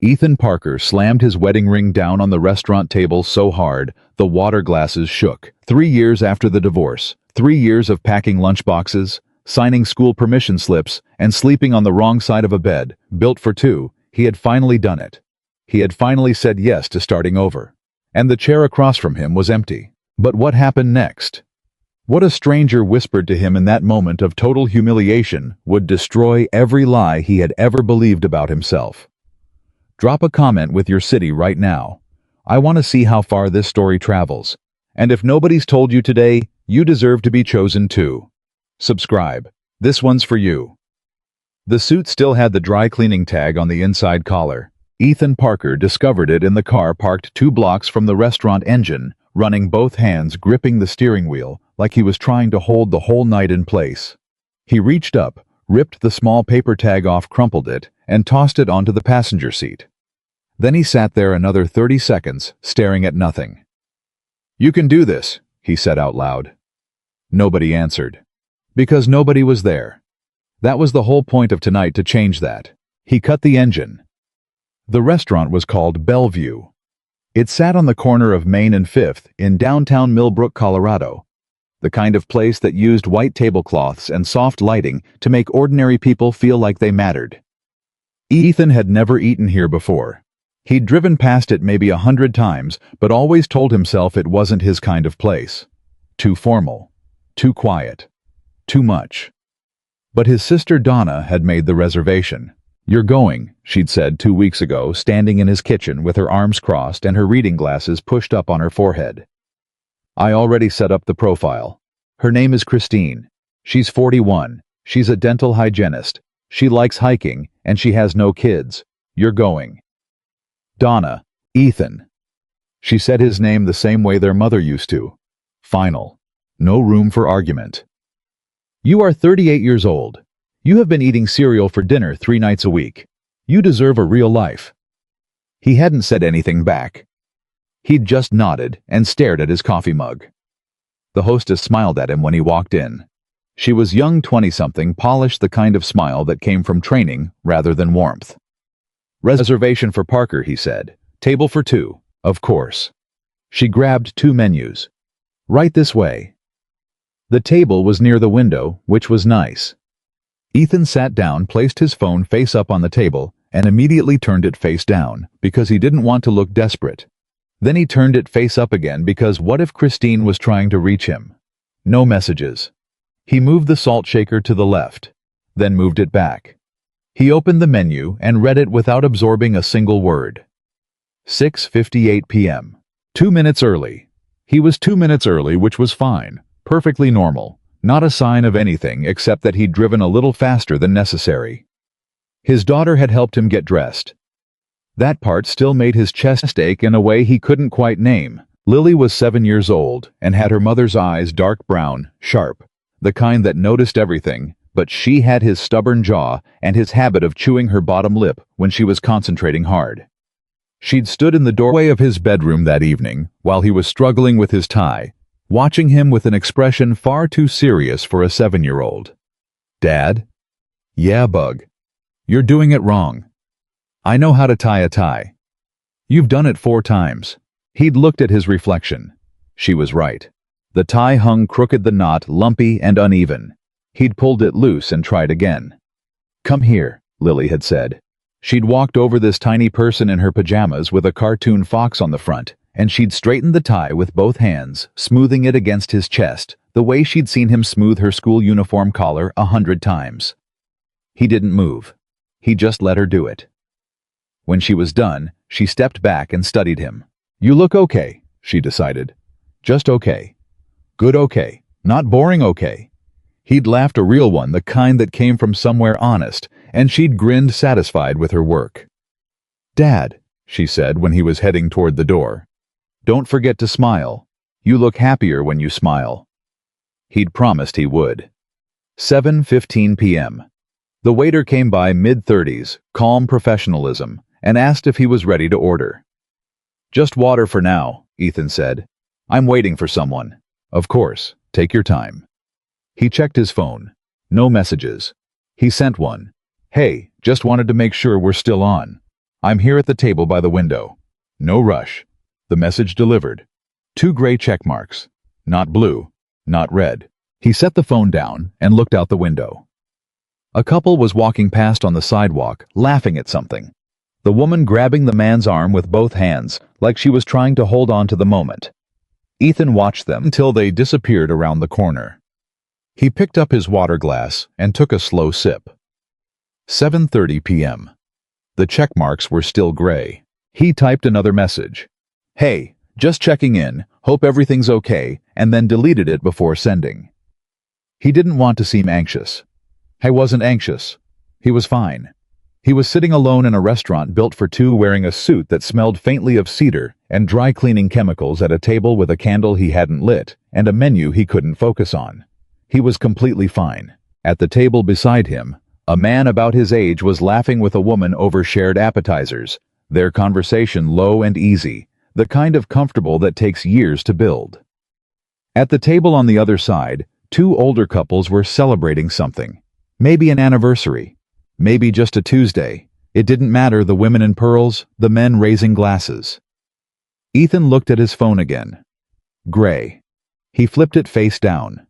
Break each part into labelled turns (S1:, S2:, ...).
S1: Ethan Parker slammed his wedding ring down on the restaurant table so hard, the water glasses shook. 3 years after the divorce, 3 years of packing lunchboxes, signing school permission slips, and sleeping on the wrong side of a bed, built for two, he had finally done it. He had finally said yes to starting over. And the chair across from him was empty. But what happened next? What a stranger whispered to him in that moment of total humiliation would destroy every lie he had ever believed about himself. Drop a comment with your city right now. I want to see how far this story travels. And if nobody's told you today, you deserve to be chosen too. Subscribe. This one's for you. The suit still had the dry cleaning tag on the inside collar. Ethan Parker discovered it in the car parked 2 blocks from the restaurant engine, running both hands gripping the steering wheel like he was trying to hold the whole night in place. He reached up, ripped the small paper tag off, crumpled it, and tossed it onto the passenger seat. Then he sat there another 30 seconds, staring at nothing. "You can do this," he said out loud. Nobody answered. Because nobody was there. That was the whole point of tonight, to change that. He cut the engine. The restaurant was called Bellvue. It sat on the corner of Main and 5th in downtown Millbrook, Colorado. The kind of place that used white tablecloths and soft lighting to make ordinary people feel like they mattered. Ethan had never eaten here before. He'd driven past it maybe 100 times, but always told himself it wasn't his kind of place. Too formal. Too quiet. Too much. But his sister Donna had made the reservation. "You're going," she'd said 2 weeks ago, standing in his kitchen with her arms crossed and her reading glasses pushed up on her forehead. "I already set up the profile. Her name is Christine. She's 41. She's a dental hygienist. She likes hiking, and she has no kids. You're going." Donna. Ethan. She said his name the same way their mother used to. Final. No room for argument. "You are 38 years old. You have been eating cereal for dinner 3 nights a week. You deserve a real life." He hadn't said anything back. He'd just nodded and stared at his coffee mug. The hostess smiled at him when he walked in. She was young 20-something, polished, the kind of smile that came from training rather than warmth. "Reservation for Parker," he said. "Table for 2, of course." She grabbed 2 menus. "Right this way." The table was near the window, which was nice. Ethan sat down, placed his phone face up on the table, and immediately turned it face down, because he didn't want to look desperate. Then he turned it face up again, because what if Christine was trying to reach him? No messages. He moved the salt shaker to the left, then moved it back. He opened the menu and read it without absorbing a single word. 6:58 p.m. 2 minutes early. He was 2 minutes early, which was fine, perfectly normal, not a sign of anything except that he'd driven a little faster than necessary. His daughter had helped him get dressed. That part still made his chest ache in a way he couldn't quite name. Lily was 7 years old and had her mother's eyes, dark brown, sharp, the kind that noticed everything, but she had his stubborn jaw and his habit of chewing her bottom lip when she was concentrating hard. She'd stood in the doorway of his bedroom that evening while he was struggling with his tie, watching him with an expression far too serious for a 7-year-old. "Dad?" "Yeah, Bug. You're doing it wrong. I know how to tie a tie. You've done it 4 times. He'd looked at his reflection. She was right. The tie hung crooked, the knot lumpy and uneven. He'd pulled it loose and tried again. "Come here," Lily had said. She'd walked over this tiny person in her pajamas with a cartoon fox on the front, and she'd straightened the tie with both hands, smoothing it against his chest, the way she'd seen him smooth her school uniform collar 100 times. He didn't move. He just let her do it. When she was done, she stepped back and studied him. "You look okay," she decided. "Just okay. Good okay. Not boring okay." He'd laughed, a real one, the kind that came from somewhere honest, and she'd grinned, satisfied with her work. "Dad," she said when he was heading toward the door. "Don't forget to smile. You look happier when you smile." He'd promised he would. 7:15 p.m. The waiter came by, mid-30s, calm professionalism, and asked if he was ready to order. "Just water for now," Ethan said. "I'm waiting for someone." "Of course, take your time." He checked his phone. No messages. He sent one. "Hey, just wanted to make sure we're still on." I'm here at the table by the window. No rush. The message delivered. 2 gray check marks. Not blue, not red. He set the phone down and looked out the window. A couple was walking past on the sidewalk, laughing at something. The woman grabbing the man's arm with both hands, like she was trying to hold on to the moment. Ethan watched them until they disappeared around the corner. He picked up his water glass and took a slow sip. 7:30 p.m. The check marks were still gray. He typed another message. Hey, just checking in, hope everything's okay, and then deleted it before sending. He didn't want to seem anxious. He wasn't anxious. He was fine. He was sitting alone in a restaurant built for two, wearing a suit that smelled faintly of cedar and dry cleaning chemicals, at a table with a candle he hadn't lit and a menu he couldn't focus on. He was completely fine. At the table beside him, a man about his age was laughing with a woman over shared appetizers, their conversation low and easy, the kind of comfortable that takes years to build. At the table on the other side, 2 older couples were celebrating something. Maybe an anniversary. Maybe just a Tuesday. It didn't matter, the women in pearls, the men raising glasses. Ethan looked at his phone again. Gray. He flipped it face down.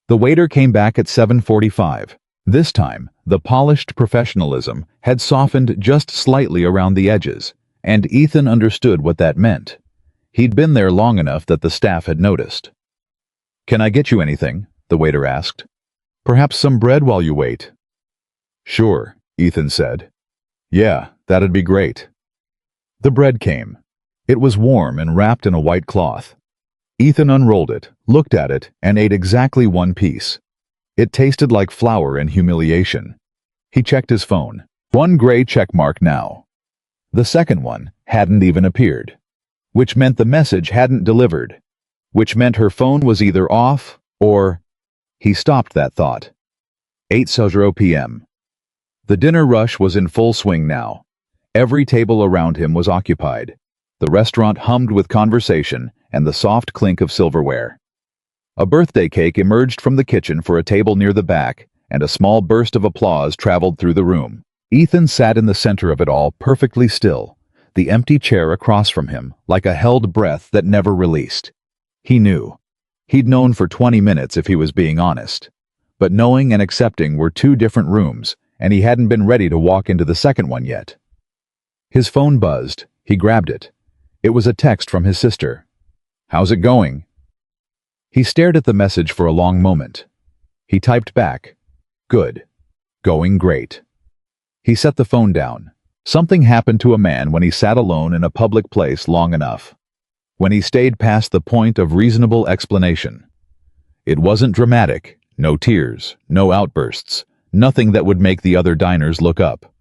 S1: The waiter came back at 7:45. This time, the polished professionalism had softened just slightly around the edges, and Ethan understood what that meant. He'd been there long enough that the staff had noticed. Can I get you anything? The waiter asked. Perhaps some bread while you wait. Sure, Ethan said. Yeah, that'd be great. The bread came. It was warm and wrapped in a white cloth. Ethan unrolled it, looked at it, and ate exactly 1 piece. It tasted like flour and humiliation. He checked his phone. 1 gray check mark now. The second one hadn't even appeared, which meant the message hadn't delivered, which meant her phone was either off or... He stopped that thought. 8:00 p.m. The dinner rush was in full swing now. Every table around him was occupied. The restaurant hummed with conversation and the soft clink of silverware. A birthday cake emerged from the kitchen for a table near the back, and a small burst of applause traveled through the room. Ethan sat in the center of it all, perfectly still, the empty chair across from him, like a held breath that never released. He knew. He'd known for 20 minutes if he was being honest. But knowing and accepting were 2 different rooms, and he hadn't been ready to walk into the second one yet. His phone buzzed. He grabbed it. It was a text from his sister. How's it going? He stared at the message for a long moment. He typed back, Good. Going great. He set the phone down. Something happened to a man when he sat alone in a public place long enough. When he stayed past the point of reasonable explanation. It wasn't dramatic, no tears, no outbursts, nothing that would make the other diners look up.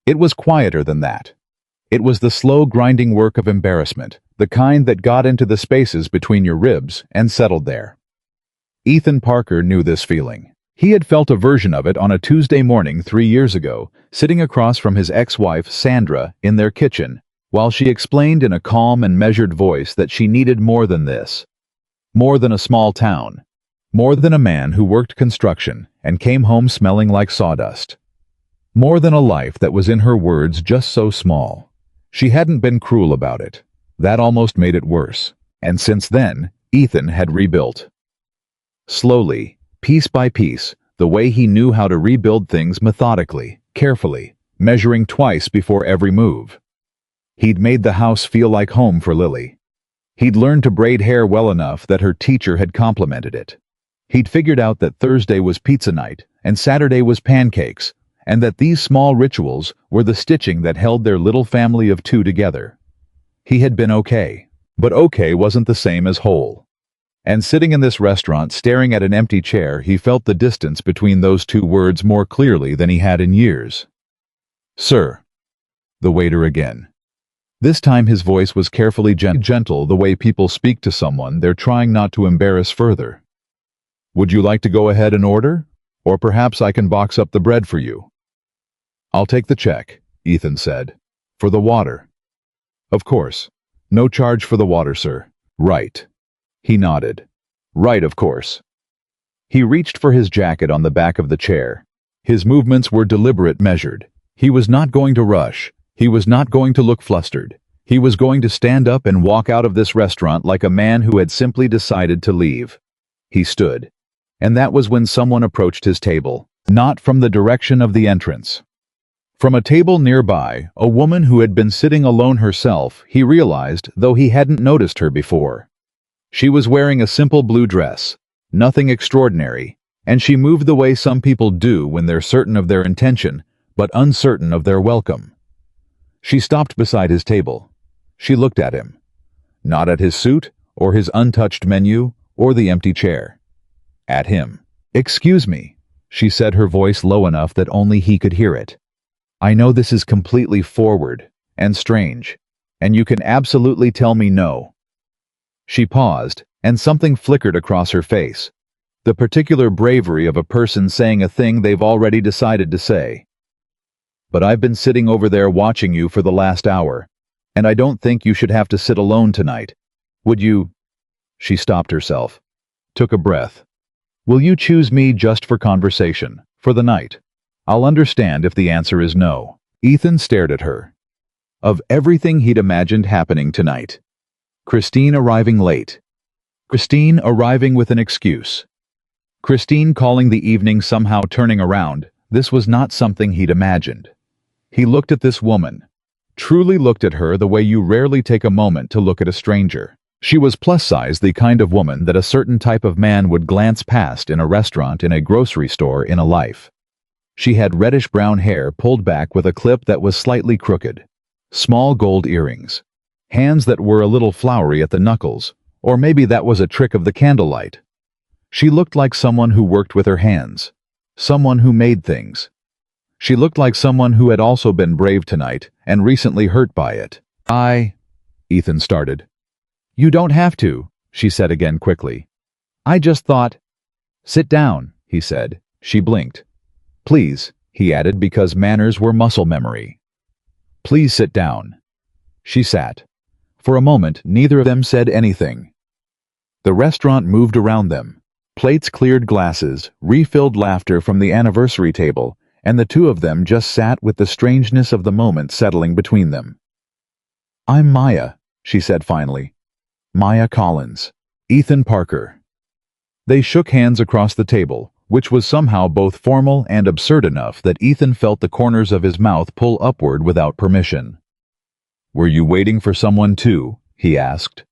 S1: It was quieter than that. It was the slow grinding work of embarrassment, the kind that got into the spaces between your ribs and settled there. Ethan Parker knew this feeling. He had felt a version of it on a Tuesday morning 3 years ago, sitting across from his ex-wife, Sandra, in their kitchen, while she explained in a calm and measured voice that she needed more than this. More than a small town. More than a man who worked construction and came home smelling like sawdust. More than a life that was, in her words, just so small. She hadn't been cruel about it. That almost made it worse. And since then, Ethan had rebuilt. Slowly, piece by piece, the way he knew how to rebuild things, methodically, carefully, measuring twice before every move. He'd made the house feel like home for Lily. He'd learned to braid hair well enough that her teacher had complimented it. He'd figured out that Thursday was pizza night and Saturday was pancakes, and that these small rituals were the stitching that held their little family of 2 together. He had been okay, but okay wasn't the same as whole. And sitting in this restaurant staring at an empty chair, he felt the distance between those 2 words more clearly than he had in years. Sir. The waiter again. This time his voice was carefully gentle, the way people speak to someone they're trying not to embarrass further. Would you like to go ahead and order? Or perhaps I can box up the bread for you. I'll take the check, Ethan said. For the water. Of course. No charge for the water, sir. Right. He nodded. Right, of course. He reached for his jacket on the back of the chair. His movements were deliberate, measured. He was not going to rush. He was not going to look flustered. He was going to stand up and walk out of this restaurant like a man who had simply decided to leave. He stood. And that was when someone approached his table, not from the direction of the entrance. From a table nearby, a woman who had been sitting alone herself, he realized, though he hadn't noticed her before. She was wearing a simple blue dress, nothing extraordinary, and she moved the way some people do when they're certain of their intention, but uncertain of their welcome. She stopped beside his table. She looked at him. Not at his suit, or his untouched menu, or the empty chair. At him. "Excuse me," she said, her voice low enough that only he could hear it. "I know this is completely forward and strange, and you can absolutely tell me no." She paused, and something flickered across her face. The particular bravery of a person saying a thing they've already decided to say. "But I've been sitting over there watching you for the last hour, and I don't think you should have to sit alone tonight. Would you—" She stopped herself, took a breath. "Will you choose me just for conversation, for the night? I'll understand if the answer is no." Ethan stared at her. Of everything he'd imagined happening tonight. Christine arriving late. Christine arriving with an excuse. Christine calling the evening somehow turning around, this was not something he'd imagined. He looked at this woman. Truly looked at her the way you rarely take a moment to look at a stranger. She was plus-size, the kind of woman that a certain type of man would glance past in a restaurant, in a grocery store, in a life. She had reddish-brown hair pulled back with a clip that was slightly crooked. Small gold earrings. Hands that were a little floury at the knuckles, or maybe that was a trick of the candlelight. She looked like someone who worked with her hands. Someone who made things. She looked like someone who had also been brave tonight and recently hurt by it. Ethan started. "You don't have to," she said again quickly. "I just thought—" "Sit down," he said. She blinked. "Please," he added, because manners were muscle memory. "Please sit down." She sat. For a moment, neither of them said anything. The restaurant moved around them. Plates cleared, glasses, refilled, laughter from the anniversary table, and the two of them just sat with the strangeness of the moment settling between them. "I'm Maya," she said finally. "Maya Collins. Ethan Parker." They shook hands across the table, which was somehow both formal and absurd enough that Ethan felt the corners of his mouth pull upward without permission. "Were you waiting for someone too?" he asked.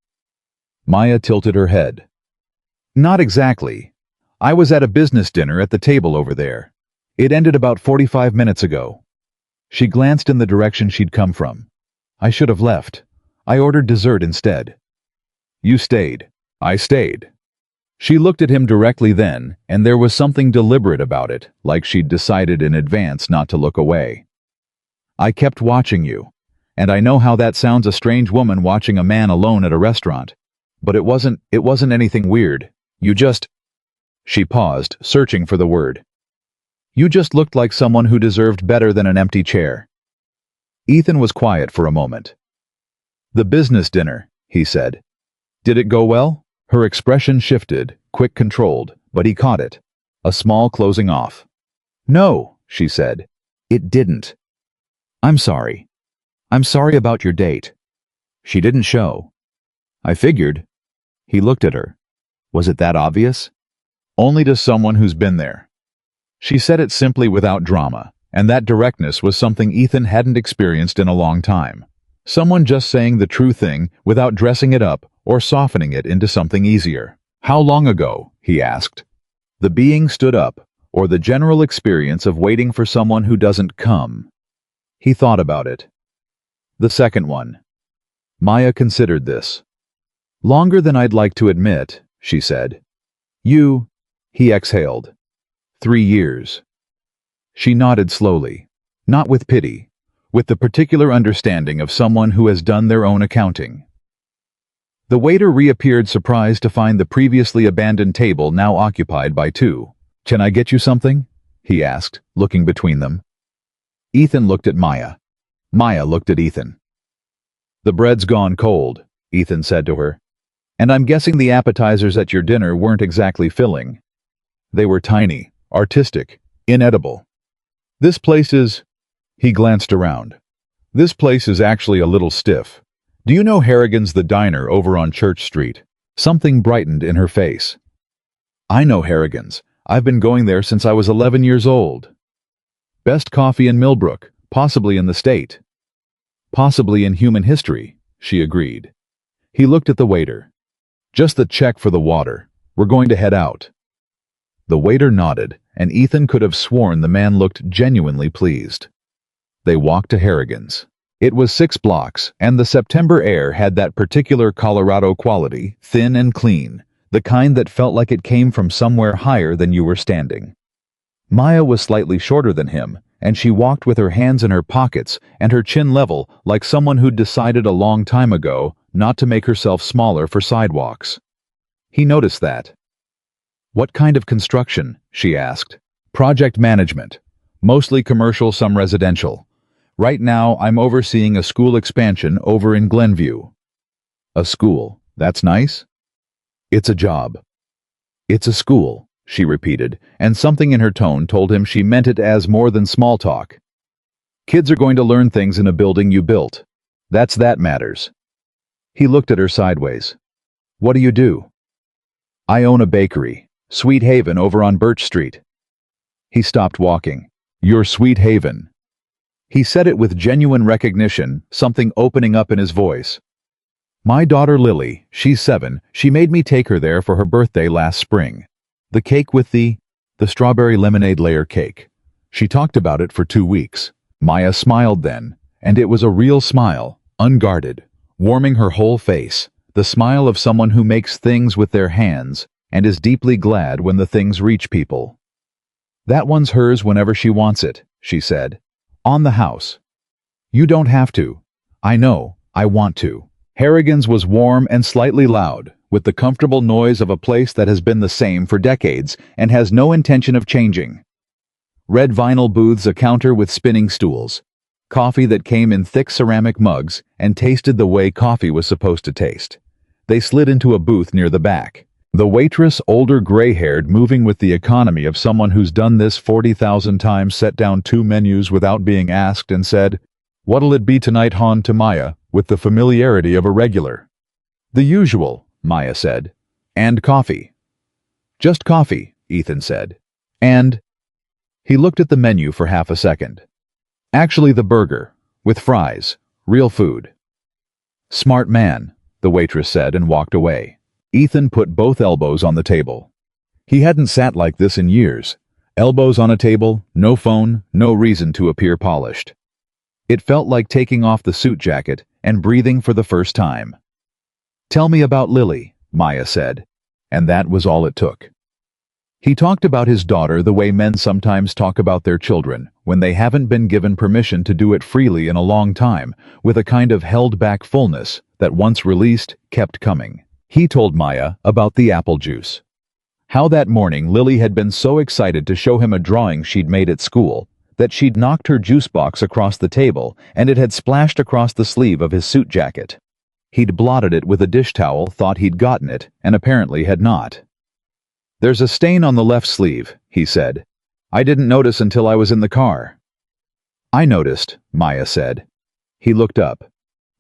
S1: Maya tilted her head. "Not exactly. I was at a business dinner at the table over there. It ended about 45 minutes ago." She glanced in the direction she'd come from. "I should have left. I ordered dessert instead." "You stayed." "I stayed." She looked at him directly then, and there was something deliberate about it, like she'd decided in advance not to look away. "I kept watching you, and I know how that sounds, a strange woman watching a man alone at a restaurant. But it wasn't anything weird. You just—" She paused, searching for the word. "You just looked like someone who deserved better than an empty chair." Ethan was quiet for a moment. "The business dinner," he said. "Did it go well?" Her expression shifted, quick, controlled, but he caught it. A small closing off. "No," she said. "It didn't." "I'm sorry. I'm sorry about your date." She didn't show. "I figured." He looked at her. Was it that obvious? Only to someone who's been there. She said it simply, without drama, and that directness was something Ethan hadn't experienced in a long time. Someone just saying the true thing without dressing it up or softening it into something easier. "How long ago?" he asked. The being stood up, or the general experience of waiting for someone who doesn't come. He thought about it. "The second one." Maya considered this. "Longer than I'd like to admit," she said. He exhaled. 3 years. She nodded slowly, not with pity, with the particular understanding of someone who has done their own accounting. The waiter reappeared, surprised to find the previously abandoned table now occupied by two. "Can I get you something?" he asked, looking between them. Ethan looked at Maya. Maya looked at Ethan. "The bread's gone cold," Ethan said to her. "And I'm guessing the appetizers at your dinner weren't exactly filling. They were tiny, artistic, inedible. This place is—" He glanced around. This place is actually a little stiff. Do you know Harrigan's the diner over on Church Street? Something brightened in her face. I know Harrigan's. I've been going there since I was 11 years old. Best coffee in Millbrook, possibly in the state. Possibly in human history, she agreed. He looked at the waiter. Just the check for the water. We're going to head out. The waiter nodded, and Ethan could have sworn the man looked genuinely pleased. They walked to Harrigan's. It was 6 blocks, and the September air had that particular Colorado quality, thin and clean, the kind that felt like it came from somewhere higher than you were standing. Maya was slightly shorter than him, and she walked with her hands in her pockets and her chin level like someone who'd decided a long time ago not to make herself smaller for sidewalks. He noticed that. What kind of construction? She asked. Project management. Mostly commercial, some residential. Right now, I'm overseeing a school expansion over in Glenview. A school. That's nice? It's a job. It's a school, she repeated, and something in her tone told him she meant it as more than small talk. Kids are going to learn things in a building you built. That matters. He looked at her sideways. What do you do? I own a bakery, Sweet Haven over on Birch Street. He stopped walking. Your Sweet Haven. He said it with genuine recognition, something opening up in his voice. My daughter Lily, she's 7, she made me take her there for her birthday last spring. The cake with the strawberry lemonade layer cake. She talked about it for 2 weeks. Maya smiled then, and it was a real smile, unguarded, warming her whole face, the smile of someone who makes things with their hands and is deeply glad when the things reach people. That one's hers whenever she wants it, she said. On the house. You don't have to. I know, I want to. Harrigan's was warm and slightly loud, with the comfortable noise of a place that has been the same for decades and has no intention of changing. Red vinyl booths, a counter with spinning stools. Coffee that came in thick ceramic mugs and tasted the way coffee was supposed to taste. They slid into a booth near the back. The waitress, older, gray-haired, moving with the economy of someone who's done this 40,000 times, set down 2 menus without being asked and said, What'll it be tonight, hon, to Maya, with the familiarity of a regular? The usual, Maya said. And coffee. Just coffee, Ethan said. And... He looked at the menu for half a second. Actually, the burger, with fries, real food. Smart man, the waitress said and walked away. Ethan put both elbows on the table. He hadn't sat like this in years. Elbows on a table, no phone, no reason to appear polished. It felt like taking off the suit jacket and breathing for the first time. Tell me about Lily, Maya said, and that was all it took. He talked about his daughter the way men sometimes talk about their children when they haven't been given permission to do it freely in a long time, with a kind of held-back fullness that once released kept coming. He told Maya about the apple juice. How that morning Lily had been so excited to show him a drawing she'd made at school that she'd knocked her juice box across the table and it had splashed across the sleeve of his suit jacket. He'd blotted it with a dish towel, thought he'd gotten it, and apparently had not. There's a stain on the left sleeve, he said. I didn't notice until I was in the car. I noticed, Maya said. He looked up.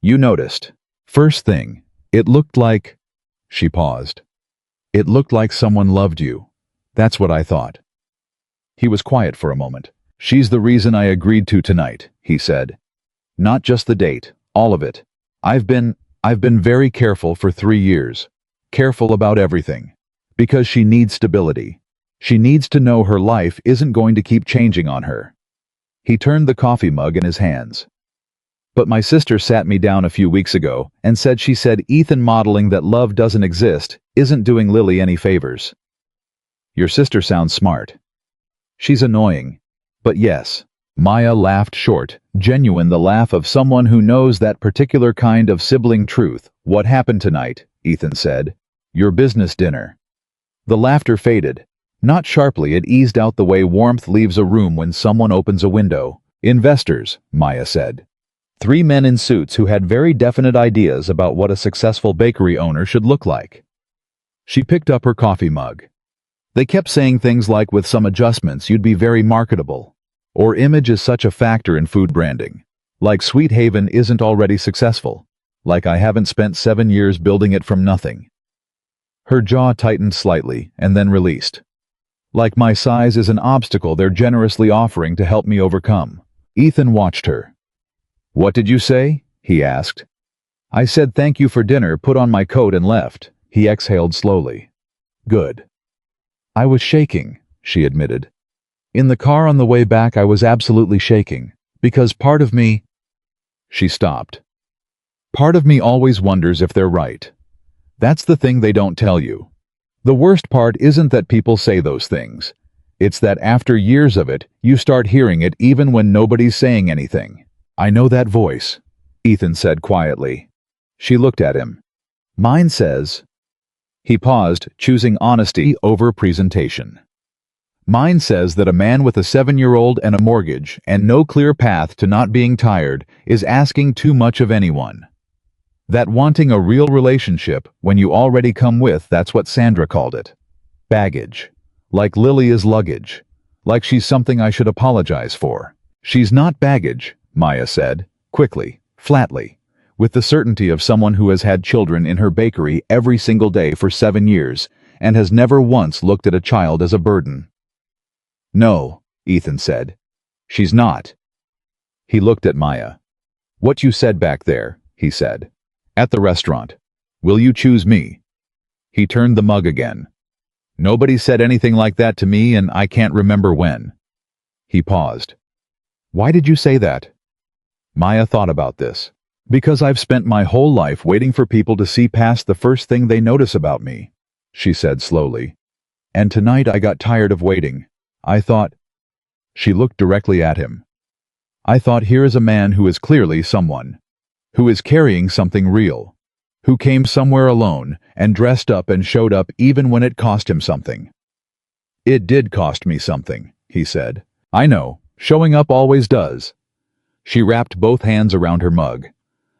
S1: You noticed. First thing, it looked like... She paused. It looked like someone loved you. That's what I thought. He was quiet for a moment. She's the reason I agreed to tonight, he said. Not just the date, all of it. I've been very careful for 3 years. Careful about everything. Because she needs stability. She needs to know her life isn't going to keep changing on her. He turned the coffee mug in his hands. But my sister sat me down a few weeks ago and said Ethan modeling that love doesn't exist isn't doing Lily any favors. Your sister sounds smart. She's annoying. But yes. Maya laughed short, genuine, the laugh of someone who knows that particular kind of sibling truth. What happened tonight? Ethan said. Your business dinner. The laughter faded. Not sharply, it eased out the way warmth leaves a room when someone opens a window. Investors, Maya said. 3 men in suits who had very definite ideas about what a successful bakery owner should look like. She picked up her coffee mug. They kept saying things like, with some adjustments you'd be very marketable. Or image is such a factor in food branding. Like Sweet Haven isn't already successful. Like I haven't spent 7 years building it from nothing. Her jaw tightened slightly and then released. Like my size is an obstacle they're generously offering to help me overcome. Ethan watched her. What did you say? He asked. I said thank you for dinner, put on my coat and left. He exhaled slowly. Good. I was shaking, she admitted. In the car on the way back I was absolutely shaking, because part of me... She stopped. Part of me always wonders if they're right. That's the thing they don't tell you. The worst part isn't that people say those things. It's that after years of it, you start hearing it even when nobody's saying anything. I know that voice, Ethan said quietly. She looked at him. Mine says... He paused, choosing honesty over presentation. Mine says that a man with a 7-year-old and a mortgage and no clear path to not being tired is asking too much of anyone. That wanting a real relationship when you already come with, that's what Sandra called it. Baggage. Like Lily is luggage. Like she's something I should apologize for. She's not baggage, Maya said, quickly, flatly, with the certainty of someone who has had children in her bakery every single day for 7 years and has never once looked at a child as a burden. No, Ethan said. She's not. He looked at Maya. What you said back there, he said. At the restaurant. Will you choose me? He turned the mug again. Nobody said anything like that to me and I can't remember when. He paused. Why did you say that? Maya thought about this. Because I've spent my whole life waiting for people to see past the first thing they notice about me, she said slowly. And tonight I got tired of waiting. I thought... She looked directly at him. I thought, here is a man who is clearly someone. Who is carrying something real. Who came somewhere alone and dressed up and showed up even when it cost him something. It did cost me something, he said. I know, showing up always does. She wrapped both hands around her mug.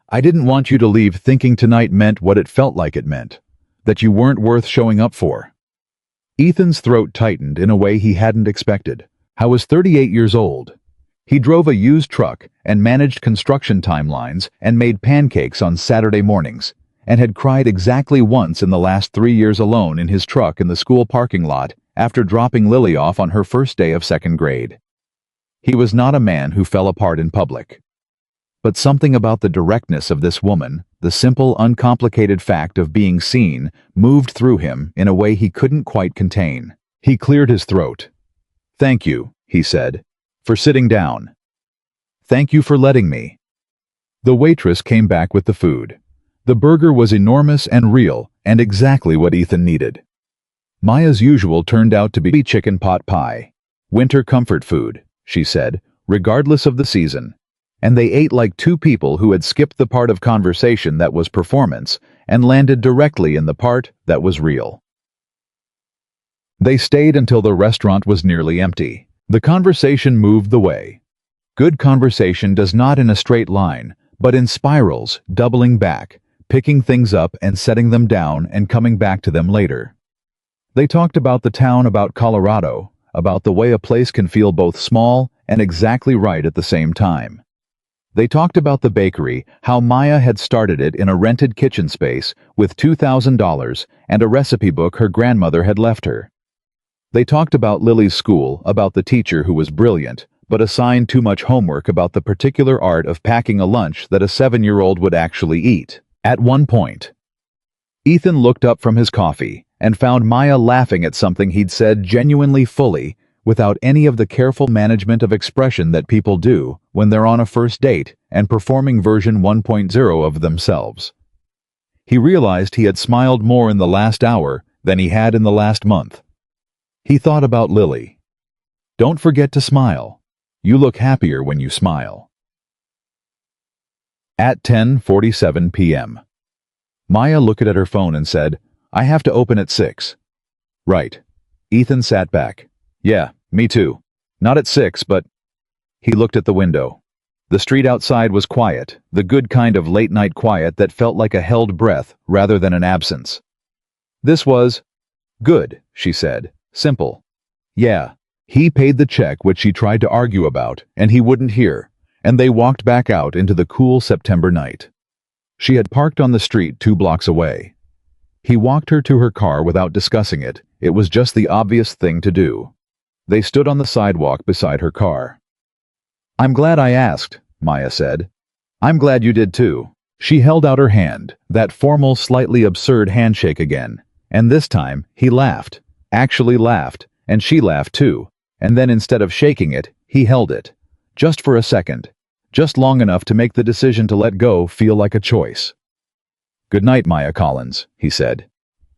S1: I didn't want you to leave thinking tonight meant what it felt like it meant. That you weren't worth showing up for. Ethan's throat tightened in a way he hadn't expected. I was 38 years old. He drove a used truck and managed construction timelines and made pancakes on Saturday mornings, and had cried exactly once in the last 3 years alone in his truck in the school parking lot after dropping Lily off on her first day of 2nd grade. He was not a man who fell apart in public. But something about the directness of this woman, the simple, uncomplicated fact of being seen, moved through him in a way he couldn't quite contain. He cleared his throat. Thank you, he said, for sitting down. Thank you for letting me. The waitress came back with the food. The burger was enormous and real, and exactly what Ethan needed. Maya's usual turned out to be chicken pot pie. Winter comfort food, she said, regardless of the season. And they ate like two people who had skipped the part of conversation that was performance and landed directly in the part that was real. They stayed until the restaurant was nearly empty. The conversation moved the way. Good conversation does not in a straight line, but in spirals, doubling back, picking things up and setting them down and coming back to them later. They talked about the town, about Colorado, about the way a place can feel both small and exactly right at the same time. They talked about the bakery, how Maya had started it in a rented kitchen space with $2,000 and a recipe book her grandmother had left her. They talked about Lily's school, about the teacher who was brilliant, but assigned too much homework, about the particular art of packing a lunch that a 7-year-old would actually eat. At one point, Ethan looked up from his coffee and found Maya laughing at something he'd said genuinely fully, without any of the careful management of expression that people do when they're on a first date and performing version 1.0 of themselves. He realized he had smiled more in the last hour than he had in the last month. He thought about Lily. Don't forget to smile. You look happier when you smile. At 10:47 p.m. Maya looked at her phone and said, I have to open at 6. Right. Ethan sat back. Yeah, me too. Not at 6, but... He looked at the window. The street outside was quiet, the good kind of late-night quiet that felt like a held breath rather than an absence. This was... good, she said. Simple. Yeah. He paid the check which she tried to argue about, and he wouldn't hear. and they walked back out into the cool September night. She had parked on the street 2 blocks away. He walked her to her car without discussing it. It was just the obvious thing to do. They stood on the sidewalk beside her car. "I'm glad I asked," Maya said. "I'm glad you did too." She held out her hand, that formal, slightly absurd handshake again, and this time he laughed, actually laughed, and she laughed too, and then instead of shaking it, he held it. Just for a second. Just long enough to make the decision to let go feel like a choice. "Good night, Maya Collins," he said.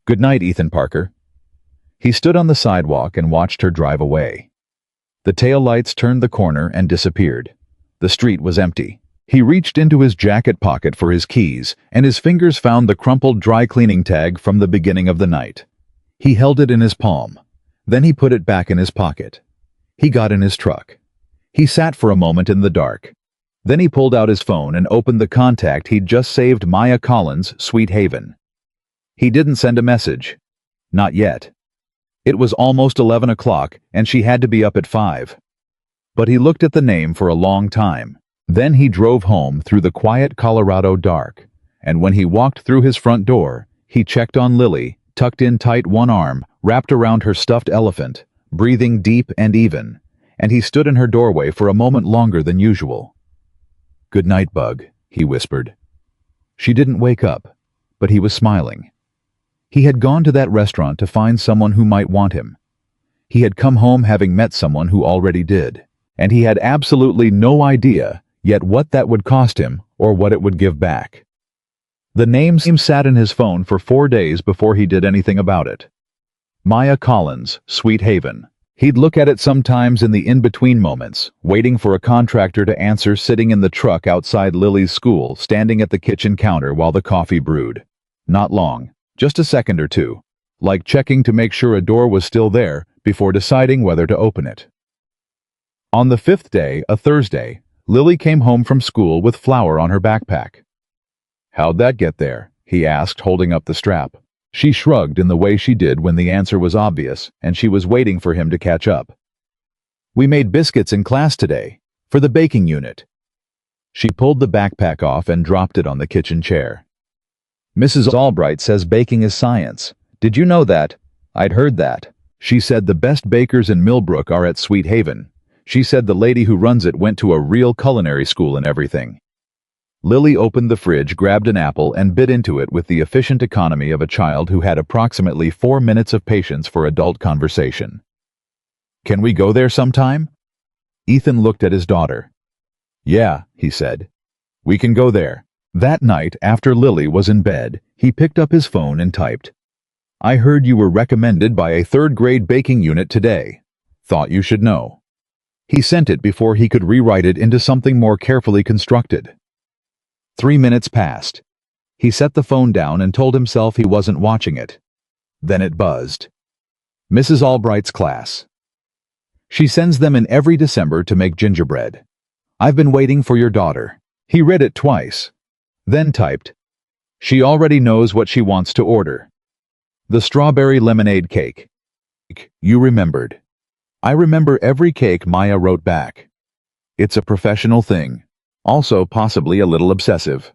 S1: "Good night, Ethan Parker." He stood on the sidewalk and watched her drive away. The taillights turned the corner and disappeared. The street was empty. He reached into his jacket pocket for his keys, and his fingers found the crumpled dry cleaning tag from the beginning of the night. He held it in his palm. Then he put it back in his pocket. He got in his truck. He sat for a moment in the dark. Then he pulled out his phone and opened the contact he'd just saved, Maya Collins, Sweet Haven. He didn't send a message. Not yet. It was almost 11 o'clock, and she had to be up at 5. But he looked at the name for a long time. Then he drove home through the quiet Colorado dark, and when he walked through his front door, he checked on Lily, tucked in tight, one arm wrapped around her stuffed elephant, breathing deep and even, and he stood in her doorway for a moment longer than usual. "Good night, Bug," he whispered. She didn't wake up, but he was smiling. He had gone to that restaurant to find someone who might want him. He had come home having met someone who already did, and he had absolutely no idea yet what that would cost him or what it would give back. The name sat in his phone for 4 days before he did anything about it. Maya Collins, Sweet Haven. He'd look at it sometimes in the in-between moments, waiting for a contractor to answer, sitting in the truck outside Lily's school, standing at the kitchen counter while the coffee brewed. Not long, just a second or two, like checking to make sure a door was still there before deciding whether to open it. On the 5th day, a Thursday, Lily came home from school with flour on her backpack. "How'd that get there?" he asked, holding up the strap. She shrugged in the way she did when the answer was obvious, and she was waiting for him to catch up. "We made biscuits in class today, for the baking unit." She pulled the backpack off and dropped it on the kitchen chair. "Mrs. Albright says baking is science. Did you know that?" "I'd heard that. She said the best bakers in Millbrook are at Sweet Haven. She said the lady who runs it went to a real culinary school and everything." Lily opened the fridge, grabbed an apple, and bit into it with the efficient economy of a child who had approximately 4 minutes of patience for adult conversation. "Can we go there sometime?" Ethan looked at his daughter. "Yeah," he said. "We can go there." That night, after Lily was in bed, he picked up his phone and typed, "I heard you were recommended by a 3rd-grade baking unit today. Thought you should know." He sent it before he could rewrite it into something more carefully constructed. 3 minutes passed. He set the phone down and told himself he wasn't watching it. Then it buzzed. Mrs. Albright's class. "She sends them in every December to make gingerbread. I've been waiting for your daughter." He read it twice. Then typed, "She already knows what she wants to order. The strawberry lemonade cake." "You remembered." "I remember every cake," Maya wrote back. "It's a professional thing. Also possibly a little obsessive."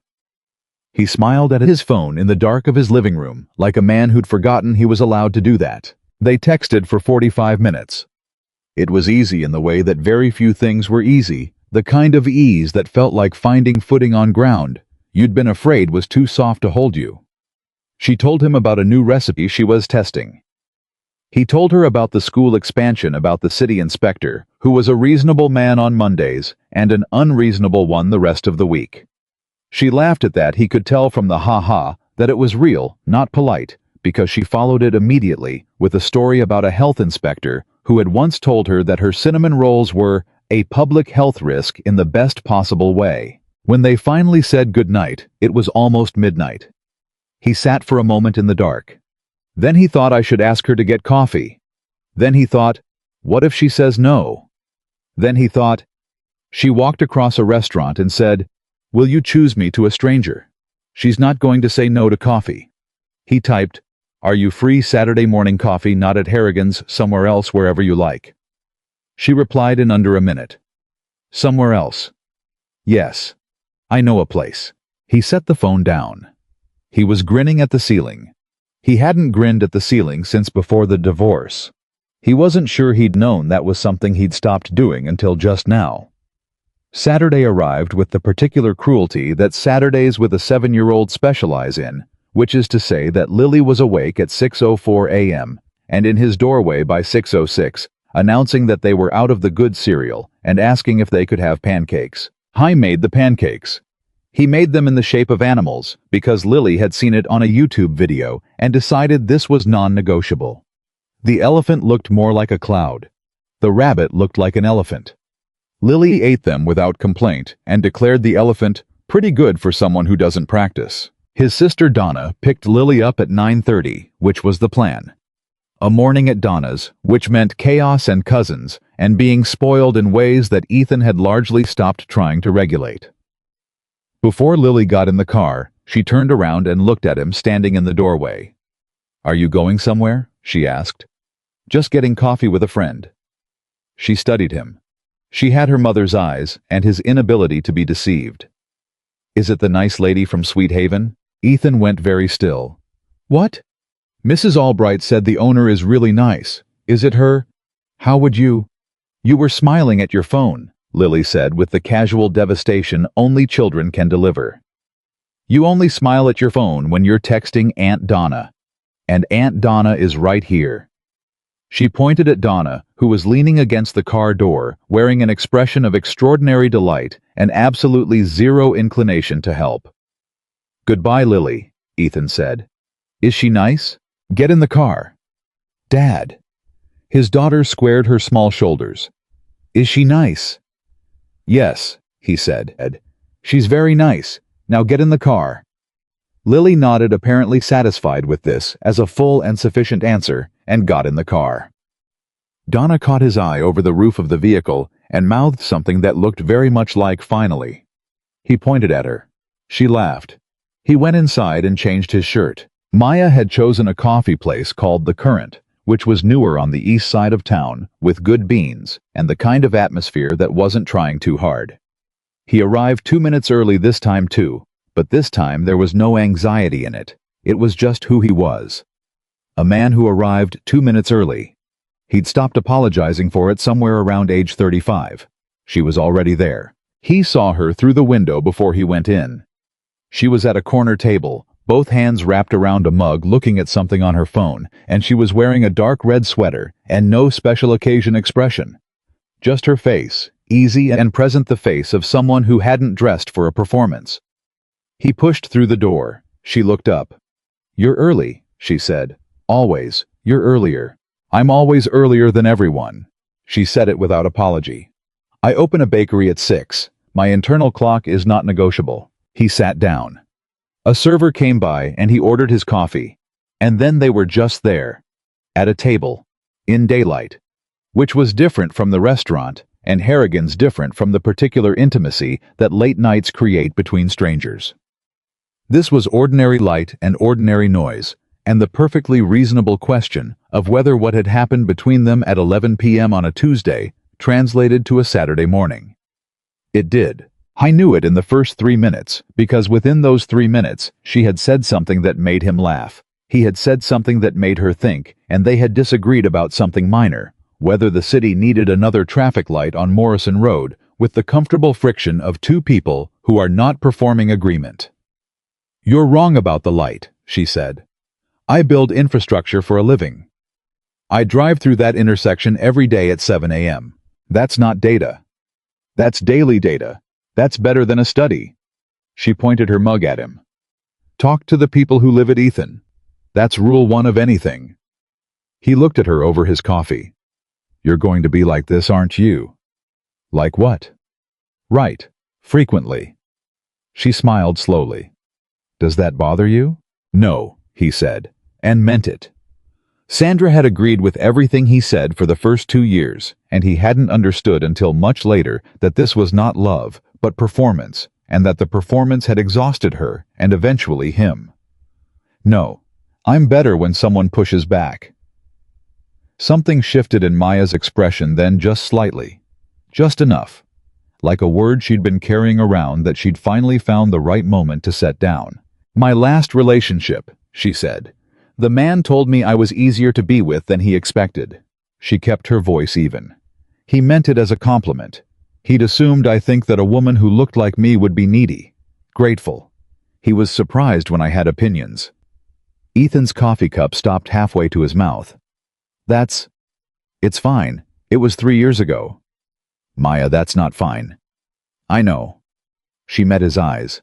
S1: He smiled at his phone in the dark of his living room, like a man who'd forgotten he was allowed to do that. They texted for 45 minutes. It was easy in the way that very few things were easy, the kind of ease that felt like finding footing on ground you'd been afraid was too soft to hold you. She told him about a new recipe she was testing. He told her about the school expansion, about the city inspector, who was a reasonable man on Mondays and an unreasonable one the rest of the week. She laughed at that. He could tell from the ha-ha that it was real, not polite, because she followed it immediately with a story about a health inspector who had once told her that her cinnamon rolls were a public health risk in the best possible way. When they finally said goodnight, it was almost midnight. He sat for a moment in the dark. Then he thought, I should ask her to get coffee. Then he thought, what if she says no? Then he thought, she walked across a restaurant and said, will you choose me to a stranger? She's not going to say no to coffee. He typed, are you free Saturday morning coffee, not at Harrigan's, somewhere else, wherever you like? She replied in under a minute. Somewhere else. Yes. I know a place. He set the phone down. He was grinning at the ceiling. He hadn't grinned at the ceiling since before the divorce. He wasn't sure he'd known that was something he'd stopped doing until just now. Saturday arrived with the particular cruelty that Saturdays with a 7-year-old specialize in, which is to say that Lily was awake at 6:04 a.m. and in his doorway by 6:06, announcing that they were out of the good cereal and asking if they could have pancakes. He made the pancakes. He made them in the shape of animals because Lily had seen it on a YouTube video and decided this was non-negotiable. The elephant looked more like a cloud. The rabbit looked like an elephant. Lily ate them without complaint and declared the elephant pretty good for someone who doesn't practice. His sister Donna picked Lily up at 9:30, which was the plan. A morning at Donna's, which meant chaos and cousins, and being spoiled in ways that Ethan had largely stopped trying to regulate. Before Lily got in the car, she turned around and looked at him standing in the doorway. "Are you going somewhere?" she asked. "Just getting coffee with a friend." She studied him. She had her mother's eyes and his inability to be deceived. "Is it the nice lady from Sweet Haven?" Ethan went very still. "What?" "Mrs. Albright said the owner is really nice. Is it her? How would you—" "You were smiling at your phone," Lily said with the casual devastation only children can deliver. "You only smile at your phone when you're texting Aunt Donna. And Aunt Donna is right here." She pointed at Donna, who was leaning against the car door, wearing an expression of extraordinary delight and absolutely zero inclination to help. "Goodbye, Lily," Ethan said. "Is she nice? Get in the car." "Dad." His daughter squared her small shoulders. "Is she nice?" "Yes," he said. "She's very nice. Now get in the car." Lily nodded, apparently satisfied with this as a full and sufficient answer, and got in the car. Donna caught his eye over the roof of the vehicle and mouthed something that looked very much like "finally." He pointed at her. She laughed. He went inside and changed his shirt. Maya had chosen a coffee place called The Current, which was newer on the east side of town, with good beans and the kind of atmosphere that wasn't trying too hard. He arrived 2 minutes early this time too, but this time there was no anxiety in it. It was just who he was. A man who arrived 2 minutes early. He'd stopped apologizing for it somewhere around age 35. She was already there. He saw her through the window before he went in. She was at a corner table, both hands wrapped around a mug looking at something on her phone, and she was wearing a dark red sweater and no special occasion expression. Just her face, easy and present, the face of someone who hadn't dressed for a performance. He pushed through the door. She looked up. "You're early," she said. "Always. You're earlier." "I'm always earlier than everyone." She said it without apology. "I open a bakery at 6. My internal clock is not negotiable." He sat down. A server came by and he ordered his coffee. And then they were just there. At a table. In daylight. Which was different from the restaurant, and Harrigan's different from the particular intimacy that late nights create between strangers. This was ordinary light and ordinary noise, and the perfectly reasonable question of whether what had happened between them at 11 p.m. on a Tuesday translated to a Saturday morning. It did. I knew it in the first 3 minutes, because within those 3 minutes, she had said something that made him laugh. He had said something that made her think, and they had disagreed about something minor, whether the city needed another traffic light on Morrison Road, with the comfortable friction of two people who are not performing agreement. "You're wrong about the light," she said. "I build infrastructure for a living. I drive through that intersection every day at 7 a.m. That's not data. That's daily data. That's better than a study." She pointed her mug at him. "Talk to the people who live at Ethan. That's rule 1 of anything." He looked at her over his coffee. "You're going to be like this, aren't you?" "Like what?" "Right. Frequently." She smiled slowly. "Does that bother you?" "No," he said, and meant it. Sandra had agreed with everything he said for the first 2 years, and he hadn't understood until much later that this was not love, but performance, and that the performance had exhausted her and eventually him. "No, I'm better when someone pushes back." Something shifted in Maya's expression then, just slightly. Just enough. like a word she'd been carrying around that she'd finally found the right moment to set down. "My last relationship," she said. "The man told me I was easier to be with than he expected." She kept her voice even. "He meant it as a compliment. He'd assumed, I think, that a woman who looked like me would be needy, grateful. He was surprised when I had opinions." Ethan's coffee cup stopped halfway to his mouth. It's fine. It was 3 years ago." "Maya, that's not fine." "I know." She met his eyes.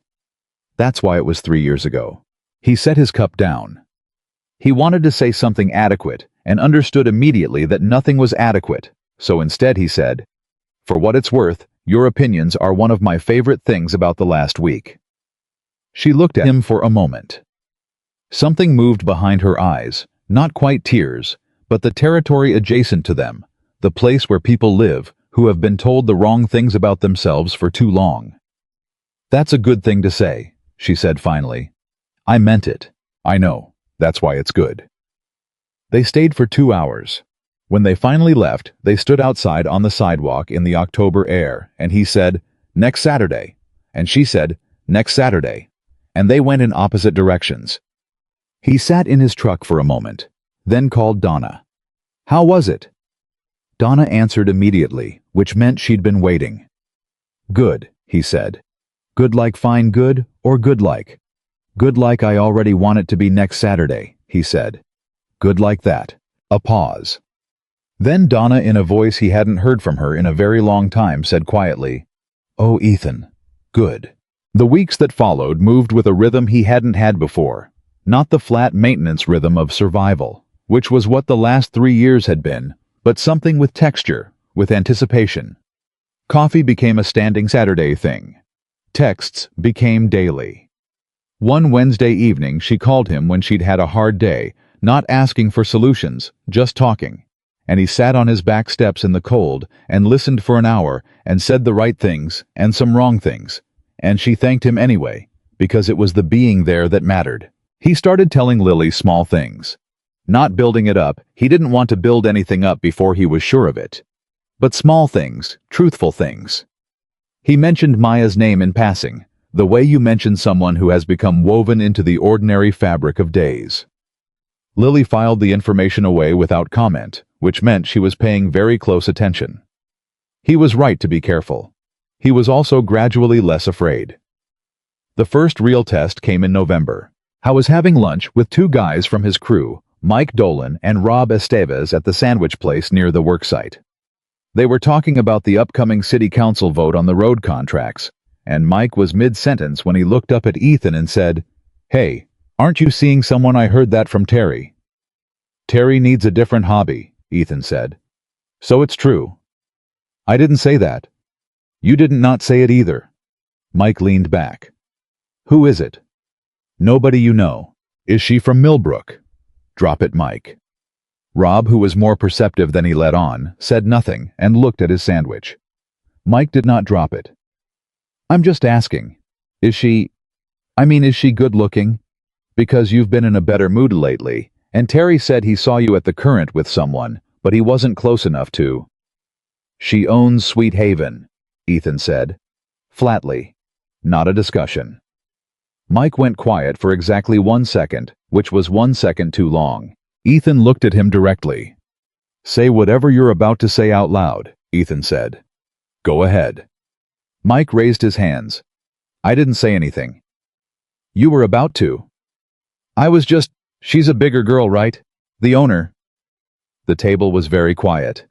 S1: "That's why it was 3 years ago." He set his cup down. He wanted to say something adequate and understood immediately that nothing was adequate, so instead he said, "For what it's worth, your opinions are one of my favorite things about the last week." She looked at him for a moment. Something moved behind her eyes, not quite tears, but the territory adjacent to them, the place where people live who have been told the wrong things about themselves for too long. "That's a good thing to say," she said finally. "I meant it. I know. That's why it's good." They stayed for 2 hours. When they finally left, they stood outside on the sidewalk in the October air, and he said, "Next Saturday." And she said, "Next Saturday." And they went in opposite directions. He sat in his truck for a moment, then called Donna. "How was it?" Donna answered immediately, which meant she'd been waiting. "Good," he said. "Good like fine good, or good like?" "Good like I already want it to be next Saturday," he said. "Good like that." A pause. Then Donna, in a voice he hadn't heard from her in a very long time, said quietly, "Oh, Ethan, good." The weeks that followed moved with a rhythm he hadn't had before, not the flat maintenance rhythm of survival, which was what the last 3 years had been, but something with texture, with anticipation. Coffee became a standing Saturday thing. Texts became daily. One Wednesday evening she called him when she'd had a hard day, not asking for solutions, just talking. And he sat on his back steps in the cold and listened for an hour and said the right things and some wrong things. And she thanked him anyway, because it was the being there that mattered. He started telling Lily small things. Not building it up, he didn't want to build anything up before he was sure of it. But small things, truthful things. He mentioned Maya's name in passing, the way you mention someone who has become woven into the ordinary fabric of days. Lily filed the information away without comment, which meant she was paying very close attention. He was right to be careful. He was also gradually less afraid. The first real test came in November. I was having lunch with 2 guys from his crew, Mike Dolan and Rob Estevez, at the sandwich place near the worksite. They were talking about the upcoming city council vote on the road contracts, and Mike was mid-sentence when he looked up at Ethan and said, "Hey, aren't you seeing someone? I heard that from Terry." "Terry needs a different hobby," Ethan said. "So it's true." "I didn't say that." "You didn't not say it either." Mike leaned back. "Who is it?" "Nobody you know." "Is she from Millbrook?" "Drop it, Mike." Rob, who was more perceptive than he let on, said nothing and looked at his sandwich. Mike did not drop it. "I'm just asking. Is she good-looking? Because you've been in a better mood lately, and Terry said he saw you at the Current with someone, but he wasn't close enough to." "She owns Sweet Haven," Ethan said. Flatly. Not a discussion. Mike went quiet for exactly 1 second, which was 1 second too long. Ethan looked at him directly. "Say whatever you're about to say out loud," Ethan said. "Go ahead." Mike raised his hands. "I didn't say anything." "You were about to." She's a bigger girl, right? The owner." The table was very quiet.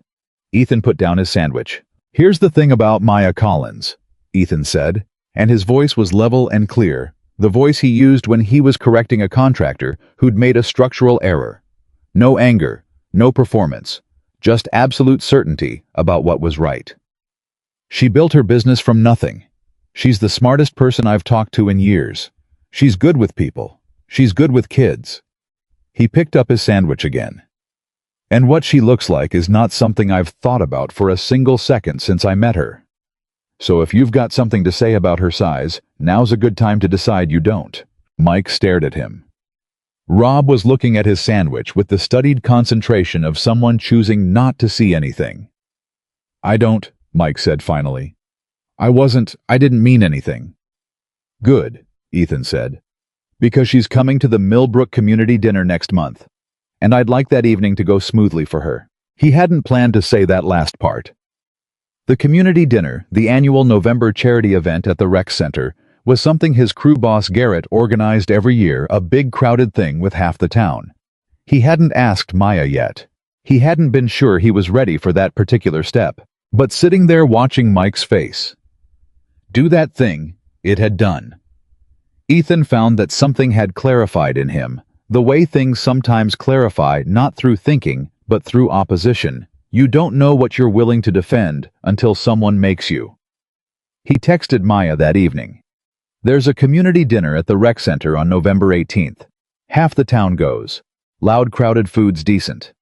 S1: Ethan put down his sandwich. "Here's the thing about Maya Collins," Ethan said, and his voice was level and clear, the voice he used when he was correcting a contractor who'd made a structural error. No anger, no performance, just absolute certainty about what was right. "She built her business from nothing. She's the smartest person I've talked to in years. She's good with people. She's good with kids." He picked up his sandwich again. "And what she looks like is not something I've thought about for a single second since I met her. So if you've got something to say about her size, now's a good time to decide you don't." Mike stared at him. Rob was looking at his sandwich with the studied concentration of someone choosing not to see anything. "I don't," Mike said finally. I didn't mean anything. Good, Ethan said. Because she's coming to the Millbrook community dinner next month. And I'd like that evening to go smoothly for her. He hadn't planned to say that last part. The community dinner, the annual November charity event at the rec center, was something his crew boss Garrett organized every year, a big crowded thing with half the town. He hadn't asked Maya yet. He hadn't been sure he was ready for that particular step. But sitting there watching Mike's face do that thing, it had done. Ethan found that something had clarified in him, the way things sometimes clarify, not through thinking, but through opposition. You don't know what you're willing to defend until someone makes you. He texted Maya that evening. There's a community dinner at the rec center on November 18th. Half the town goes. Loud, crowded, food's decent.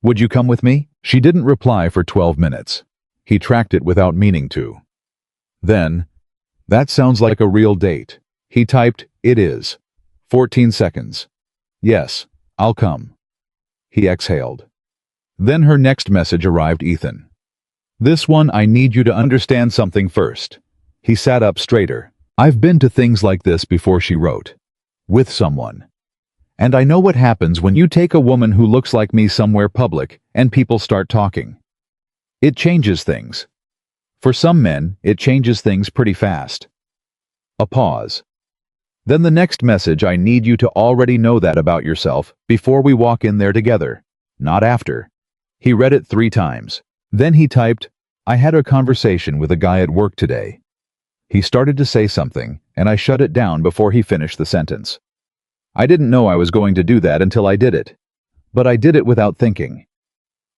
S1: Would you come with me? She didn't reply for 12 minutes. He tracked it without meaning to. Then, that sounds like a real date. He typed, it is. 14 seconds. Yes, I'll come. He exhaled. Then her next message arrived, Ethan. This one, I need you to understand something first. He sat up straighter. I've been to things like this before, she wrote. With someone. And I know what happens when you take a woman who looks like me somewhere public and people start talking. It changes things. For some men, it changes things pretty fast. A pause. Then the next message, I need you to already know that about yourself before we walk in there together, not after. He read it 3 times. Then he typed, I had a conversation with a guy at work today. He started to say something, and I shut it down before he finished the sentence. I didn't know I was going to do that until I did it. But I did it without thinking.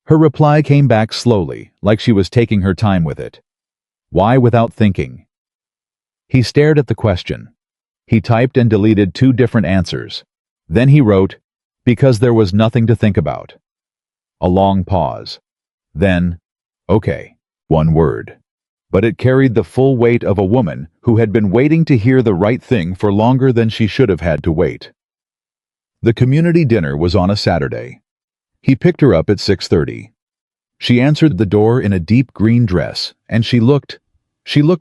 S1: Her reply came back slowly, like she was taking her time with it. Why without thinking? He stared at the question. He typed and deleted 2 different answers. Then he wrote, because there was nothing to think about. A long pause. Then, okay, 1 word. But it carried the full weight of a woman who had been waiting to hear the right thing for longer than she should have had to wait. The community dinner was on a Saturday. He picked her up at 6:30. She answered the door in a deep green dress, and she looked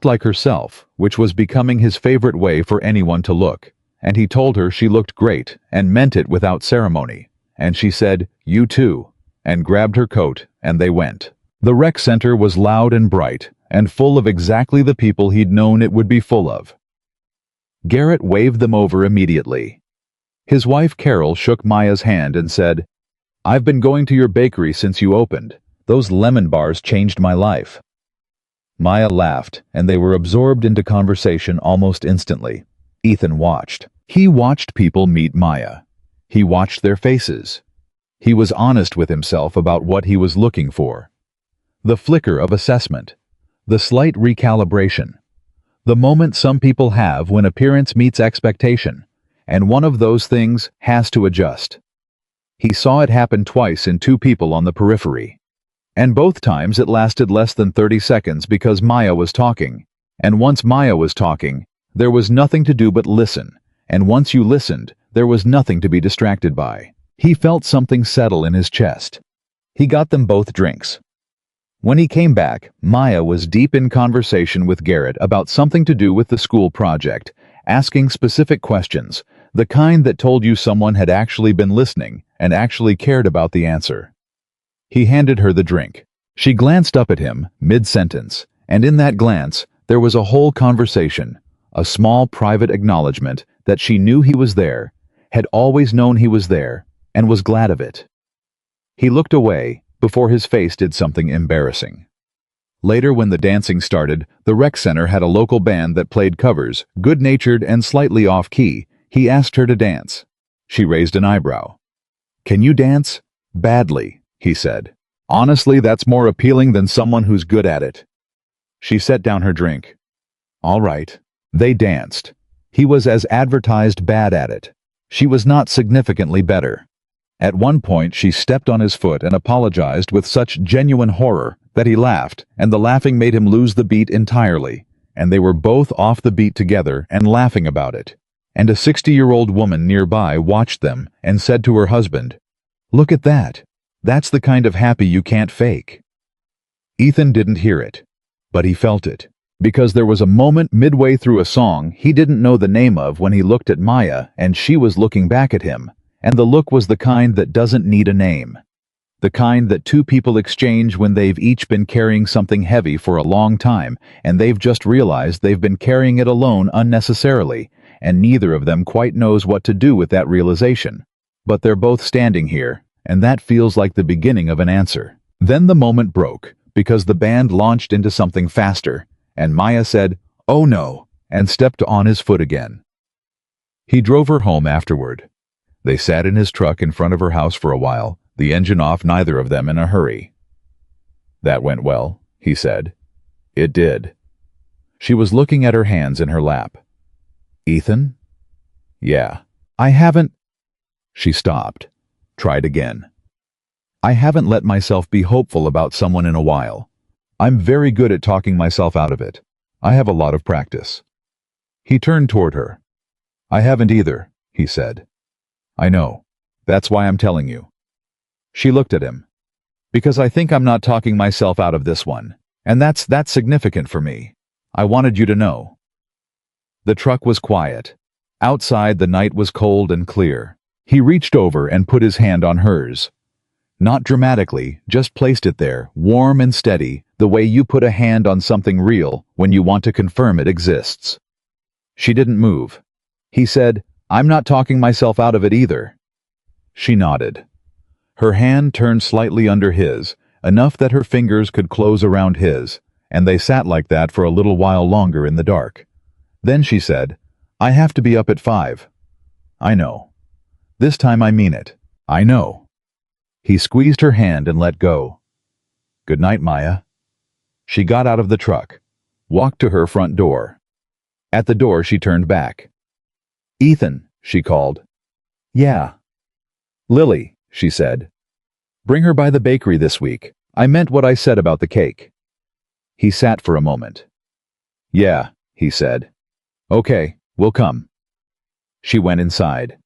S1: like herself, which was becoming his favorite way for anyone to look, and he told her she looked great and meant it without ceremony, and she said, you too, and grabbed her coat, and they went. The rec center was loud and bright, and full of exactly the people he'd known it would be full of. Garrett waved them over immediately. His wife Carol shook Maya's hand and said, I've been going to your bakery since you opened. Those lemon bars changed my life. Maya laughed, and they were absorbed into conversation almost instantly. Ethan watched. He watched people meet Maya. He watched their faces. He was honest with himself about what he was looking for. The flicker of assessment. The slight recalibration. The moment some people have when appearance meets expectation, and one of those things has to adjust. He saw it happen twice in 2 people on the periphery. And both times it lasted less than 30 seconds because Maya was talking. And once Maya was talking, there was nothing to do but listen. And once you listened, there was nothing to be distracted by. He felt something settle in his chest. He got them both drinks. When he came back, Maya was deep in conversation with Garrett about something to do with the school project, asking specific questions, the kind that told you someone had actually been listening and actually cared about the answer. He handed her the drink. She glanced up at him, mid-sentence, and in that glance, there was a whole conversation, a small private acknowledgement that she knew he was there, had always known he was there, and was glad of it. He looked away before his face did something embarrassing. Later, when the dancing started, the rec center had a local band that played covers, good-natured and slightly off-key. He asked her to dance. She raised an eyebrow. Can you dance? Badly, he said. Honestly, that's more appealing than someone who's good at it. She set down her drink. All right. They danced. He was as advertised bad at it. She was not significantly better. At one point, she stepped on his foot and apologized with such genuine horror that he laughed, and the laughing made him lose the beat entirely, and they were both off the beat together and laughing about it. And a 60-year-old woman nearby watched them and said to her husband, "Look at that. That's the kind of happy you can't fake." Ethan didn't hear it, but he felt it. Because there was a moment midway through a song he didn't know the name of when he looked at Maya and she was looking back at him, and the look was the kind that doesn't need a name. The kind that two people exchange when they've each been carrying something heavy for a long time and they've just realized they've been carrying it alone unnecessarily, and neither of them quite knows what to do with that realization. But they're both standing here, and that feels like the beginning of an answer. Then the moment broke, because the band launched into something faster, and Maya said, "Oh no," and stepped on his foot again. He drove her home afterward. They sat in his truck in front of her house for a while, the engine off, neither of them in a hurry. "That went well," he said. "It did." She was looking at her hands in her lap. "Ethan?" "Yeah. I haven't—" She stopped. Tried again. "I haven't let myself be hopeful about someone in a while. I'm very good at talking myself out of it. I have a lot of practice." He turned toward her. "I haven't either," he said. "I know. That's why I'm telling you." She looked at him. "Because I think I'm not talking myself out of this one, and that's significant for me. I wanted you to know." The truck was quiet. Outside the night was cold and clear. He reached over and put his hand on hers. Not dramatically, just placed it there, warm and steady, the way you put a hand on something real when you want to confirm it exists. She didn't move. He said, "I'm not talking myself out of it either." She nodded. Her hand turned slightly under his, enough that her fingers could close around his, and they sat like that for a little while longer in the dark. Then she said, "I have to be up at 5. "I know. This time I mean it. I know." He squeezed her hand and let go. "Good night, Maya." She got out of the truck, walked to her front door. At the door she turned back. "Ethan," she called. "Yeah." "Lily," she said. "Bring her by the bakery this week. I meant what I said about the cake." He sat for a moment. "Yeah," he said. "Okay, we'll come." She went inside.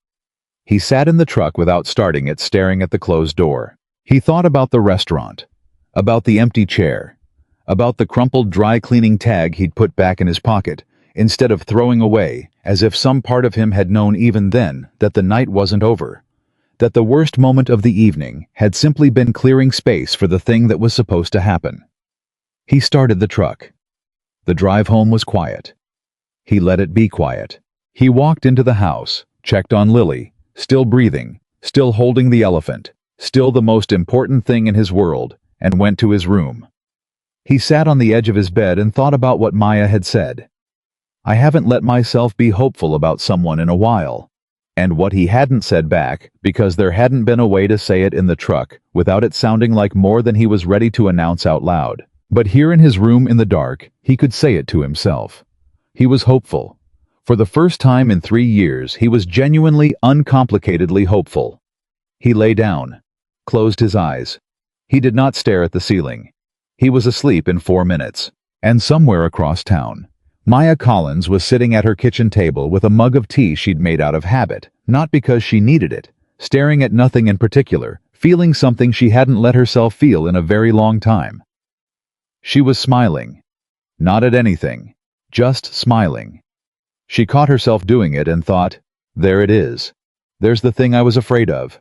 S1: He sat in the truck without starting it, staring at the closed door. He thought about the restaurant, about the empty chair, about the crumpled dry cleaning tag he'd put back in his pocket, instead of throwing away, as if some part of him had known even then that the night wasn't over, that the worst moment of the evening had simply been clearing space for the thing that was supposed to happen. He started the truck. The drive home was quiet. He let it be quiet. He walked into the house, checked on Lily, still breathing, still holding the elephant, still the most important thing in his world, and went to his room. He sat on the edge of his bed and thought about what Maya had said. "I haven't let myself be hopeful about someone in a while." And what he hadn't said back, because there hadn't been a way to say it in the truck without it sounding like more than he was ready to announce out loud. But here in his room in the dark, he could say it to himself. He was hopeful. For the first time in 3 years, he was genuinely, uncomplicatedly hopeful. He lay down, closed his eyes. He did not stare at the ceiling. He was asleep in 4 minutes. And somewhere across town, Maya Collins was sitting at her kitchen table with a mug of tea she'd made out of habit, not because she needed it, staring at nothing in particular, feeling something she hadn't let herself feel in a very long time. She was smiling. Not at anything, just smiling. She caught herself doing it and thought, "There it is. There's the thing I was afraid of."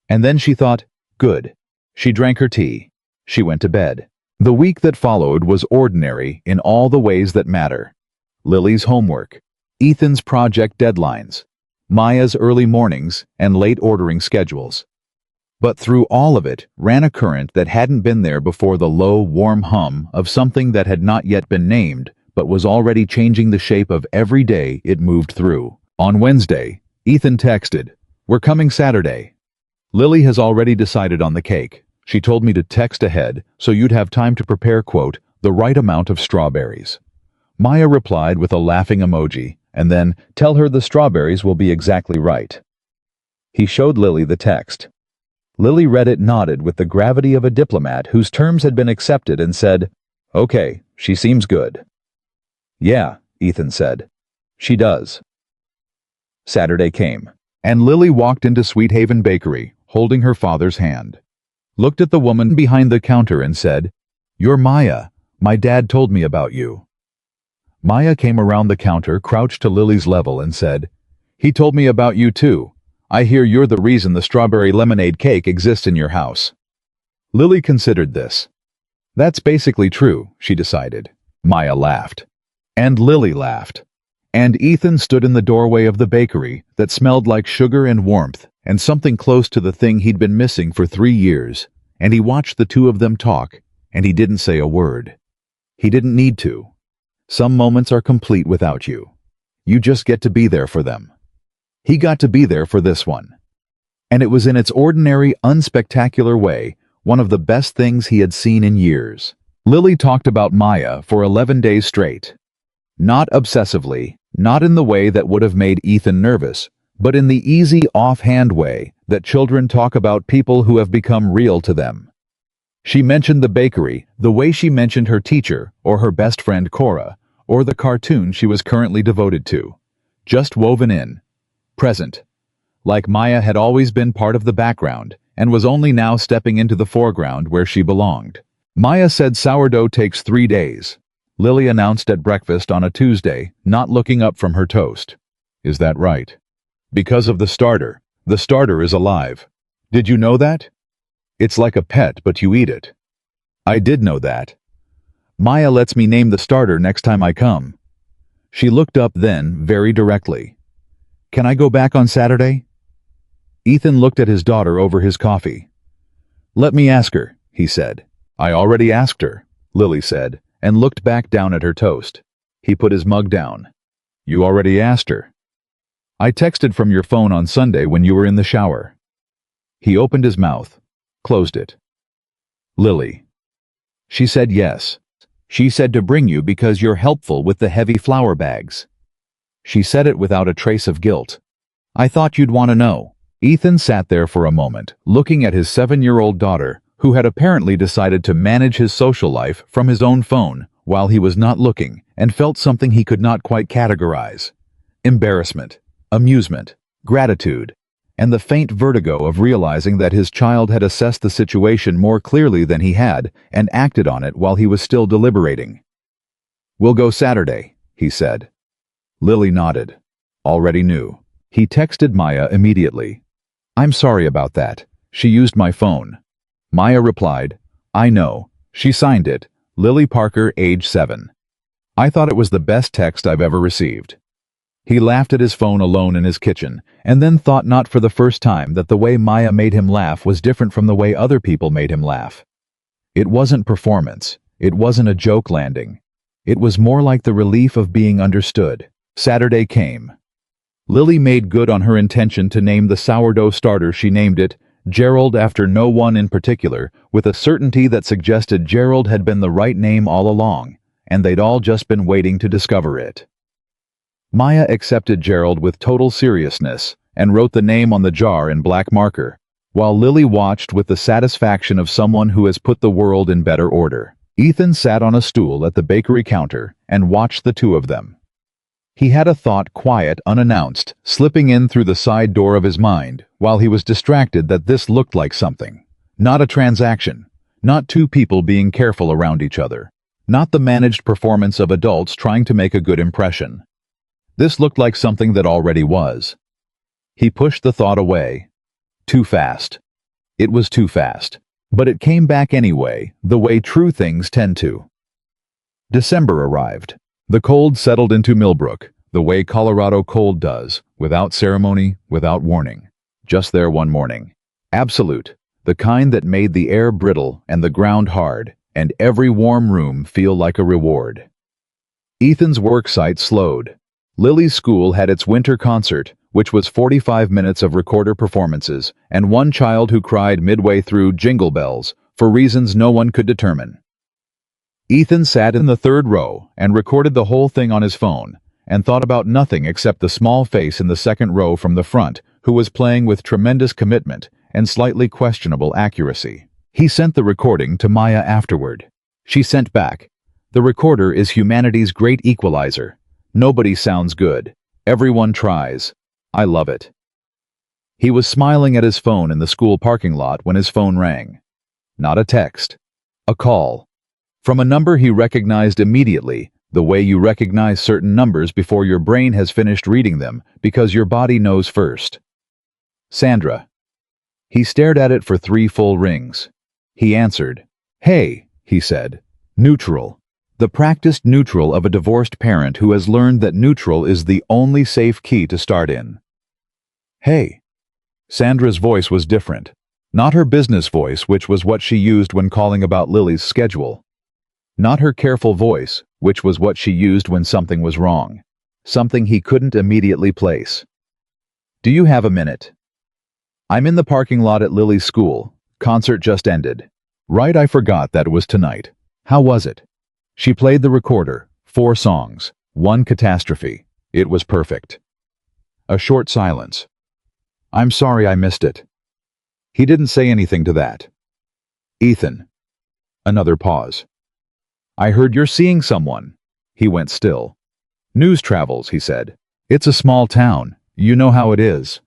S1: And then she thought, "Good." She drank her tea. She went to bed. The week that followed was ordinary in all the ways that matter. Lily's homework, Ethan's project deadlines, Maya's early mornings and late ordering schedules. But through all of it ran a current that hadn't been there before, the low, warm hum of something that had not yet been named, but was already changing the shape of every day it moved through. On Wednesday, Ethan texted, "We're coming Saturday. Lily has already decided on the cake. She told me to text ahead so you'd have time to prepare, quote, the right amount of strawberries." Maya replied with a laughing emoji, and then, "Tell her the strawberries will be exactly right." He showed Lily the text. Lily read it, nodded with the gravity of a diplomat whose terms had been accepted, and said, "Okay, she seems good." "Yeah," Ethan said. "She does." Saturday came, and Lily walked into Sweet Haven Bakery, holding her father's hand. Looked at the woman behind the counter and said, "You're Maya. My dad told me about you." Maya came around the counter, crouched to Lily's level, and said, "He told me about you too. I hear you're the reason the strawberry lemonade cake exists in your house." Lily considered this. "That's basically true," she decided. Maya laughed. And Lily laughed. And Ethan stood in the doorway of the bakery that smelled like sugar and warmth and something close to the thing he'd been missing for 3 years, and he watched the two of them talk, and he didn't say a word. He didn't need to. Some moments are complete without you. You just get to be there for them. He got to be there for this one. And it was in its ordinary, unspectacular way, one of the best things he had seen in years. Lily talked about Maya for 11 days straight. Not obsessively, not in the way that would have made Ethan nervous, but in the easy, offhand way that children talk about people who have become real to them. She mentioned the bakery the way she mentioned her teacher or her best friend Cora, or the cartoon she was currently devoted to. Just woven in. Present. Like Maya had always been part of the background and was only now stepping into the foreground where she belonged. Maya said sourdough takes 3 days. Lily announced at breakfast on a Tuesday, not looking up from her toast. "Is that right?" "Because of the starter. The starter is alive. Did you know that? It's like a pet, but you eat it." "I did know that. Maya lets me name the starter next time I come." She looked up then, very directly. "Can I go back on Saturday?" Ethan looked at his daughter over his coffee. "Let me ask her," he said. "I already asked her," Lily said, and looked back down at her toast. He put his mug down. "You already asked her?" "I texted from your phone on Sunday when you were in the shower." He opened his mouth, closed it. "Lily." She said yes. "She said to bring you because you're helpful with the heavy flour bags." She said it without a trace of guilt. "I thought you'd want to know." Ethan sat there for a moment, looking at his 7-year-old daughter, who had apparently decided to manage his social life from his own phone while he was not looking, and felt something he could not quite categorize. Embarrassment, amusement, gratitude, and the faint vertigo of realizing that his child had assessed the situation more clearly than he had and acted on it while he was still deliberating. "We'll go Saturday," he said. Lily nodded. Already knew. He texted Maya immediately. "I'm sorry about that. She used my phone." Maya replied, "I know. She signed it. Lily Parker, age 7. I thought it was the best text I've ever received." He laughed at his phone alone in his kitchen, and then thought not for the first time that the way Maya made him laugh was different from the way other people made him laugh. It wasn't performance. It wasn't a joke landing. It was more like the relief of being understood. Saturday came. Lily made good on her intention to name the sourdough starter. She named it Gerald after no one in particular, with a certainty that suggested Gerald had been the right name all along, and they'd all just been waiting to discover it. Maya accepted Gerald with total seriousness and wrote the name on the jar in black marker, while Lily watched with the satisfaction of someone who has put the world in better order. Ethan sat on a stool at the bakery counter and watched the two of them. He had a thought, quiet, unannounced, slipping in through the side door of his mind, while he was distracted, that this looked like something. Not a transaction. Not two people being careful around each other. Not the managed performance of adults trying to make a good impression. This looked like something that already was. He pushed the thought away. Too fast. It was too fast. But it came back anyway, the way true things tend to. December arrived. The cold settled into Millbrook, the way Colorado cold does, without ceremony, without warning. Just there one morning. Absolute, the kind that made the air brittle and the ground hard, and every warm room feel like a reward. Ethan's work site slowed. Lily's school had its winter concert, which was 45 minutes of recorder performances, and one child who cried midway through Jingle Bells, for reasons no one could determine. Ethan sat in the third row and recorded the whole thing on his phone, and thought about nothing except the small face in the second row from the front, who was playing with tremendous commitment and slightly questionable accuracy. He sent the recording to Maya afterward. She sent back, "The recorder is humanity's great equalizer. Nobody sounds good. Everyone tries. I love it." He was smiling at his phone in the school parking lot when his phone rang. Not a text. A call. From a number he recognized immediately, The way you recognize certain numbers before your brain has finished reading them, because your body knows first. Sandra. He stared at it for 3 full rings. He answered. Hey, he said. Neutral. The practiced neutral of a divorced parent who has learned that neutral is the only safe key to start in. Hey. Sandra's voice was different. Not her business voice, which was what she used when calling about Lily's schedule. Not her careful voice, which was what she used when something was wrong. Something he couldn't immediately place. Do you have a minute? I'm in the parking lot at Lily's school. Concert just ended. Right, I forgot that it was tonight. How was it? She played the recorder. 4 songs. 1 catastrophe. It was perfect. A short silence. I'm sorry I missed it. He didn't say anything to that. Ethan. Another pause. I heard you're seeing someone. He went still. News travels, he said. It's a small town. You know how it is.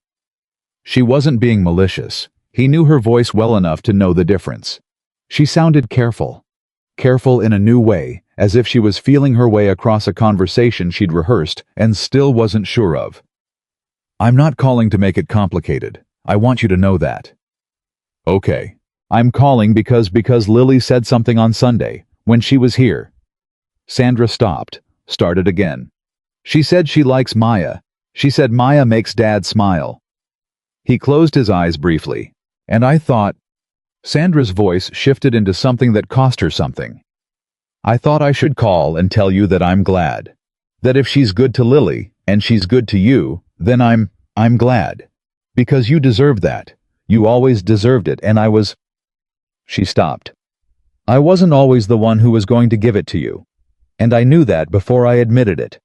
S1: She wasn't being malicious. He knew her voice well enough to know the difference. She sounded careful. Careful in a new way, as if she was feeling her way across a conversation she'd rehearsed and still wasn't sure of. I'm not calling to make it complicated. I want you to know that. Okay. I'm calling because Lily said something on Sunday, when she was here. Sandra stopped, started again. She said she likes Maya. She said Maya makes Dad smile. He closed his eyes briefly, and I thought. Sandra's voice shifted into something that cost her something. I thought I should call and tell you that I'm glad. That if she's good to Lily, and she's good to you, then I'm glad. Because you deserve that. You always deserved it, and I was. She stopped. I wasn't always the one who was going to give it to you. And I knew that before I admitted it.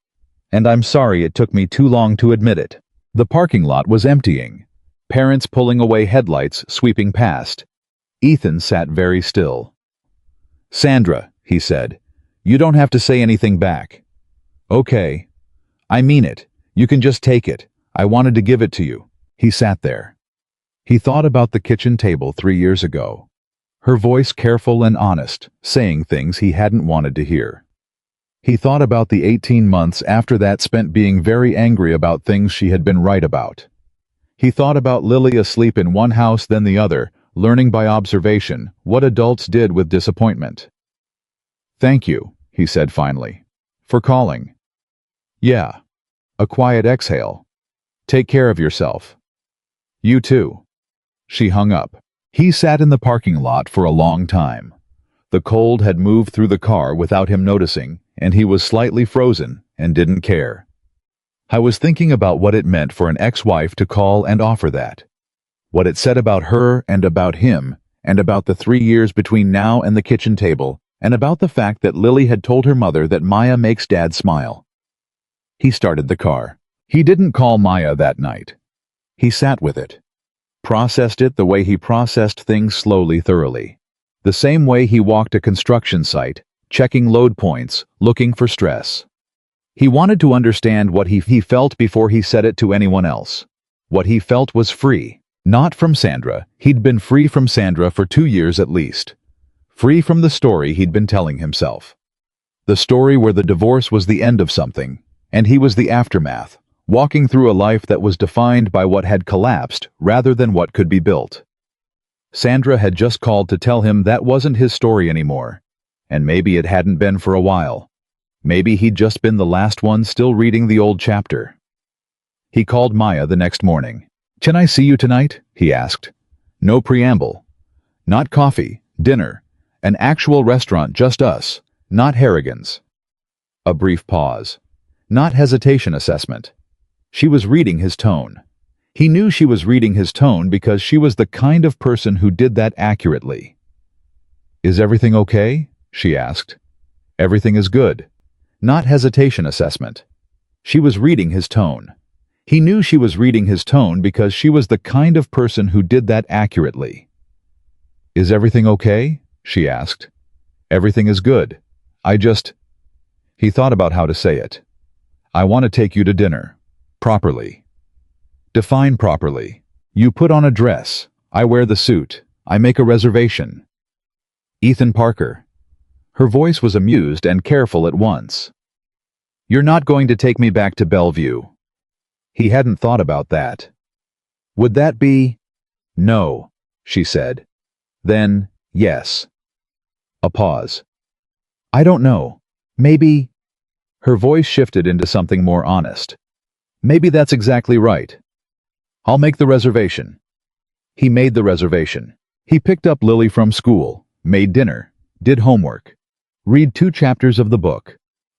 S1: And I'm sorry it took me too long to admit it. The parking lot was emptying. Parents pulling away headlights sweeping past. Ethan sat very still. Sandra, he said, you don't have to say anything back. Okay. I mean it. You can just take it. I wanted to give it to you. He sat there. He thought about the kitchen table 3 years ago. Her voice careful and honest, saying things he hadn't wanted to hear. He thought about the 18 months after that spent being very angry about things she had been right about. He thought about Lily asleep in one house then the other, learning by observation what adults did with disappointment. Thank you, he said finally, for calling. Yeah. A quiet exhale. Take care of yourself. You too. She hung up. He sat in the parking lot for a long time. The cold had moved through the car without him noticing, and he was slightly frozen and didn't care. I was thinking about what it meant for an ex-wife to call and offer that. What it said about her and about him, and about the 3 years between now and the kitchen table, and about the fact that Lily had told her mother that Maya makes Dad smile. He started the car. He didn't call Maya that night. He sat with it. Processed it the way he processed things slowly, thoroughly. The same way he walked a construction site, checking load points, looking for stress. He wanted to understand what he felt before he said it to anyone else. What he felt was free. Not from Sandra. He'd been free from Sandra for 2 years at least. Free from the story he'd been telling himself. The story where the divorce was the end of something, and he was the aftermath, walking through a life that was defined by what had collapsed rather than what could be built. Sandra had just called to tell him that wasn't his story anymore, and maybe it hadn't been for a while. Maybe he'd just been the last one still reading the old chapter. He called Maya the next morning. Can I see you tonight? He asked. No preamble. Not coffee, dinner, an actual restaurant, just us, not Harrigan's. A brief pause. Not hesitation assessment. She was reading his tone. He knew she was reading his tone because she was the kind of person who did that accurately. Is everything okay? She asked. Everything is good. Not hesitation assessment. She was reading his tone. He knew she was reading his tone because she was the kind of person who did that accurately. Is everything okay? She asked. Everything is good. He thought about how to say it. I want to take you to dinner. Properly. Define properly. You put on a dress. I wear the suit. I make a reservation. Ethan Parker. Her voice was amused and careful at once. You're not going to take me back to Bellevue. He hadn't thought about that. Would that be? No, she said. Then, yes. A pause. I don't know. Maybe. Her voice shifted into something more honest. Maybe that's exactly right. I'll make the reservation. He made the reservation. He picked up Lily from school, made dinner, did homework, read 2 chapters of the book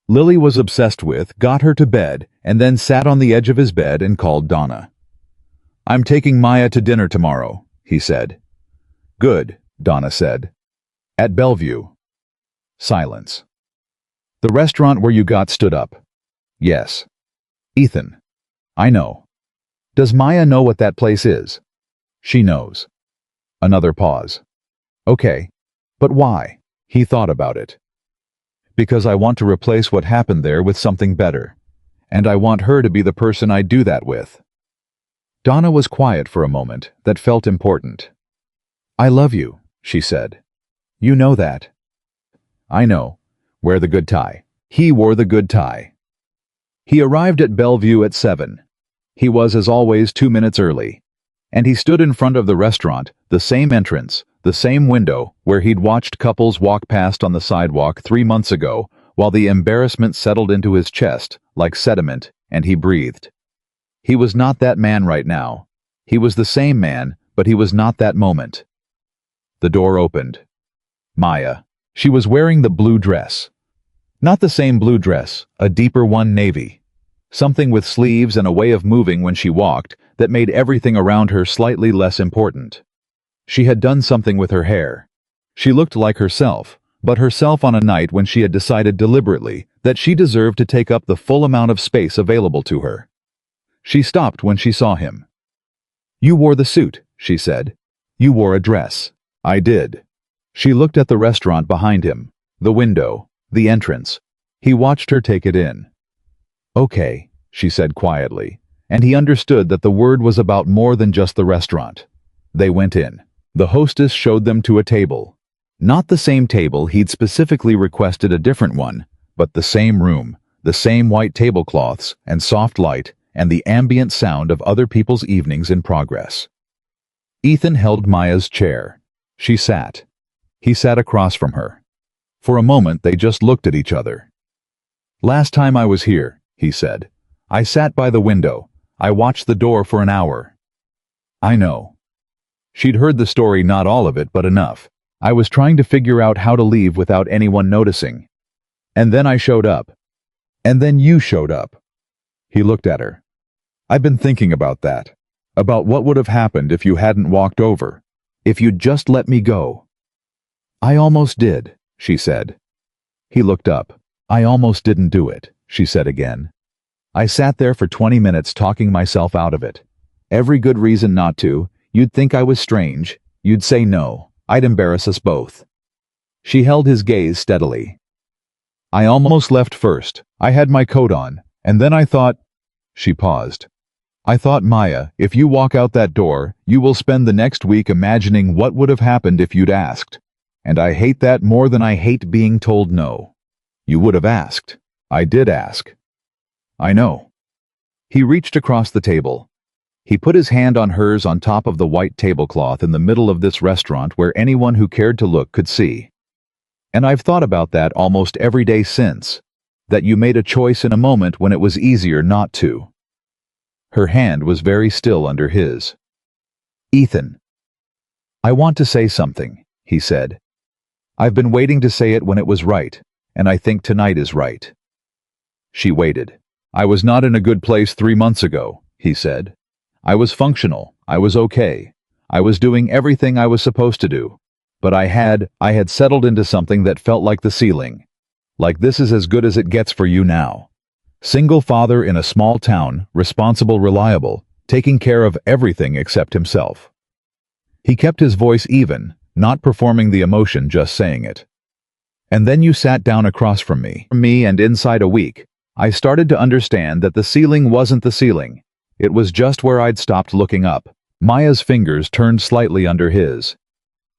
S1: Lily was obsessed with, got her to bed, and then sat on the edge of his bed and called Donna. I'm taking Maya to dinner tomorrow, he said. Good, Donna said. At Bellevue. Silence. The restaurant where you got stood up. Yes. Ethan. I know. Does Maya know what that place is? She knows. Another pause. Okay. But why? He thought about it. Because I want to replace what happened there with something better. And I want her to be the person I do that with. Donna was quiet for a moment. That felt important. I love you, she said. You know that. I know. Wear the good tie. He wore the good tie. He arrived at Bellevue at 7. He was, as always, 2 minutes early. And he stood in front of the restaurant, the same entrance, the same window where he'd watched couples walk past on the sidewalk 3 months ago, while the embarrassment settled into his chest like sediment, and he breathed. He was not that man right now. He was the same man, but he was not that moment. The door opened. Maya. She was wearing the blue dress. Not the same blue dress, a deeper one, navy. Something with sleeves and a way of moving when she walked that made everything around her slightly less important. She had done something with her hair. She looked like herself, but herself on a night when she had decided deliberately that she deserved to take up the full amount of space available to her. She stopped when she saw him. You wore the suit, she said. You wore a dress. I did. She looked at the restaurant behind him, the window, the entrance. He watched her take it in. Okay, she said quietly, and he understood that the word was about more than just the restaurant. They went in. The hostess showed them to a table. Not the same table, he'd specifically requested a different one, but the same room, the same white tablecloths and soft light and the ambient sound of other people's evenings in progress. Ethan held Maya's chair. She sat. He sat across from her. For a moment they just looked at each other. Last time I was here, he said, I sat by the window. I watched the door for an hour. I know. She'd heard the story, not all of it, but enough. I was trying to figure out how to leave without anyone noticing. And then I showed up. And then you showed up. He looked at her. I've been thinking about that. About what would have happened if you hadn't walked over. If you'd just let me go. I almost did, she said. He looked up. I almost didn't do it, she said again. I sat there for 20 minutes talking myself out of it. Every good reason not to. You'd think I was strange. You'd say no. I'd embarrass us both. She held his gaze steadily. I almost left first. I had my coat on, and then I thought... She paused. I thought, Maya, if you walk out that door, you will spend the next week imagining what would have happened if you'd asked. And I hate that more than I hate being told no. You would have asked. I did ask. I know. He reached across the table. He put his hand on hers on top of the white tablecloth in the middle of this restaurant where anyone who cared to look could see. And I've thought about that almost every day since. That you made a choice in a moment when it was easier not to. Her hand was very still under his. Ethan. I want to say something, he said. I've been waiting to say it when it was right, and I think tonight is right. She waited. I was not in a good place 3 months ago, he said. I was functional. I was okay. I was doing everything I was supposed to do. But I had settled into something that felt like the ceiling. Like this is as good as it gets for you now. Single father in a small town, responsible, reliable, taking care of everything except himself. He kept his voice even, not performing the emotion, just saying it. And then you sat down across from me, and inside a week, I started to understand that the ceiling wasn't the ceiling. It was just where I'd stopped looking up. Maya's fingers turned slightly under his.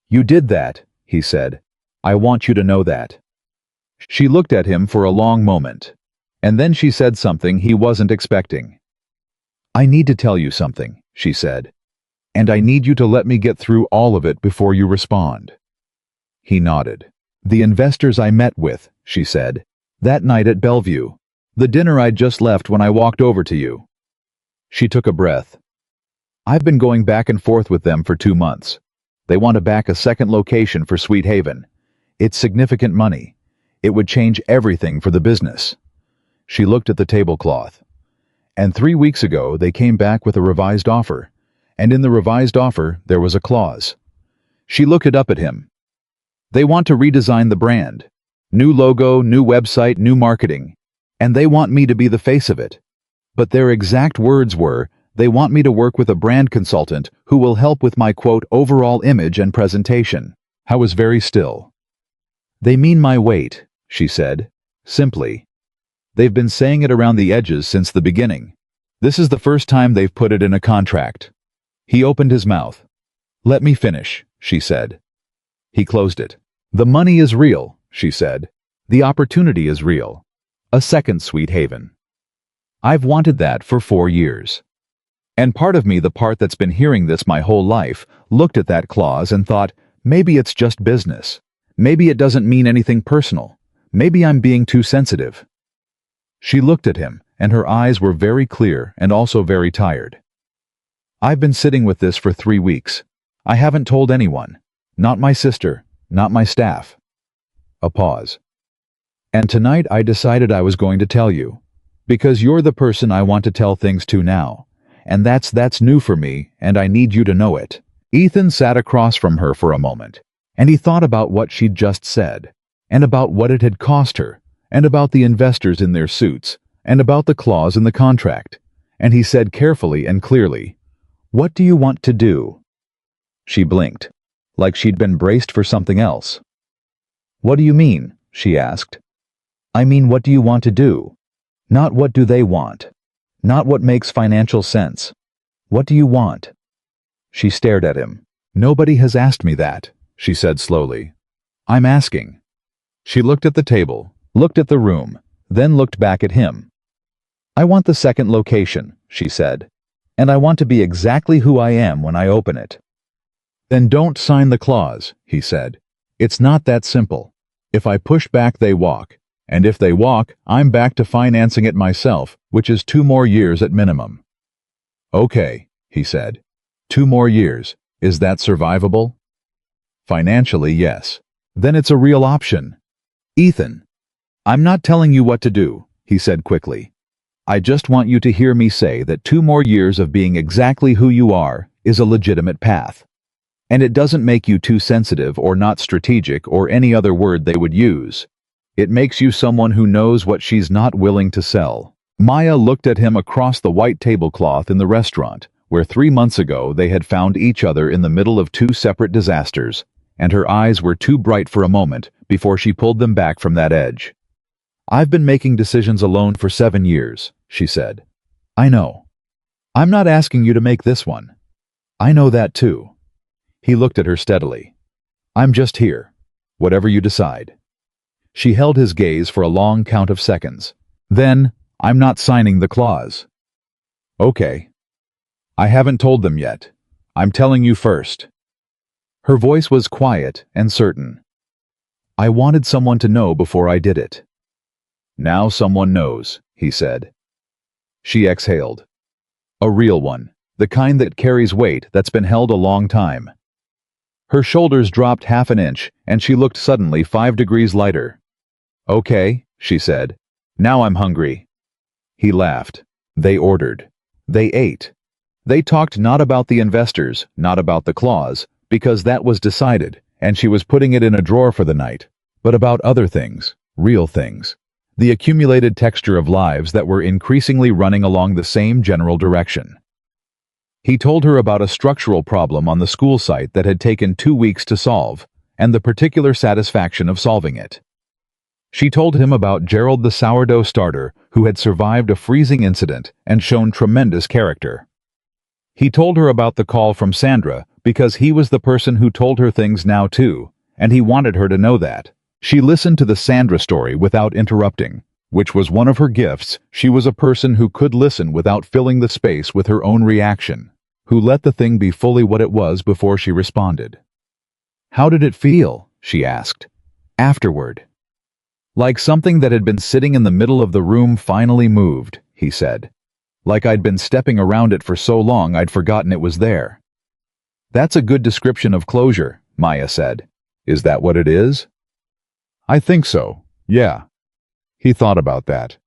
S1: You did that, he said. I want you to know that. She looked at him for a long moment. And then she said something he wasn't expecting. "I need to tell you something," she said. "And I need you to let me get through all of it before you respond." He nodded. "The investors I met with," she said, "that night at Bellevue. The dinner I'd just left when I walked over to you." She took a breath. "I've been going back and forth with them for 2 months. They want to back a second location for Sweet Haven. It's significant money. It would change everything for the business." She looked at the tablecloth. "And 3 weeks ago they came back with a revised offer. And in the revised offer there was a clause." She looked it up at him. "They want to redesign the brand. New logo, new website, new marketing. And they want me to be the face of it. But their exact words were, they want me to work with a brand consultant who will help with my, quote, overall image and presentation." I was very still. "They mean my weight," she said, simply. "They've been saying it around the edges since the beginning. This is the first time they've put it in a contract." He opened his mouth. "Let me finish," she said. He closed it. "The money is real," she said. "The opportunity is real. A second Sweet Haven. I've wanted that for 4 years." And part of me, the part that's been hearing this my whole life, looked at that clause and thought, maybe it's just business. Maybe it doesn't mean anything personal. Maybe I'm being too sensitive. She looked at him, and her eyes were very clear and also very tired. "I've been sitting with this for 3 weeks. I haven't told anyone. Not my sister, not my staff." A pause. "And tonight I decided I was going to tell you. Because you're the person I want to tell things to now. And that's new for me, and I need you to know it." Ethan sat across from her for a moment, and he thought about what she'd just said, and about what it had cost her, and about the investors in their suits, and about the clause in the contract. And he said carefully and clearly, "What do you want to do?" She blinked, like she'd been braced for something else. "What do you mean?" she asked. "I mean, what do you want to do? Not what do they want. Not what makes financial sense. What do you want?" She stared at him. "Nobody has asked me that," she said slowly. "I'm asking." She looked at the table, looked at the room, then looked back at him. "I want the second location," she said. "And I want to be exactly who I am when I open it." "Then don't sign the clause," he said. "It's not that simple. If I push back, they walk. And if they walk, I'm back to financing it myself, which is 2 more years at minimum." "Okay," he said. 2 more years. Is that survivable?" "Financially, yes." "Then it's a real option." "Ethan, I'm not telling you what to do," he said quickly. "I just want you to hear me say that 2 more years of being exactly who you are is a legitimate path. And it doesn't make you too sensitive or not strategic or any other word they would use. It makes you someone who knows what she's not willing to sell." Maya looked at him across the white tablecloth in the restaurant, where 3 months ago they had found each other in the middle of 2 separate disasters, and her eyes were too bright for a moment before she pulled them back from that edge. "I've been making decisions alone for 7 years, she said. "I know. I'm not asking you to make this one. I know that too." He looked at her steadily. "I'm just here. Whatever you decide." She held his gaze for a long count of seconds. "Then, I'm not signing the clause." "Okay. I haven't told them yet. I'm telling you first." Her voice was quiet and certain. "I wanted someone to know before I did it." "Now someone knows," he said. She exhaled. "A real one. The kind that carries weight, that's been held a long time." Her shoulders dropped half an inch, and she looked suddenly 5 degrees lighter. "Okay," she said. "Now I'm hungry." He laughed. They ordered. They ate. They talked not about the investors, not about the clause, because that was decided, and she was putting it in a drawer for the night, but about other things, real things. The accumulated texture of lives that were increasingly running along the same general direction. He told her about a structural problem on the school site that had taken 2 weeks to solve, and the particular satisfaction of solving it. She told him about Gerald the sourdough starter, who had survived a freezing incident and shown tremendous character. He told her about the call from Sandra, because he was the person who told her things now too, and he wanted her to know that. She listened to the Sandra story without interrupting, which was one of her gifts. She was a person who could listen without filling the space with her own reaction, who let the thing be fully what it was before she responded. "How did it feel?" she asked. "Afterward." "Like something that had been sitting in the middle of the room finally moved," he said. "Like I'd been stepping around it for so long I'd forgotten it was there." "That's a good description of closure," Maya said. "Is that what it is?" "I think so, yeah." He thought about that.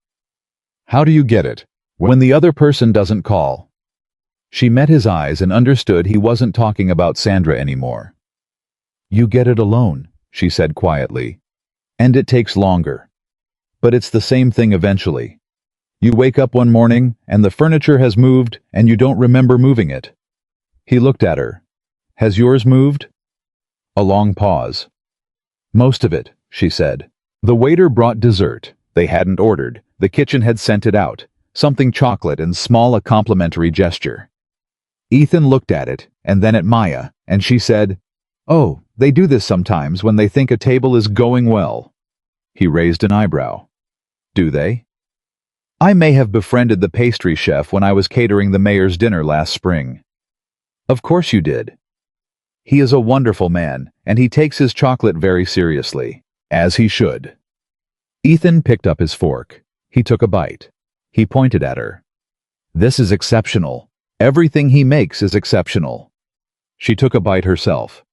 S1: "How do you get it?" "When the other person doesn't call." She met his eyes and understood he wasn't talking about Sandra anymore. "You get it alone," she said quietly. "And it takes longer. But it's the same thing eventually. You wake up one morning, and the furniture has moved, and you don't remember moving it." He looked at her. "Has yours moved?" A long pause. "Most of it," she said. The waiter brought dessert. They hadn't ordered. The kitchen had sent it out. Something chocolate and small, a complimentary gesture. Ethan looked at it, and then at Maya, and she said, "Oh, they do this sometimes when they think a table is going well." He raised an eyebrow. "Do they?" "I may have befriended the pastry chef when I was catering the mayor's dinner last spring." "Of course you did." "He is a wonderful man, and he takes his chocolate very seriously, as he should." Ethan picked up his fork. He took a bite. He pointed at her. "This is exceptional. Everything he makes is exceptional." She took a bite herself.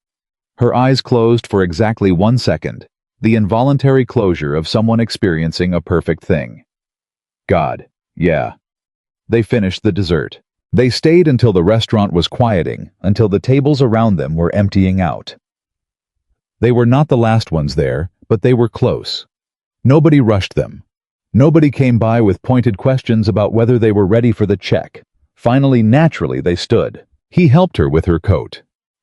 S1: Her eyes closed for exactly 1 second, the involuntary closure of someone experiencing a perfect thing. "God, yeah." They finished the dessert. They stayed until the restaurant was quieting, until the tables around them were emptying out. They were not the last ones there, but they were close. Nobody rushed them. Nobody came by with pointed questions about whether they were ready for the check. Finally, naturally, they stood. He helped her with her coat.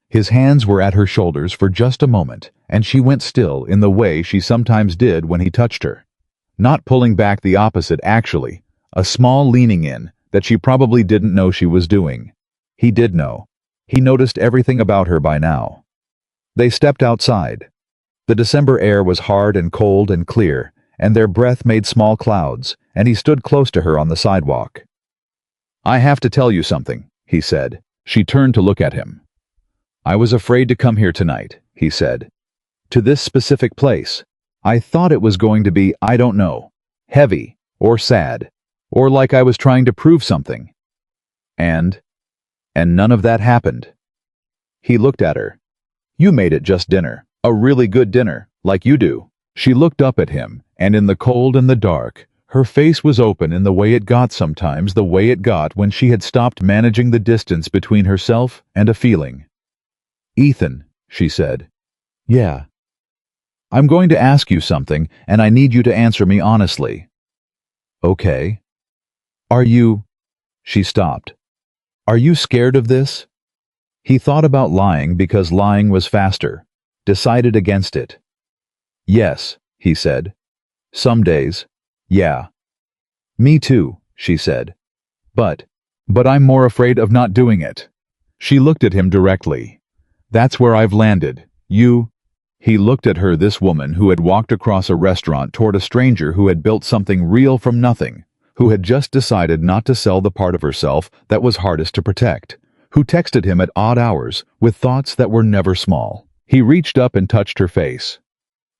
S1: His hands were at her shoulders for just a moment, and she went still in the way she sometimes did when he touched her. Not pulling back, the opposite actually, a small leaning in that she probably didn't know she was doing. He did know. He noticed everything about her by now. They stepped outside. The December air was hard and cold and clear, and their breath made small clouds, and he stood close to her on the sidewalk. "I have to tell you something," he said. She turned to look at him. "I was afraid to come here tonight," he said. "To this specific place. I thought it was going to be, I don't know, heavy, or sad, or like I was trying to prove something. And none of that happened." He looked at her. "You made it just dinner. A really good dinner, like you do." She looked up at him, and in the cold and the dark, her face was open in the way it got sometimes, the way it got when she had stopped managing the distance between herself and a feeling. "Ethan," she said. "Yeah." "I'm going to ask you something, and I need you to answer me honestly." "Okay." "Are you—" She stopped. "Are you scared of this?" He thought about lying because lying was faster. Decided against it. "Yes," he said. "Some days. Yeah." "Me too," she said. But I'm more afraid of not doing it." She looked at him directly. "That's where I've landed. You—" He looked at her, this woman who had walked across a restaurant toward a stranger who had built something real from nothing, who had just decided not to sell the part of herself that was hardest to protect, who texted him at odd hours with thoughts that were never small. He reached up and touched her face.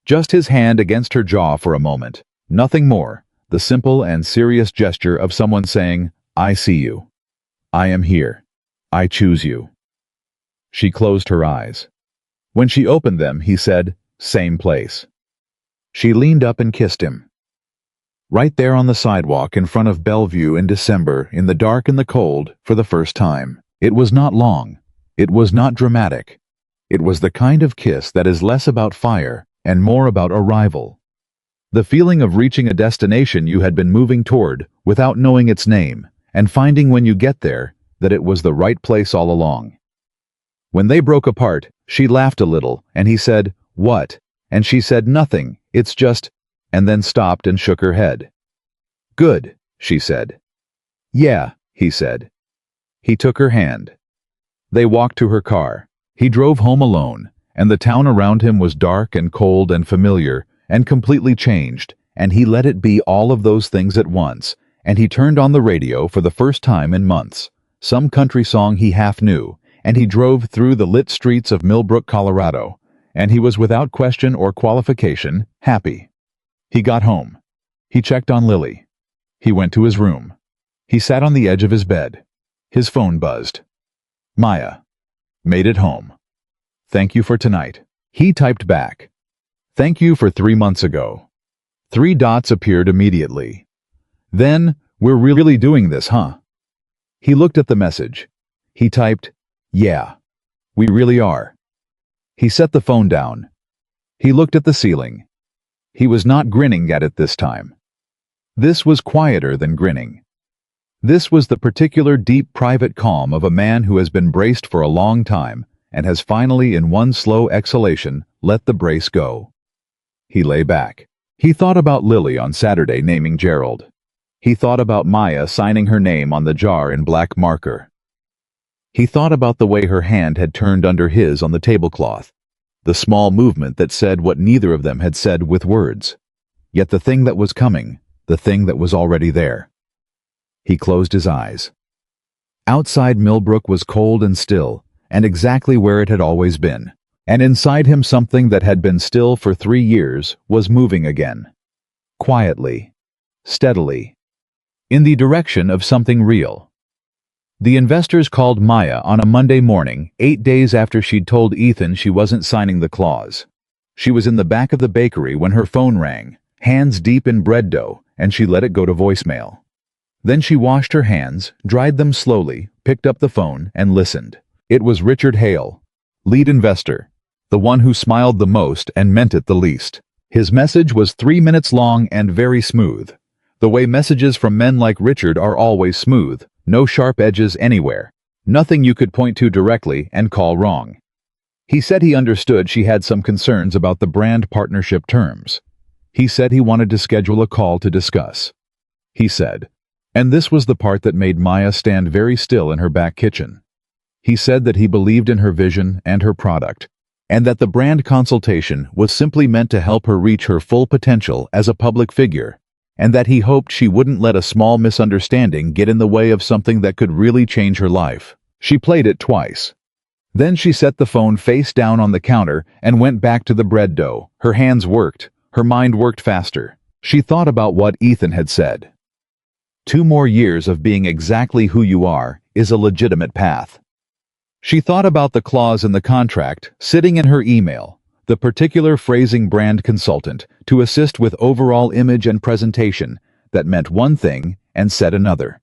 S1: Just his hand against her jaw for a moment. Nothing more. The simple and serious gesture of someone saying, "I see you. I am here. I choose you." She closed her eyes. When she opened them, he said, "Same place." She leaned up and kissed him. Right there on the sidewalk in front of Bellvue in December, in the dark and the cold, for the first time. It was not long. It was not dramatic. It was the kind of kiss that is less about fire and more about arrival. The feeling of reaching a destination you had been moving toward without knowing its name, and finding when you get there that it was the right place all along. When they broke apart, she laughed a little, and he said, "What?" And she said, "Nothing, it's just," and then stopped and shook her head. "Good," she said. "Yeah," he said. He took her hand. They walked to her car. He drove home alone, and the town around him was dark and cold and familiar, and completely changed, and he let it be all of those things at once, and he turned on the radio for the first time in months, some country song he half knew, and he drove through the lit streets of Millbrook, Colorado, and he was without question or qualification happy. He got home. He checked on Lily. He went to his room. He sat on the edge of his bed. His phone buzzed. Maya. Made it home. Thank you for tonight. He typed back. Thank you for 3 months ago. 3 dots appeared immediately. Then, we're really doing this, huh? He looked at the message. He typed, yeah, we really are. He set the phone down. He looked at the ceiling. He was not grinning at it this time. This was quieter than grinning. This was the particular deep private calm of a man who has been braced for a long time and has finally in one slow exhalation let the brace go. He lay back. He thought about Lily on Saturday naming Gerald. He thought about Maya signing her name on the jar in black marker. He thought about the way her hand had turned under his on the tablecloth, the small movement that said what neither of them had said with words, yet the thing that was coming, the thing that was already there. He closed his eyes. Outside Millbrook was cold and still, and exactly where it had always been, and inside him something that had been still for 3 years was moving again. Quietly, steadily, in the direction of something real. The investors called Maya on a Monday morning, 8 days after she'd told Ethan she wasn't signing the clause. She was in the back of the bakery when her phone rang, hands deep in bread dough, and she let it go to voicemail. Then she washed her hands, dried them slowly, picked up the phone, and listened. It was Richard Hale, lead investor, the one who smiled the most and meant it the least. His message was 3 minutes long and very smooth. The way messages from men like Richard are always smooth, no sharp edges anywhere, nothing you could point to directly and call wrong. He said he understood she had some concerns about the brand partnership terms. He said he wanted to schedule a call to discuss. He said, and this was the part that made Maya stand very still in her back kitchen. He said that he believed in her vision and her product, and that the brand consultation was simply meant to help her reach her full potential as a public figure, and that he hoped she wouldn't let a small misunderstanding get in the way of something that could really change her life. She played it twice. Then she set the phone face down on the counter and went back to the bread dough. Her hands worked. Her mind worked faster. She thought about what Ethan had said. 2 more years of being exactly who you are is a legitimate path. She thought about the clause in the contract sitting in her email, the particular phrasing brand consultant to assist with overall image and presentation that meant one thing and said another.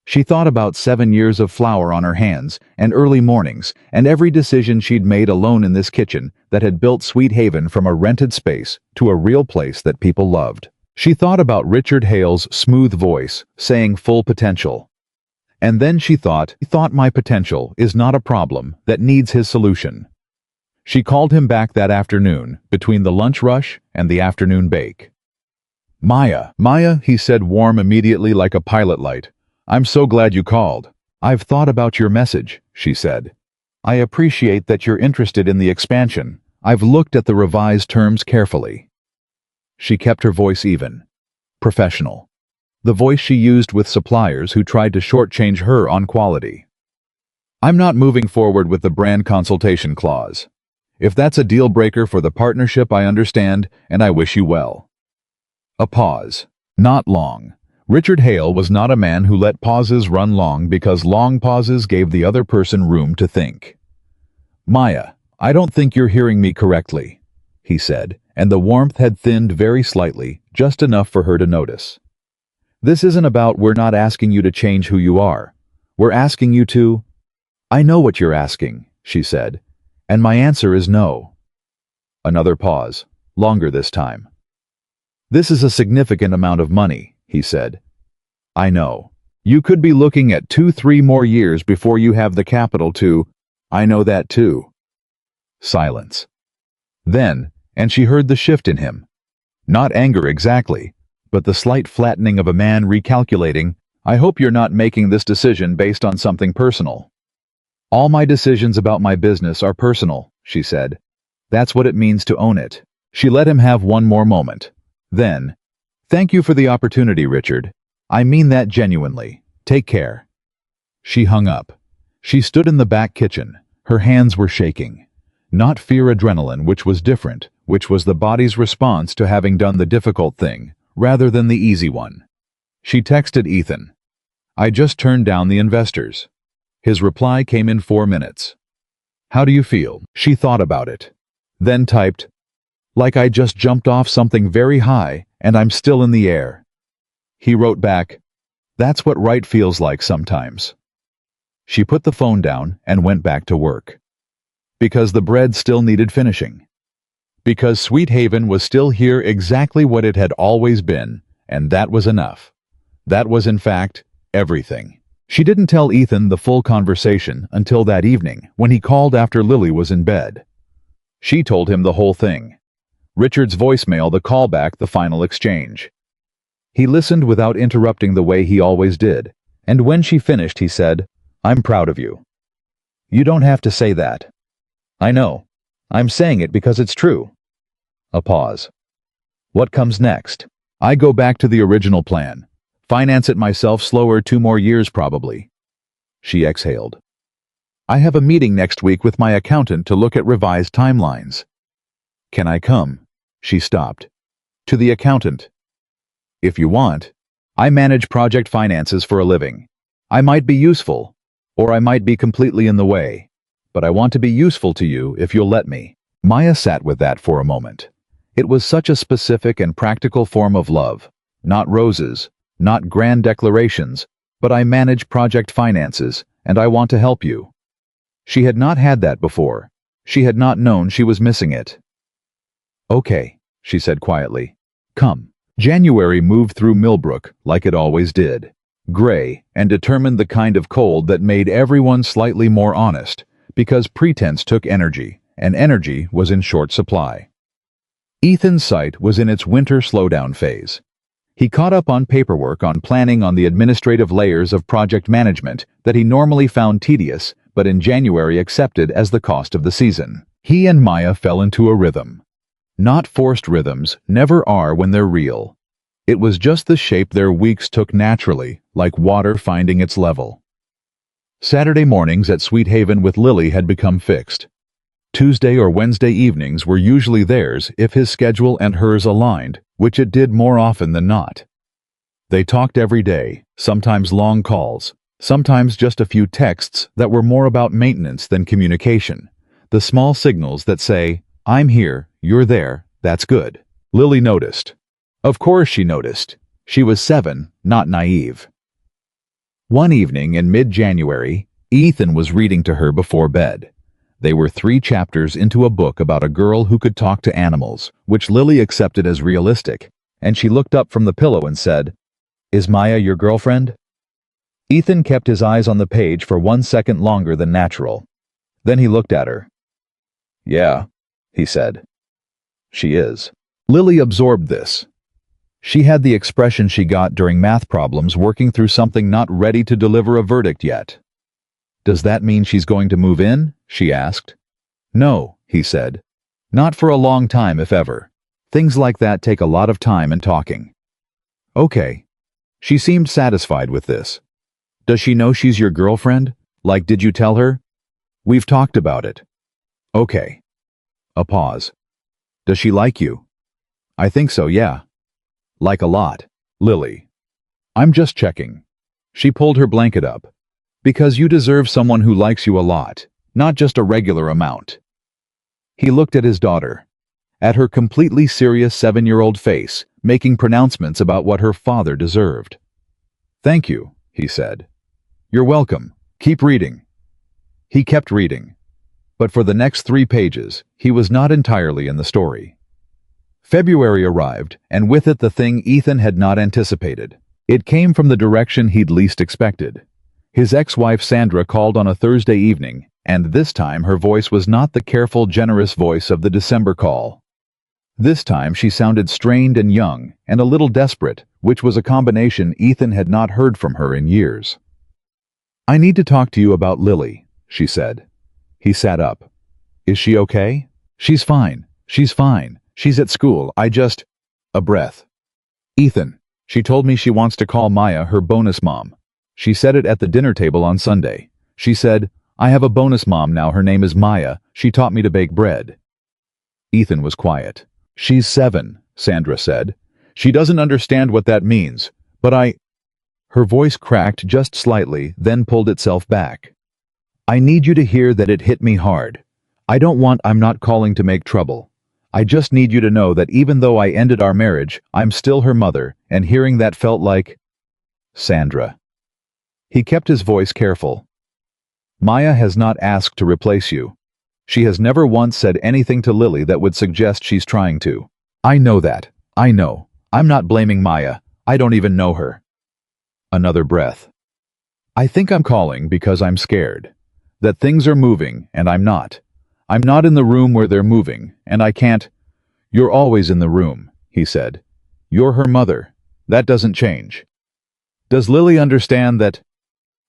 S1: She thought about 7 years of flour on her hands and early mornings and every decision she'd made alone in this kitchen that had built Sweet Haven from a rented space to a real place that people loved. She thought about Richard Hale's smooth voice saying full potential. And then she thought my potential is not a problem that needs his solution. She called him back that afternoon between the lunch rush and the afternoon bake. Maya, he said, warm immediately like a pilot light. I'm so glad you called. I've thought about your message, she said. I appreciate that you're interested in the expansion. I've looked at the revised terms carefully. She kept her voice even, professional. The voice she used with suppliers who tried to shortchange her on quality. I'm not moving forward with the brand consultation clause. If that's a deal breaker for the partnership, I understand, and I wish you well. A pause. Not long. Richard Hale was not a man who let pauses run long because long pauses gave the other person room to think. Maya, I don't think you're hearing me correctly, he said, and the warmth had thinned very slightly, just enough for her to notice. This isn't about we're not asking you to change who you are. We're asking you to... I know what you're asking, she said, and my answer is no. Another pause, longer this time. This is a significant amount of money, he said. I know. You could be looking at 2-3 more years before you have the capital to... I know that too. Silence. Then, and she heard the shift in him. Not anger exactly, but the slight flattening of a man recalculating, I hope you're not making this decision based on something personal. All my decisions about my business are personal, she said. That's what it means to own it. She let him have one more moment. Then, Thank you for the opportunity, Richard. I mean that genuinely. Take care. She hung up. She stood in the back kitchen. Her hands were shaking. Not fear adrenaline, which was different, which was the body's response to having done the difficult thing, rather than the easy one. She texted Ethan. I just turned down the investors. His reply came in 4 minutes. How do you feel? She thought about it. Then typed, like I just jumped off something very high and I'm still in the air. He wrote back, that's what right feels like sometimes. She put the phone down and went back to work. Because the bread still needed finishing. Because Sweet Haven was still here exactly what it had always been, and that was enough. That was, in fact, everything. She didn't tell Ethan the full conversation until that evening when he called after Lily was in bed. She told him the whole thing. Richard's voicemail, the callback, the final exchange. He listened without interrupting the way he always did, and when she finished he said, I'm proud of you. You don't have to say that. I know. I'm saying it because it's true. A pause. What comes next? I go back to the original plan. Finance it myself slower 2 more years probably. She exhaled. I have a meeting next week with my accountant to look at revised timelines. Can I come? She stopped. To the accountant. If you want. I manage project finances for a living. I might be useful, or I might be completely in the way, but I want to be useful to you if you'll let me. Maya sat with that for a moment. It was such a specific and practical form of love. Not roses, not grand declarations, but I manage project finances, and I want to help you. She had not had that before. She had not known she was missing it. Okay, she said quietly. Come. January moved through Millbrook like it always did. Gray and determined, the kind of cold that made everyone slightly more honest, because pretense took energy, and energy was in short supply. Ethan's site was in its winter slowdown phase. He caught up on paperwork, on planning, on the administrative layers of project management that he normally found tedious, but in January accepted as the cost of the season. He and Maya fell into a rhythm. Not forced rhythms never are when they're real. It was just the shape their weeks took naturally, like water finding its level. Saturday mornings at Sweet Haven with Lily had become fixed. Tuesday or Wednesday evenings were usually theirs if his schedule and hers aligned, which it did more often than not. They talked every day, sometimes long calls, sometimes just a few texts that were more about maintenance than communication. The small signals that say, I'm here, you're there, that's good. Lily noticed. Of course she noticed. She was 7, not naive. One evening in mid-January, Ethan was reading to her before bed. They were 3 chapters into a book about a girl who could talk to animals, which Lily accepted as realistic, and she looked up from the pillow and said, Is Maya your girlfriend? Ethan kept his eyes on the page for 1 second longer than natural. Then he looked at her. Yeah, he said. She is. Lily absorbed this. She had the expression she got during math problems, working through something, not ready to deliver a verdict yet. Does that mean she's going to move in? She asked. No, he said. Not for a long time, if ever. Things like that take a lot of time and talking. Okay. She seemed satisfied with this. Does she know she's your girlfriend? Like, did you tell her? We've talked about it. Okay. A pause. Does she like you? I think so, yeah. Like a lot. Lily. I'm just checking. She pulled her blanket up. Because you deserve someone who likes you a lot, not just a regular amount. He looked at his daughter. At her completely serious 7-year-old face, making pronouncements about what her father deserved. Thank you, he said. You're welcome. Keep reading. He kept reading. But for the next 3 pages, he was not entirely in the story. February arrived, and with it the thing Ethan had not anticipated. It came from the direction he'd least expected. His ex-wife Sandra called on a Thursday evening, and this time her voice was not the careful, generous voice of the December call. This time she sounded strained and young, and a little desperate, which was a combination Ethan had not heard from her in years. I need to talk to you about Lily, she said. He sat up. Is she okay? She's fine. She's fine. She's at school. A breath. Ethan. She told me she wants to call Maya her bonus mom. She said it at the dinner table on Sunday. She said, "I have a bonus mom now, her name is Maya. She taught me to bake bread." Ethan was quiet. "She's 7, Sandra said. She doesn't understand what that means, but I—" Her voice cracked just slightly, then pulled itself back. "I need you to hear that it hit me hard. I'm not calling to make trouble. I just need you to know that even though I ended our marriage, I'm still her mother, and hearing that felt like—" Sandra. He kept his voice careful. "Maya has not asked to replace you. She has never once said anything to Lily that would suggest she's trying to. I know that. I know. I'm not blaming Maya. I don't even know her." Another breath. "I think I'm calling because I'm scared. That things are moving, and I'm not. I'm not in the room where they're moving, and I can't—" "You're always in the room," he said. "You're her mother. That doesn't change. Does Lily understand that—"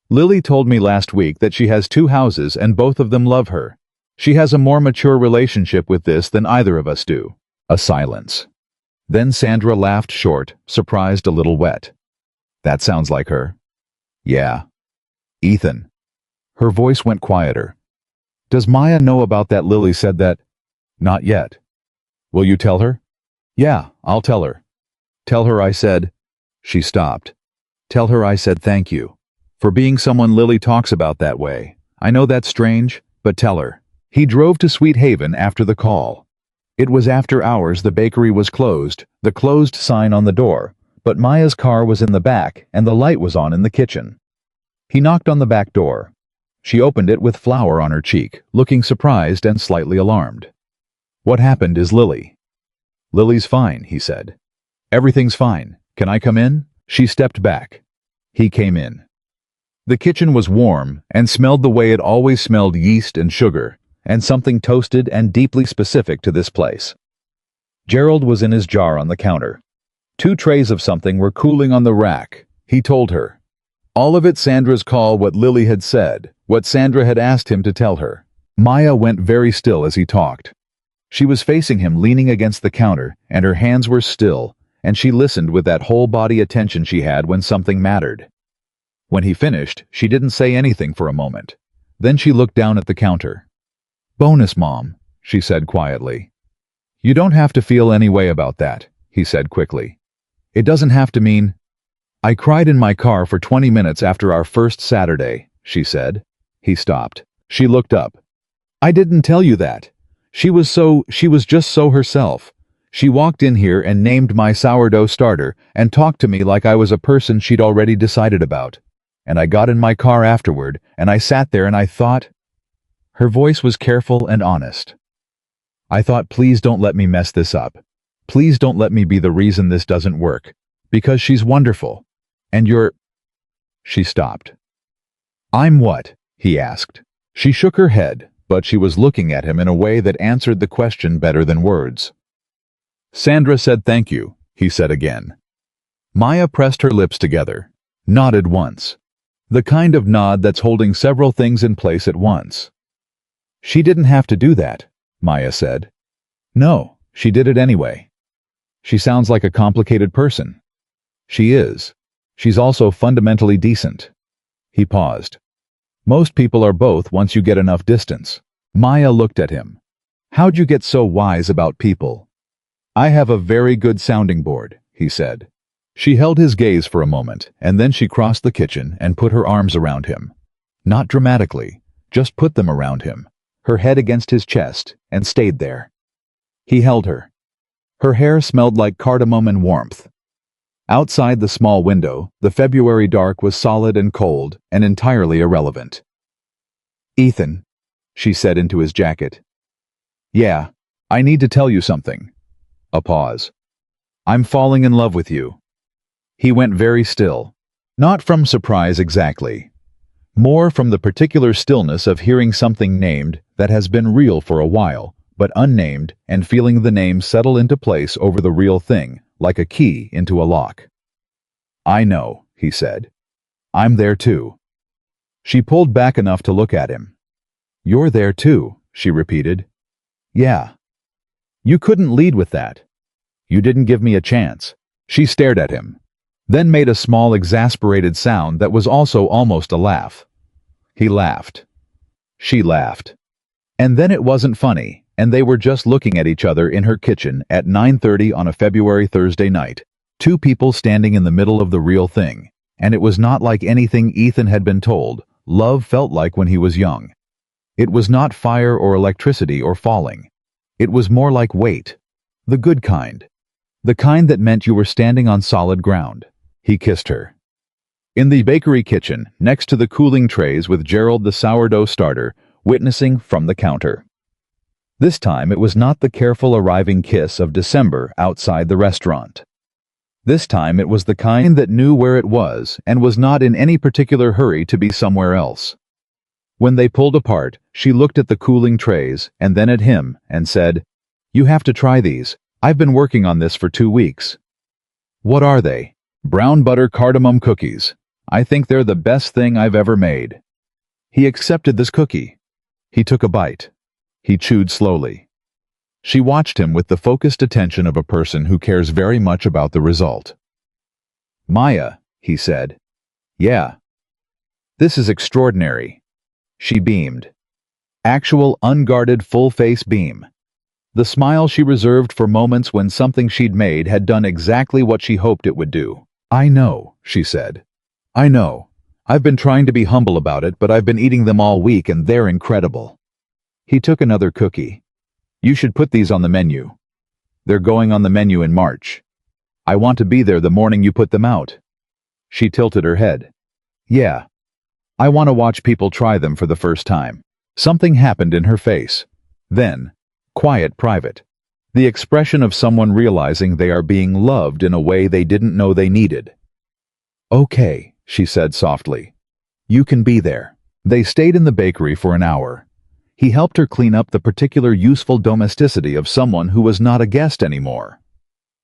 S1: "Lily told me last week that she has 2 houses and both of them love her. She has a more mature relationship with this than either of us do." A silence. Then Sandra laughed short, surprised, a little wet. "That sounds like her." "Yeah." "Ethan." Her voice went quieter. "Does Maya know about that Lily said that—" "Not yet." "Will you tell her?" "Yeah, I'll tell her." "Tell her I said—" She stopped. "Tell her I said thank you. For being someone Lily talks about that way. I know that's strange, but tell her." He drove to Sweet Haven after the call. It was after hours, the bakery was closed, the closed sign on the door, but Maya's car was in the back and the light was on in the kitchen. He knocked on the back door. She opened it with flour on her cheek, looking surprised and slightly alarmed. "What happened is Lily." "Lily's fine," he said. "Everything's fine. Can I come in?" She stepped back. He came in. The kitchen was warm and smelled the way it always smelled, yeast and sugar, and something toasted and deeply specific to this place. Gerald was in his jar on the counter. 2 trays of something were cooling on the rack. He told her. All of it Sandra's call, what Lily had said, what Sandra had asked him to tell her. Maya went very still as he talked. She was facing him, leaning against the counter, and her hands were still, and she listened with that whole body attention she had when something mattered. When he finished, she didn't say anything for a moment. Then she looked down at the counter. "Bonus mom," she said quietly. "You don't have to feel any way about that," he said quickly. "It doesn't have to mean—" "I cried in my car for 20 minutes after our first Saturday," she said. He stopped. She looked up. "I didn't tell you that. She was just so herself. She walked in here and named my sourdough starter and talked to me like I was a person she'd already decided about. And I got in my car afterward, and I sat there and I thought—" Her voice was careful and honest. "I thought, please don't let me mess this up. Please don't let me be the reason this doesn't work. Because she's wonderful. And you're—" She stopped. "I'm what?" he asked. She shook her head, but she was looking at him in a way that answered the question better than words. "Sandra said thank you," he said again. Maya pressed her lips together, nodded once. The kind of nod that's holding several things in place at once. "She didn't have to do that," Maya said. "No, she did it anyway. She sounds like a complicated person. She is. She's also fundamentally decent." He paused. "Most people are both once you get enough distance." Maya looked at him. "How'd you get so wise about people?" "I have a very good sounding board," he said. She held his gaze for a moment, and then she crossed the kitchen and put her arms around him. Not dramatically, just put them around him, her head against his chest, and stayed there. He held her. Her hair smelled like cardamom and warmth. Outside the small window, the February dark was solid and cold and entirely irrelevant. "Ethan," she said into his jacket. "Yeah, I need to tell you something." A pause. "I'm falling in love with you." He went very still. Not from surprise exactly. More from the particular stillness of hearing something named that has been real for a while, but unnamed, and feeling the name settle into place over the real thing, like a key into a lock. "I know," he said. "I'm there too." She pulled back enough to look at him. "You're there too," she repeated. "Yeah. You couldn't lead with that. You didn't give me a chance. She stared at him, then made a small exasperated sound that was also almost a laugh. He laughed. She laughed. And then it wasn't funny, and they were just looking at each other in her kitchen at 9:30 on a February Thursday night. Two people standing in the middle of the real thing. And it was not like anything Ethan had been told love felt like when he was young. It was not fire or electricity or falling. It was more like weight. The good kind. The kind that meant you were standing on solid ground. He kissed her. In the bakery kitchen, next to the cooling trays with Gerald the sourdough starter, witnessing from the counter. This time it was not the careful arriving kiss of December outside the restaurant. This time it was the kind that knew where it was and was not in any particular hurry to be somewhere else. When they pulled apart, she looked at the cooling trays and then at him and said, "You have to try these. I've been working on this for 2 weeks." "What are they?" "Brown butter cardamom cookies. I think they're the best thing I've ever made." He accepted this cookie. He took a bite. He chewed slowly. She watched him with the focused attention of a person who cares very much about the result. "Maya," he said. "Yeah. This is extraordinary." She beamed. Actual unguarded full-face beam. The smile she reserved for moments when something she'd made had done exactly what she hoped it would do. "I know," she said. "I know. I've been trying to be humble about it, but I've been eating them all week and they're incredible." He took another cookie. "You should put these on the menu. They're going on the menu in March. I want to be there the morning you put them out." She tilted her head. "Yeah. I want to watch people try them for the first time." Something happened in her face. Then, quiet private. The expression of someone realizing they are being loved in a way they didn't know they needed. "Okay," she said softly. "You can be there." They stayed in the bakery for an hour. He helped her clean up the particular useful domesticity of someone who was not a guest anymore.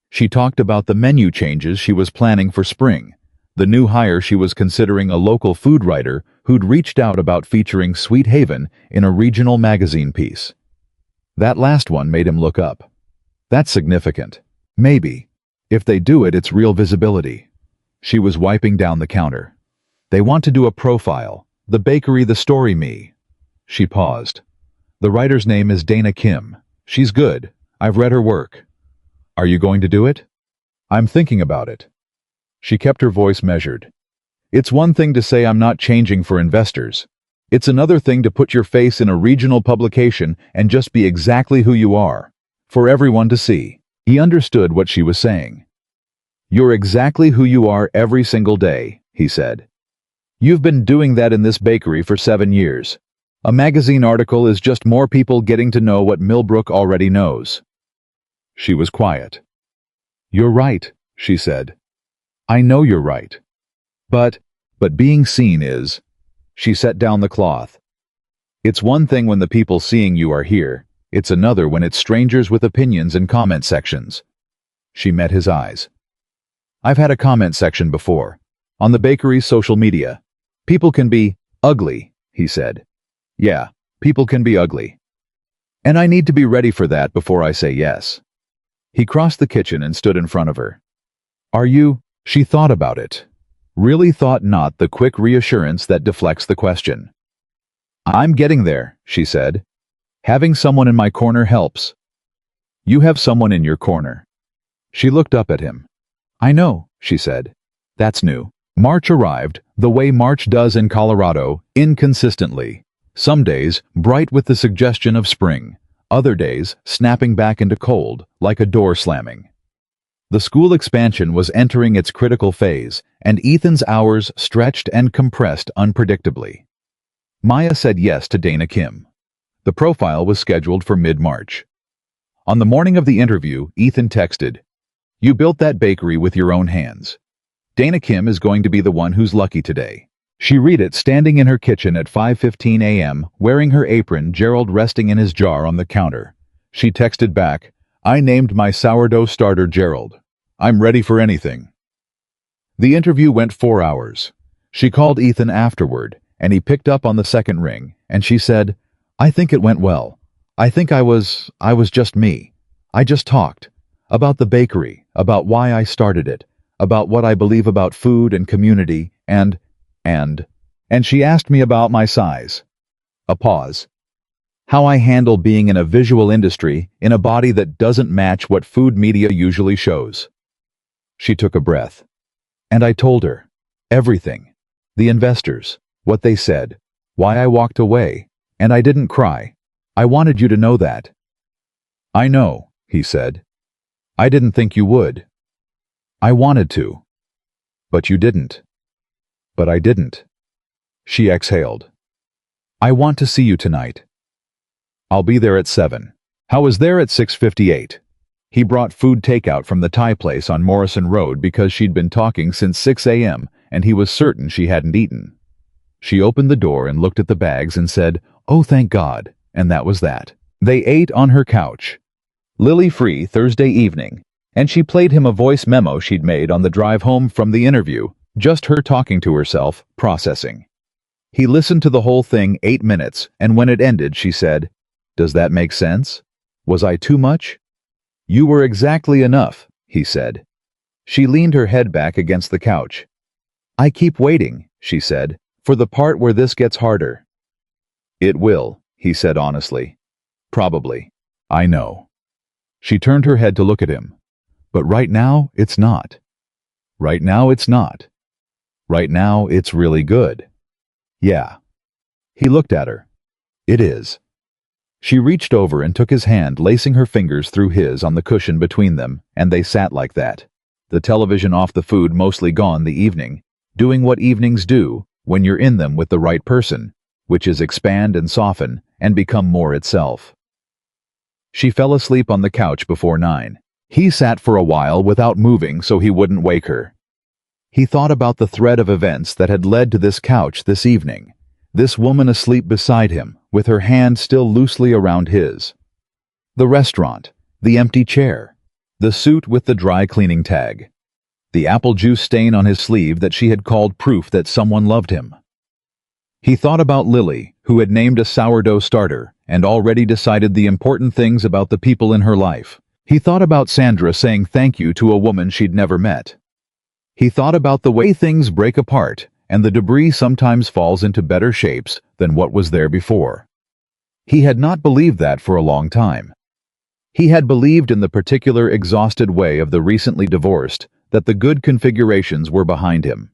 S1: She talked about the menu changes she was planning for spring, the new hire she was considering, a local food writer who'd reached out about featuring Sweet Haven in a regional magazine piece. That last one made him look up. That's significant. Maybe. If they do it, it's real visibility. She was wiping down the counter. "They want to do a profile. The bakery, the story me." She paused. "The writer's name is Dana Kim. She's good. I've read her work." "Are you going to do it?" "I'm thinking about it." She kept her voice measured. "It's one thing to say I'm not changing for investors. It's another thing to put your face in a regional publication and just be exactly who you are. For everyone to see." He understood what she was saying. "You're exactly who you are every single day," he said. "You've been doing that in this bakery for 7 years. A magazine article is just more people getting to know what Millbrook already knows." She was quiet. "You're right," she said. "I know you're right. But being seen is..." She set down the cloth. "It's one thing when the people seeing you are here. It's another when it's strangers with opinions in comment sections." She met his eyes. "I've had a comment section before. On the bakery's social media. People can be ugly," he said. "Yeah, people can be ugly. And I need to be ready for that before I say yes." He crossed the kitchen and stood in front of her. "Are you..." She thought about it. Really thought, not the quick reassurance that deflects the question. "I'm getting there," she said. "Having someone in my corner helps." "You have someone in your corner." She looked up at him. "I know," she said. "That's new." March arrived, the way March does in Colorado, inconsistently. Some days, bright with the suggestion of spring. Other days, snapping back into cold, like a door slamming. The school expansion was entering its critical phase, and Ethan's hours stretched and compressed unpredictably. Maya said yes to Dana Kim. The profile was scheduled for mid-March. On the morning of the interview, Ethan texted, "You built that bakery with your own hands. Dana Kim is going to be the one who's lucky today." She read it standing in her kitchen at 5:15 a.m., wearing her apron, Gerald resting in his jar on the counter. She texted back, "I named my sourdough starter Gerald. I'm ready for anything." The interview went 4 hours. She called Ethan afterward, and he picked up on the second ring, and she said, "I think it went well. I think I was just me. I just talked. About the bakery, about why I started it, about what I believe about food and community, and she asked me about my size. A pause. How I handle being in a visual industry in a body that doesn't match what food media usually shows. She took a breath. And I told her. Everything. The investors. What they said. Why I walked away. And I didn't cry. I wanted you to know that. I know, he said. I didn't think you would. I wanted to. But you didn't. But I didn't. She exhaled. I want to see you tonight. I'll be there at 7. I was there at 6:58. He brought food takeout from the Thai place on Morrison Road because she'd been talking since 6 a.m. and he was certain she hadn't eaten. She opened the door and looked at the bags and said, "Oh, thank God," and that was that. They ate on her couch. Lily free Thursday evening, and she played him a voice memo she'd made on the drive home from the interview, just her talking to herself, processing. He listened to the whole thing 8 minutes, and when it ended, she said, "Does that make sense? Was I too much?" "You were exactly enough," he said. She leaned her head back against the couch. "I keep waiting," she said, "for the part where this gets harder." "It will," he said honestly. "Probably. I know." She turned her head to look at him. "But right now, it's not. Right now, it's not. Right now, it's really good." "Yeah." He looked at her. "It is." She reached over and took his hand, lacing her fingers through his on the cushion between them, and they sat like that. The television off, the food mostly gone, the evening, doing what evenings do when you're in them with the right person, which is expand and soften and become more itself. She fell asleep on the couch before 9. He sat for a while without moving so he wouldn't wake her. He thought about the thread of events that had led to this couch this evening. This woman asleep beside him, with her hand still loosely around his. The restaurant, the empty chair, the suit with the dry cleaning tag, the apple juice stain on his sleeve that she had called proof that someone loved him. He thought about Lily, who had named a sourdough starter and already decided the important things about the people in her life. He thought about Sandra saying thank you to a woman she'd never met. He thought about the way things break apart and the debris sometimes falls into better shapes than what was there before. He had not believed that for a long time. He had believed in the particular exhausted way of the recently divorced, that the good configurations were behind him.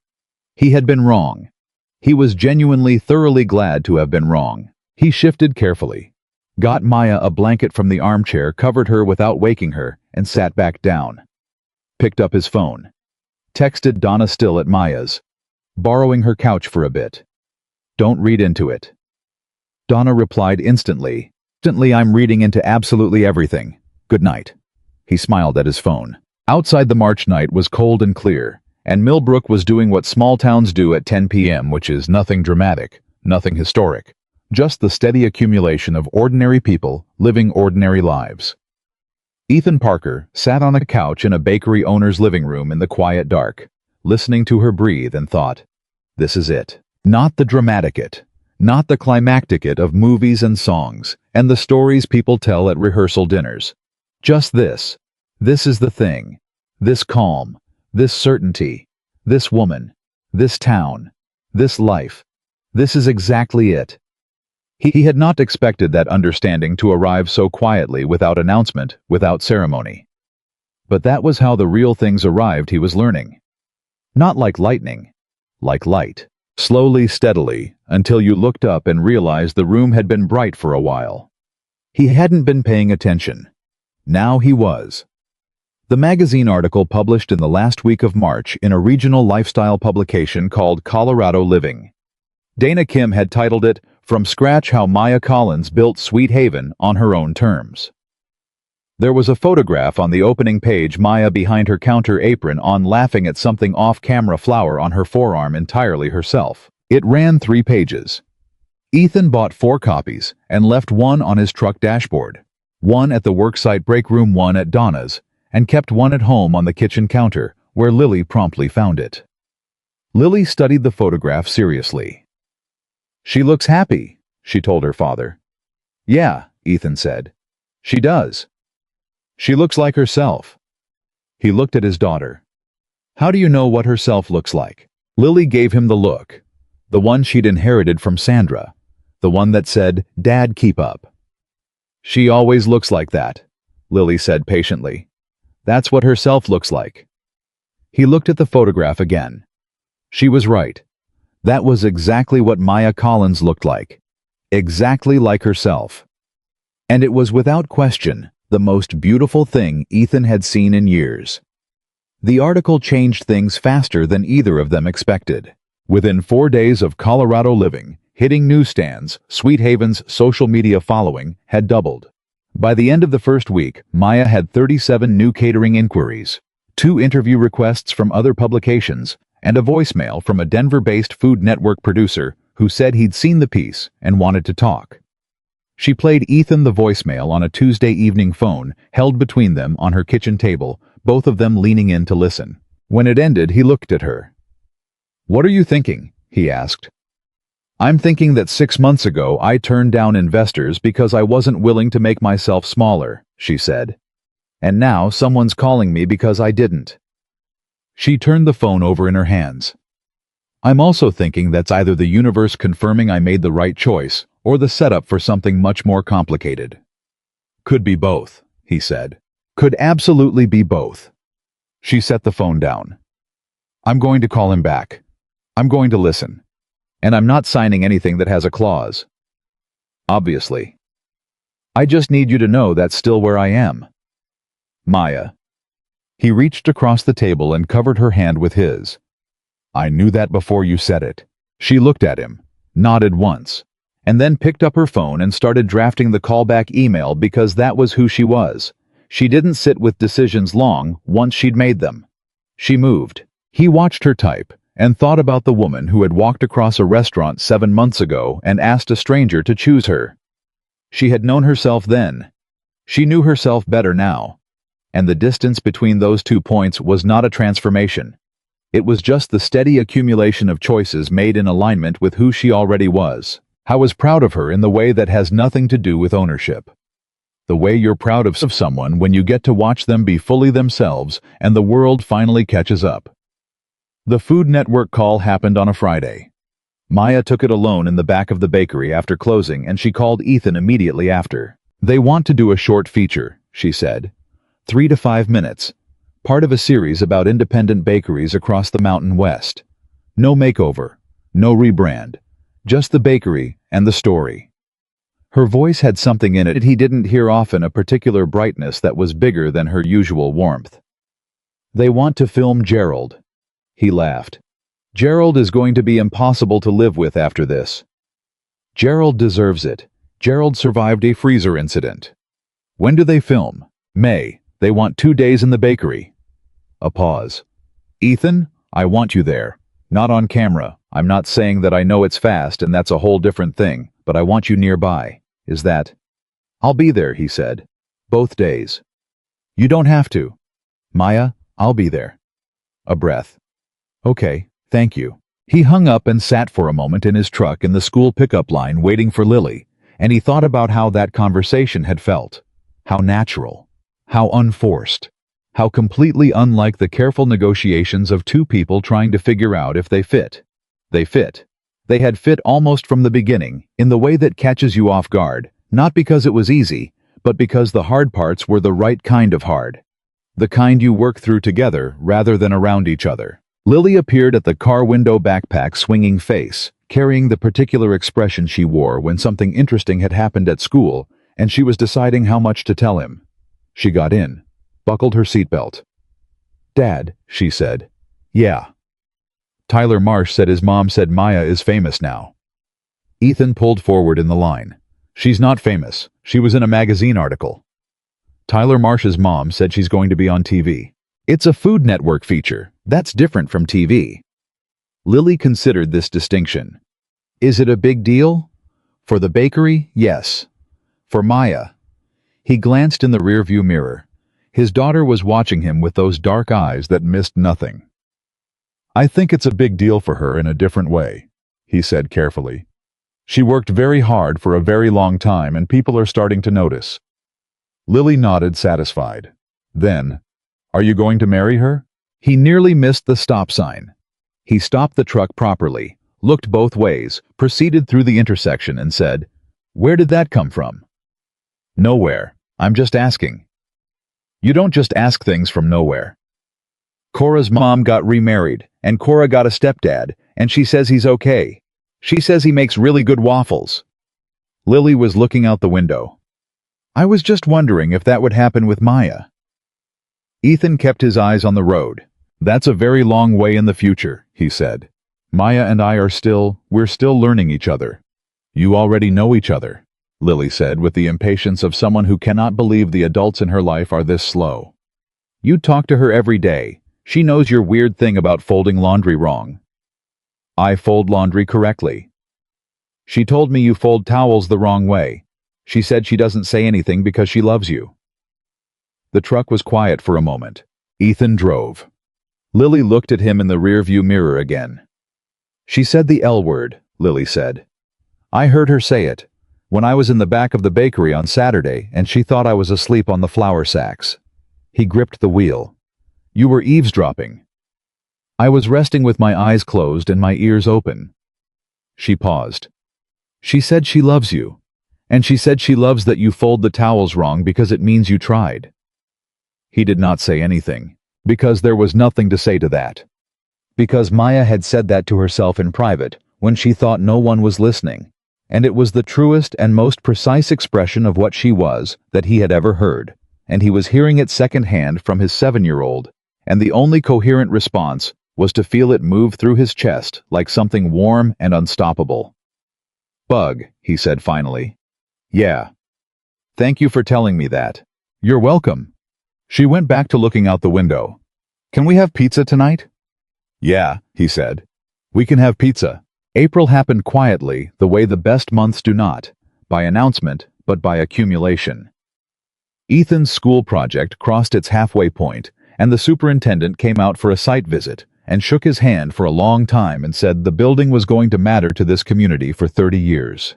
S1: He had been wrong. He was genuinely, thoroughly glad to have been wrong. He shifted carefully, got Maya a blanket from the armchair, covered her without waking her, and sat back down. Picked up his phone. Texted Donna, still at Maya's. Borrowing her couch for a bit. Don't read into it. Donna replied instantly. I'm reading into absolutely everything. Good night. He smiled at his phone. Outside, the March night was cold and clear, and Millbrook was doing what small towns do at 10 p.m., which is nothing dramatic, nothing historic, just the steady accumulation of ordinary people living ordinary lives. Ethan Parker sat on a couch in a bakery owner's living room in the quiet dark, listening to her breathe, and thought, this is it. Not the dramatic it, not the climactic it of movies and songs, and the stories people tell at rehearsal dinners. Just this. This is the thing. This calm, this certainty, this woman, this town, this life. This is exactly it. He had not expected that understanding to arrive so quietly, without announcement, without ceremony. But that was how the real things arrived, he was learning. Not like lightning, like light. Slowly, steadily, until you looked up and realized the room had been bright for a while. He hadn't been paying attention. Now he was. The magazine article published in the last week of March in a regional lifestyle publication called Colorado Living. Dana Kim had titled it, From Scratch: How Maya Collins Built Sweet Haven on Her Own Terms. There was a photograph on the opening page, Maya behind her counter apron on, laughing at something off-camera, flower on her forearm, entirely herself. It ran 3 pages. Ethan bought 4 copies and left one on his truck dashboard, one at the worksite break room, one at Donna's, and kept one at home on the kitchen counter, where Lily promptly found it. Lily studied the photograph seriously. "She looks happy," she told her father. "Yeah," Ethan said. "She does. She looks like herself." He looked at his daughter. How do you know what herself looks like? Lily gave him the look. The one she'd inherited from Sandra. The one that said, Dad, keep up. She always looks like that, Lily said patiently. That's what herself looks like. He looked at the photograph again. She was right. That was exactly what Maya Collins looked like. Exactly like herself. And it was without question the most beautiful thing Ethan had seen in years. The article changed things faster than either of them expected. Within 4 days of Colorado living, hitting newsstands, Sweet Haven's social media following had doubled. By the end of the first week, Maya had 37 new catering inquiries, 2 interview requests from other publications, and a voicemail from a Denver-based Food Network producer who said he'd seen the piece and wanted to talk. She played Ethan the voicemail on a Tuesday evening phone held between them on her kitchen table, both of them leaning in to listen. When it ended, he looked at her. What are you thinking? He asked. I'm thinking that 6 months ago I turned down investors because I wasn't willing to make myself smaller, she said. And now someone's calling me because I didn't. She turned the phone over in her hands. I'm also thinking that's either the universe confirming I made the right choice or the setup for something much more complicated. Could be both, he said. Could absolutely be both. She set the phone down. I'm going to call him back. I'm going to listen. And I'm not signing anything that has a clause. Obviously. I just need you to know that's still where I am. Maya. He reached across the table and covered her hand with his. I knew that before you said it. She looked at him, nodded once, and then picked up her phone and started drafting the callback email because that was who she was. She didn't sit with decisions long once she'd made them. She moved. He watched her type and thought about the woman who had walked across a restaurant 7 months ago and asked a stranger to choose her. She had known herself then. She knew herself better now. And the distance between those 2 points was not a transformation. It was just the steady accumulation of choices made in alignment with who she already was. I was proud of her in the way that has nothing to do with ownership. The way you're proud of someone when you get to watch them be fully themselves and the world finally catches up. The Food Network call happened on a Friday. Maya took it alone in the back of the bakery after closing and she called Ethan immediately after. They want to do a short feature, she said. 3 to 5 minutes. Part of a series about independent bakeries across the Mountain West. No makeover, no rebrand, just the bakery and the story. Her voice had something in it he didn't hear often, a particular brightness that was bigger than her usual warmth. They want to film Gerald. He laughed. Gerald is going to be impossible to live with after this. Gerald deserves it. Gerald survived a freezer incident. When do they film? May. They want 2 days in the bakery. A pause. Ethan, I want you there. Not on camera. I'm not saying that I know it's fast and that's a whole different thing, but I want you nearby. Is that? I'll be there, he said. Both days. You don't have to. Maya, I'll be there. A breath. Okay, thank you. He hung up and sat for a moment in his truck in the school pickup line waiting for Lily, and he thought about how that conversation had felt. How natural. How unforced. How completely unlike the careful negotiations of 2 people trying to figure out if they fit. They fit. They had fit almost from the beginning, in the way that catches you off guard, not because it was easy, but because the hard parts were the right kind of hard. The kind you work through together rather than around each other. Lily appeared at the car window, backpack swinging face, carrying the particular expression she wore when something interesting had happened at school, and she was deciding how much to tell him. She got in, buckled her seatbelt. Dad, she said. Yeah. Tyler Marsh said his mom said Maya is famous now. Ethan pulled forward in the line. She's not famous. She was in a magazine article. Tyler Marsh's mom said she's going to be on TV. It's a Food Network feature. That's different from TV. Lily considered this distinction. Is it a big deal? For the bakery, yes. For Maya. He glanced in the rearview mirror. His daughter was watching him with those dark eyes that missed nothing. I think it's a big deal for her in a different way, he said carefully. She worked very hard for a very long time and people are starting to notice. Lily nodded, satisfied. Then, Are you going to marry her? He nearly missed the stop sign. He stopped the truck properly, looked both ways, proceeded through the intersection and said, "Where did that come from?" "Nowhere. I'm just asking." You don't just ask things from nowhere. Cora's mom got remarried, and Cora got a stepdad, and she says he's okay. She says he makes really good waffles. Lily was looking out the window. I was just wondering if that would happen with Maya. Ethan kept his eyes on the road. That's a very long way in the future, he said. Maya and I we're still learning each other. You already know each other, Lily said with the impatience of someone who cannot believe the adults in her life are this slow. You talk to her every day. She knows your weird thing about folding laundry wrong. I fold laundry correctly. She told me you fold towels the wrong way. She said she doesn't say anything because she loves you. The truck was quiet for a moment. Ethan drove. Lily looked at him in the rearview mirror again. She said the L word, Lily said. I heard her say it when I was in the back of the bakery on Saturday and she thought I was asleep on the flour sacks. He gripped the wheel. You were eavesdropping. I was resting with my eyes closed and my ears open. She paused. She said she loves you. And she said she loves that you fold the towels wrong because it means you tried. He did not say anything, because there was nothing to say to that. Because Maya had said that to herself in private, when she thought no one was listening, and it was the truest and most precise expression of what she was that he had ever heard, and he was hearing it secondhand from his 7-year-old, and the only coherent response was to feel it move through his chest like something warm and unstoppable. Bug, he said finally. Yeah. Thank you for telling me that. You're welcome. She went back to looking out the window. Can we have pizza tonight? Yeah, he said. We can have pizza. April happened quietly, the way the best months do not, by announcement, but by accumulation. Ethan's school project crossed its halfway point, and the superintendent came out for a site visit and shook his hand for a long time and said the building was going to matter to this community for 30 years.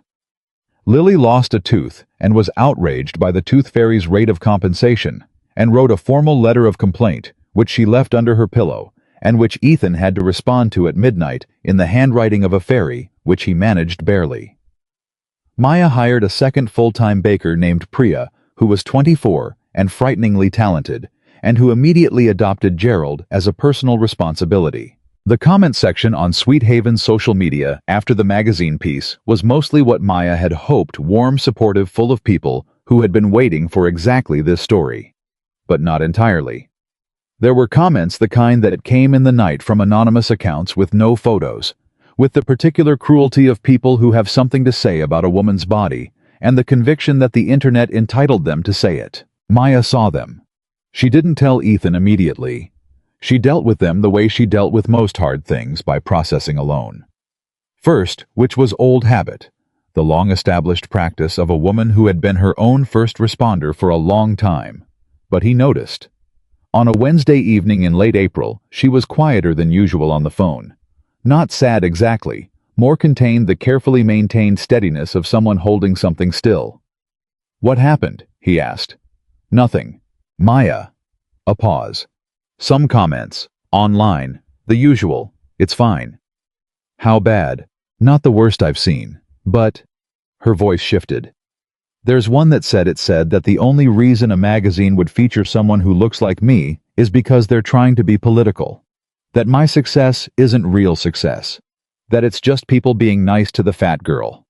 S1: Lily lost a tooth and was outraged by the tooth fairy's rate of compensation and wrote a formal letter of complaint, which she left under her pillow, and which Ethan had to respond to at midnight in the handwriting of a fairy, which he managed barely. Maya hired a second full-time baker named Priya, who was 24 and frighteningly talented, and who immediately adopted Gerald as a personal responsibility. The comment section on Sweet Haven's social media after the magazine piece was mostly what Maya had hoped, warm, supportive, full of people who had been waiting for exactly this story. But not entirely. There were comments the kind that came in the night from anonymous accounts with no photos, with the particular cruelty of people who have something to say about a woman's body, and the conviction that the internet entitled them to say it. Maya saw them. She didn't tell Ethan immediately. She dealt with them the way she dealt with most hard things, by processing alone. First, which was old habit, the long-established practice of a woman who had been her own first responder for a long time. But he noticed. On a Wednesday evening in late April, she was quieter than usual on the phone. Not sad exactly, more contained the carefully maintained steadiness of someone holding something still. What happened? He asked. Nothing. Maya. A pause. Some comments. Online. The usual. It's fine. How bad? Not the worst I've seen. But... Her voice shifted. There's one that said that the only reason a magazine would feature someone who looks like me is because they're trying to be political. That my success isn't real success. That it's just people being nice to the fat girl.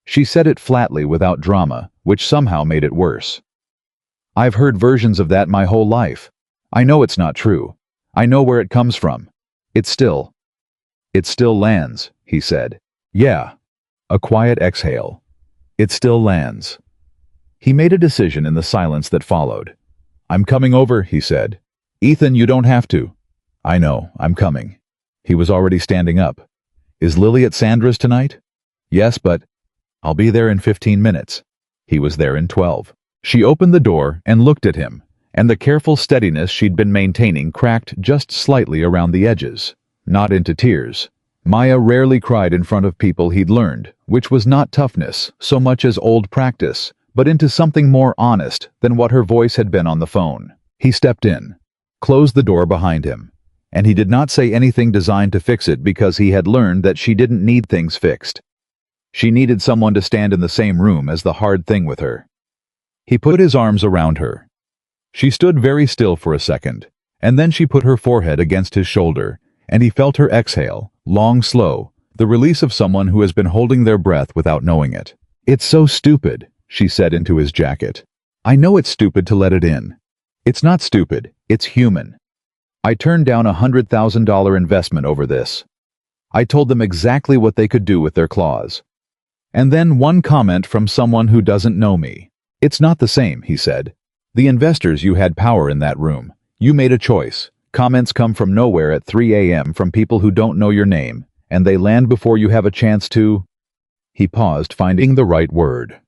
S1: She said it flatly without drama, which somehow made it worse. I've heard versions of that my whole life. I know it's not true. I know where it comes from. It still lands, he said. Yeah. A quiet exhale. It still lands. He made a decision in the silence that followed. I'm coming over, he said. Ethan, you don't have to. I know, I'm coming. He was already standing up. Is Lily at Sandra's tonight? Yes, but I'll be there in 15 minutes. He was there in 12. She opened the door and looked at him, and the careful steadiness she'd been maintaining cracked just slightly around the edges, not into tears. Maya rarely cried in front of people he'd learned, which was not toughness so much as old practice, but into something more honest than what her voice had been on the phone. He stepped in. closed the door behind him. And he did not say anything designed to fix it because he had learned that she didn't need things fixed. She needed someone to stand in the same room as the hard thing with her. He put his arms around her. She stood very still for a second, and then she put her forehead against his shoulder, and he felt her exhale, long, slow, the release of someone who has been holding their breath without knowing it. "It's so stupid," she said into his jacket. "I know it's stupid to let it in. It's not stupid, it's human. I turned down a $100,000 investment over this. I told them exactly what they could do with their claws. And then one comment from someone who doesn't know me. It's not the same," he said. "The investors, you had power in that room. You made a choice. Comments come from nowhere at 3 a.m. from people who don't know your name, and they land before you have a chance to—" He paused, finding the right word.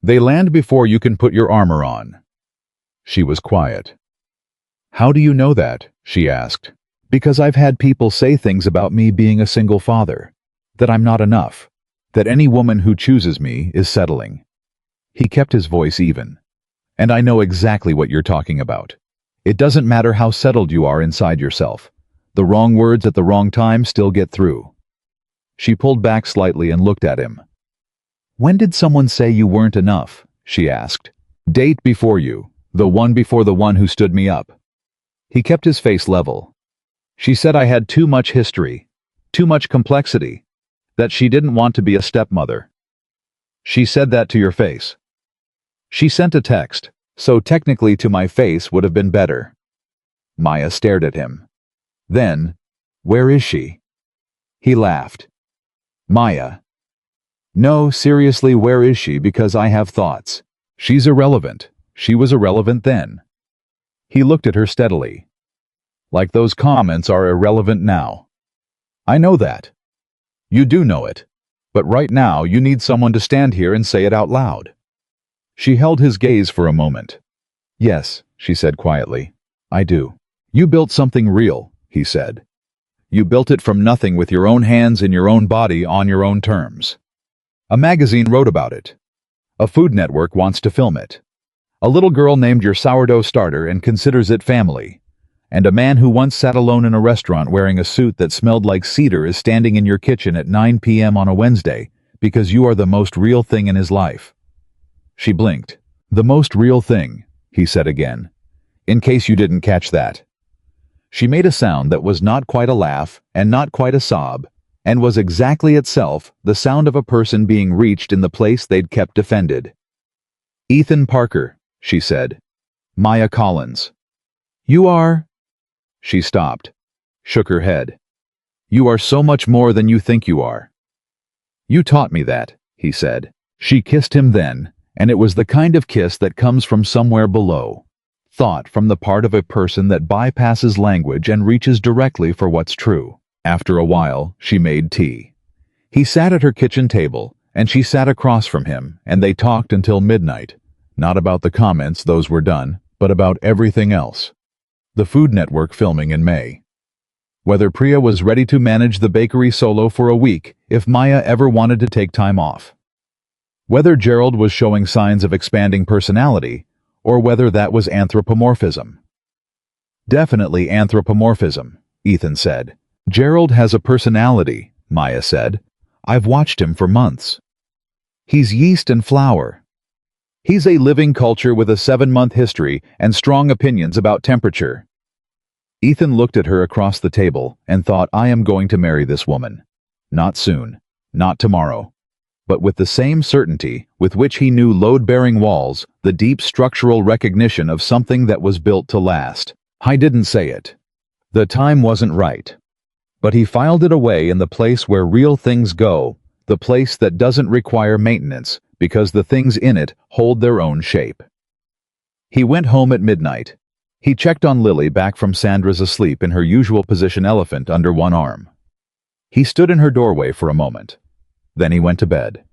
S1: "They land before you can put your armor on." She was quiet. "How do you know that?" she asked. "Because I've had people say things about me being a single father, that I'm not enough, that any woman who chooses me is settling." He kept his voice even. "And I know exactly what you're talking about. It doesn't matter how settled you are inside yourself. The wrong words at the wrong time still get through." She pulled back slightly and looked at him. "When did someone say you weren't enough?" she asked. "Date before you, the one before the one who stood me up." He kept his face level. "She said I had too much history, too much complexity, that she didn't want to be a stepmother." "She said that to your face?" "She sent a text, so technically to my face would have been better." Maya stared at him. Then, "Where is she?" He laughed. "Maya. No, seriously, where is she? Because I have thoughts. She's irrelevant. She was irrelevant then." He looked at her steadily. "Like those comments are irrelevant now. I know that. You do know it. But right now you need someone to stand here and say it out loud." She held his gaze for a moment. "Yes," she said quietly. "I do." "You built something real," he said. "You built it from nothing with your own hands in your own body on your own terms. A magazine wrote about it. A Food Network wants to film it. A little girl named your sourdough starter and considers it family. And a man who once sat alone in a restaurant wearing a suit that smelled like cedar is standing in your kitchen at 9 p.m. on a Wednesday because you are the most real thing in his life." She blinked. "The most real thing," he said again, "in case you didn't catch that." She made a sound that was not quite a laugh and not quite a sob, and was exactly itself the sound of a person being reached in the place they'd kept defended. "Ethan Parker," she said. "Maya Collins." "You are—" She stopped, shook her head. "You are so much more than you think you are." "You taught me that," he said. She kissed him then, and it was the kind of kiss that comes from somewhere below. Thought from the part of a person that bypasses language and reaches directly for what's true. After a while, she made tea. He sat at her kitchen table, and she sat across from him, and they talked until midnight. Not about the comments, those were done, but about everything else. The Food Network filming in May. Whether Priya was ready to manage the bakery solo for a week if Maya ever wanted to take time off. Whether Gerald was showing signs of expanding personality, or whether that was anthropomorphism. "Definitely anthropomorphism," Ethan said. "Gerald has a personality," Maya said. "I've watched him for months. He's yeast and flour. He's a living culture with a 7-month history and strong opinions about temperature." Ethan looked at her across the table and thought, "I am going to marry this woman. Not soon. Not tomorrow." But with the same certainty with which he knew load-bearing walls, the deep structural recognition of something that was built to last. I didn't say it. The time wasn't right. But he filed it away in the place where real things go, the place that doesn't require maintenance, because the things in it hold their own shape. He went home at midnight. He checked on Lily back from Sandra's asleep in her usual position, elephant under one arm. He stood in her doorway for a moment. Then he went to bed.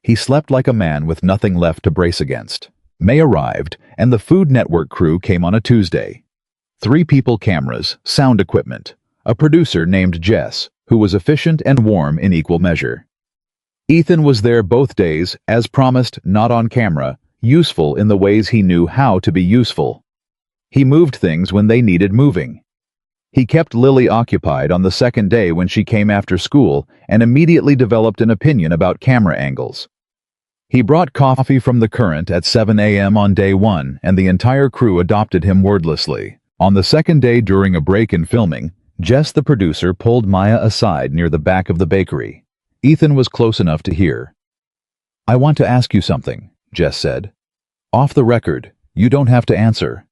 S1: He slept like a man with nothing left to brace against. May arrived, and the Food Network crew came on a Tuesday. 3 people, cameras, sound equipment, a producer named Jess, who was efficient and warm in equal measure. Ethan was there both days, as promised, not on camera, useful in the ways he knew how to be useful. He moved things when they needed moving. He kept Lily occupied on the second day when she came after school and immediately developed an opinion about camera angles. He brought coffee from the Current at 7 a.m. on day one, and the entire crew adopted him wordlessly. On the second day during a break in filming, Jess the producer pulled Maya aside near the back of the bakery. Ethan was close enough to hear. "I want to ask you something," Jess said. "Off the record, you don't have to answer."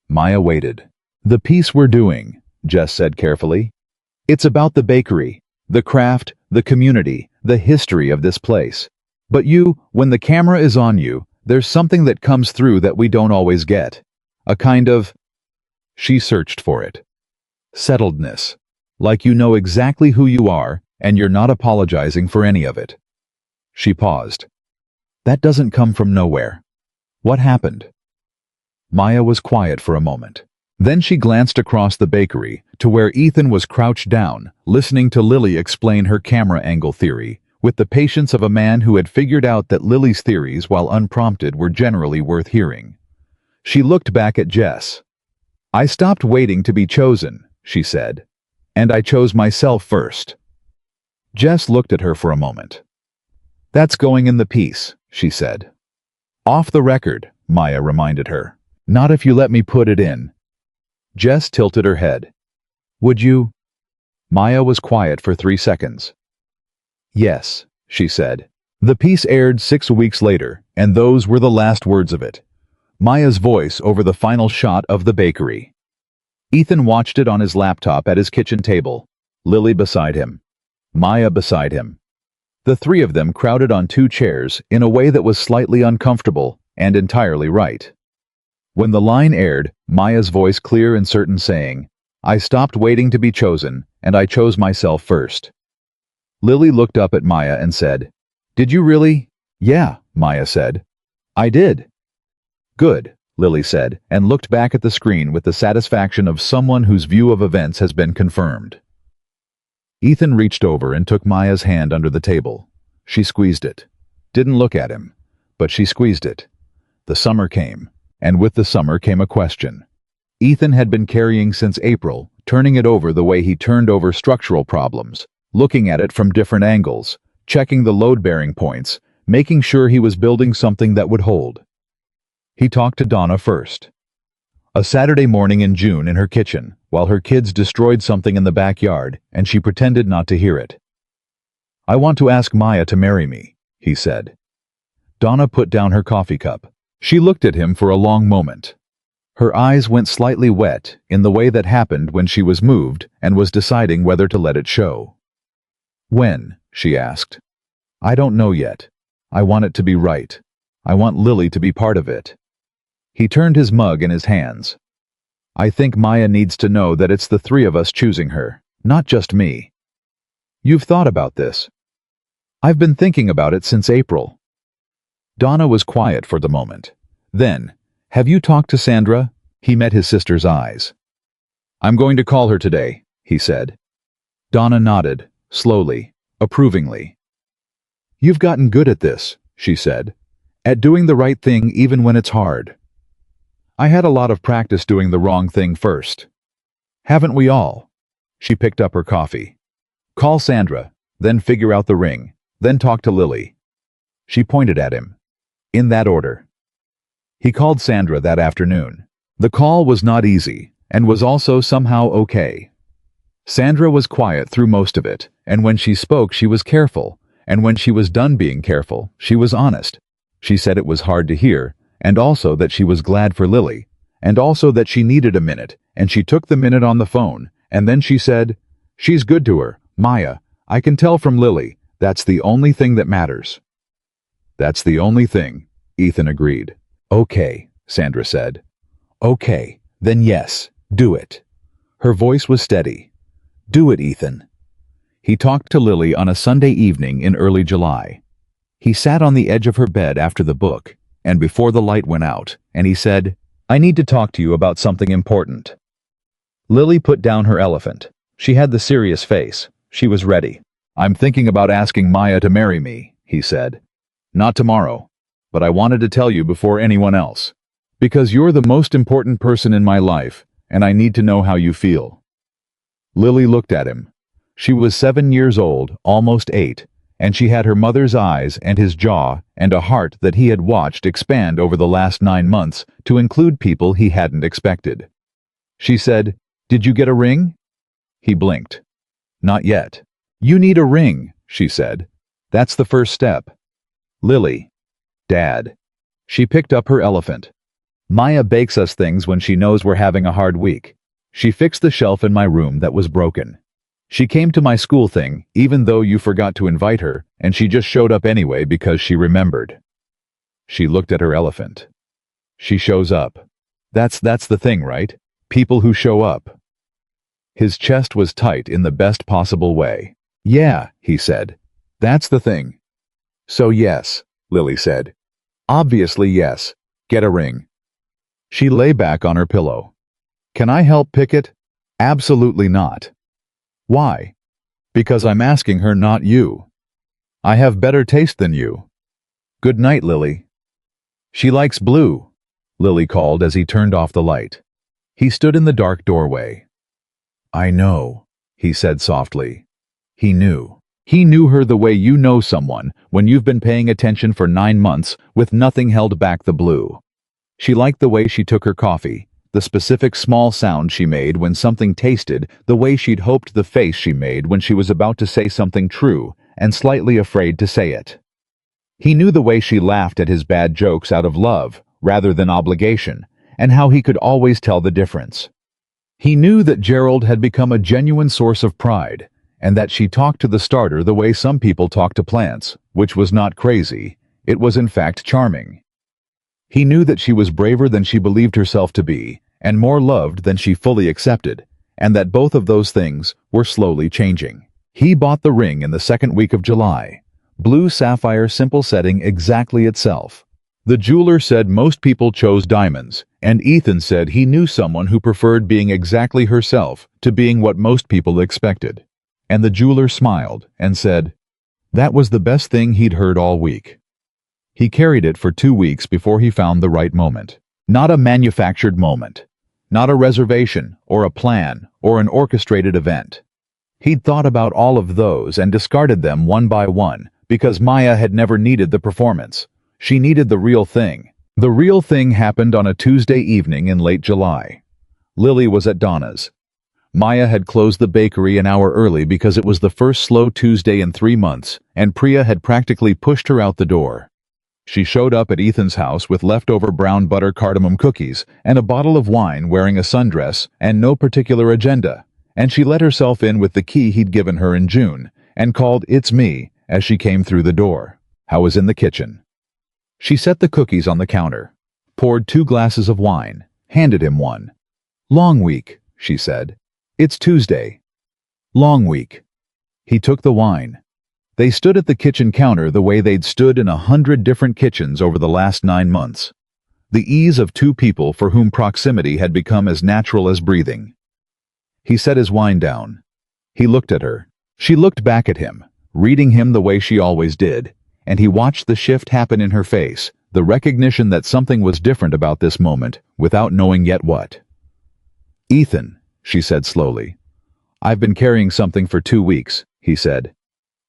S1: Maya waited. "The piece we're doing," Jess said carefully. "It's about the bakery, the craft, the community, the history of this place. But when the camera is on you, there's something that comes through that we don't always get. A kind of—" She searched for it. "Settledness. Like you know exactly who you are, and you're not apologizing for any of it." She paused. "That doesn't come from nowhere. What happened?" Maya was quiet for a moment. Then she glanced across the bakery to where Ethan was crouched down, listening to Lily explain her camera angle theory, with the patience of a man who had figured out that Lily's theories, while unprompted, were generally worth hearing. She looked back at Jess. "I stopped waiting to be chosen," she said, "and I chose myself first." Jess looked at her for a moment. "That's going in the piece," she said. "Off the record," Maya reminded her. "Not if you let me put it in." Jess tilted her head. "Would you?" Maya was quiet for 3 seconds. "Yes," she said. The piece aired 6 weeks later, and those were the last words of it. Maya's voice over the final shot of the bakery. Ethan watched it on his laptop at his kitchen table, Lily beside him, Maya beside him. The three of them crowded on 2 chairs in a way that was slightly uncomfortable and entirely right. When the line aired, Maya's voice clear and certain saying, "I stopped waiting to be chosen, and I chose myself first." Lily looked up at Maya and said, "Did you really?" "Yeah," Maya said. "I did." "Good," Lily said, and looked back at the screen with the satisfaction of someone whose view of events has been confirmed. Ethan reached over and took Maya's hand under the table. She squeezed it. Didn't look at him, but she squeezed it. The summer came, and with the summer came a question. Ethan had been carrying since April, turning it over the way he turned over structural problems, looking at it from different angles, checking the load-bearing points, making sure he was building something that would hold. He talked to Donna first. A Saturday morning in June in her kitchen, while her kids destroyed something in the backyard, and she pretended not to hear it. "I want to ask Maya to marry me," he said. Donna put down her coffee cup. She looked at him for a long moment. Her eyes went slightly wet in the way that happened when she was moved and was deciding whether to let it show. "When?" she asked. "I don't know yet. I want it to be right. I want Lily to be part of it." He turned his mug in his hands. "I think Maya needs to know that it's the 3 of us choosing her, not just me." "You've thought about this?" "I've been thinking about it since April." Donna was quiet for the moment. Then, "Have you talked to Sandra?" He met his sister's eyes. "I'm going to call her today," he said. Donna nodded, slowly, approvingly. "You've gotten good at this," she said. "At doing the right thing even when it's hard." "I had a lot of practice doing the wrong thing first." "Haven't we all?" She picked up her coffee. "Call Sandra, then figure out the ring, then talk to Lily." She pointed at him. "In that order." He called Sandra that afternoon. The call was not easy, and was also somehow okay. Sandra was quiet through most of it, and when she spoke she was careful, and when she was done being careful, she was honest. She said it was hard to hear, and also that she was glad for Lily, and also that she needed a minute, and she took the minute on the phone, and then she said, "She's good to her, Maya. I can tell from Lily. That's the only thing that matters." "That's the only thing," Ethan agreed. "Okay," Sandra said. "Okay, then yes, do it." Her voice was steady. "Do it, Ethan." He talked to Lily on a Sunday evening in early July. He sat on the edge of her bed after the book, and before the light went out, and he said, "I need to talk to you about something important." Lily put down her elephant. She had the serious face. She was ready. "I'm thinking about asking Maya to marry me," he said. "Not tomorrow, but I wanted to tell you before anyone else." Because you're the most important person in my life, and I need to know how you feel. Lily looked at him. She was 7 years old, almost 8, and she had her mother's eyes and his jaw and a heart that he had watched expand over the last 9 months to include people he hadn't expected. She said, "Did you get a ring?" He blinked. "Not yet." "You need a ring," she said. "That's the first step." "Lily." "Dad." She picked up her elephant. "Maya bakes us things when she knows we're having a hard week. She fixed the shelf in my room that was broken. She came to my school thing, even though you forgot to invite her, and she just showed up anyway because she remembered." She looked at her elephant. "She shows up. That's the thing, right? People who show up." His chest was tight in the best possible way. "Yeah," he said. "That's the thing." "So yes," Lily said. "Obviously yes. Get a ring." She lay back on her pillow. "Can I help pick it?" "Absolutely not." "Why?" "Because I'm asking her, not you. I have better taste than you. Good night, Lily." "She likes blue," Lily called as he turned off the light. He stood in the dark doorway. "I know," he said softly. He knew. He knew her the way you know someone when you've been paying attention for 9 months with nothing held back the blue. She liked the way she took her coffee, the specific small sound she made when something tasted, the way she'd hoped, the face she made when she was about to say something true and slightly afraid to say it. He knew the way she laughed at his bad jokes out of love rather than obligation, and how he could always tell the difference. He knew that Gerald had become a genuine source of pride, and that she talked to the starter the way some people talk to plants, which was not crazy. It was in fact charming. He knew that she was braver than she believed herself to be, and more loved than she fully accepted, and that both of those things were slowly changing. He bought the ring in the second week of July. Blue sapphire, simple setting, exactly itself. The jeweler said most people chose diamonds, and Ethan said he knew someone who preferred being exactly herself to being what most people expected. And the jeweler smiled and said, that was the best thing he'd heard all week. He carried it for 2 weeks before he found the right moment. Not a manufactured moment. Not a reservation, or a plan, or an orchestrated event. He'd thought about all of those and discarded them one by one, because Maya had never needed the performance. She needed the real thing. The real thing happened on a Tuesday evening in late July. Lily was at Donna's. Maya had closed the bakery an hour early because it was the first slow Tuesday in 3 months, and Priya had practically pushed her out the door. She showed up at Ethan's house with leftover brown butter cardamom cookies and a bottle of wine, wearing a sundress and no particular agenda, and she let herself in with the key he'd given her in June and called "It's me" as she came through the door. I was in the kitchen. She set the cookies on the counter, poured 2 glasses of wine, handed him one. "Long week," she said. "It's Tuesday." "Long week." He took the wine. They stood at the kitchen counter the way they'd stood in 100 different kitchens over the last 9 months. The ease of 2 people for whom proximity had become as natural as breathing. He set his wine down. He looked at her. She looked back at him, reading him the way she always did, and he watched the shift happen in her face, the recognition that something was different about this moment, without knowing yet what. "Ethan," she said slowly. "I've been carrying something for 2 weeks," he said.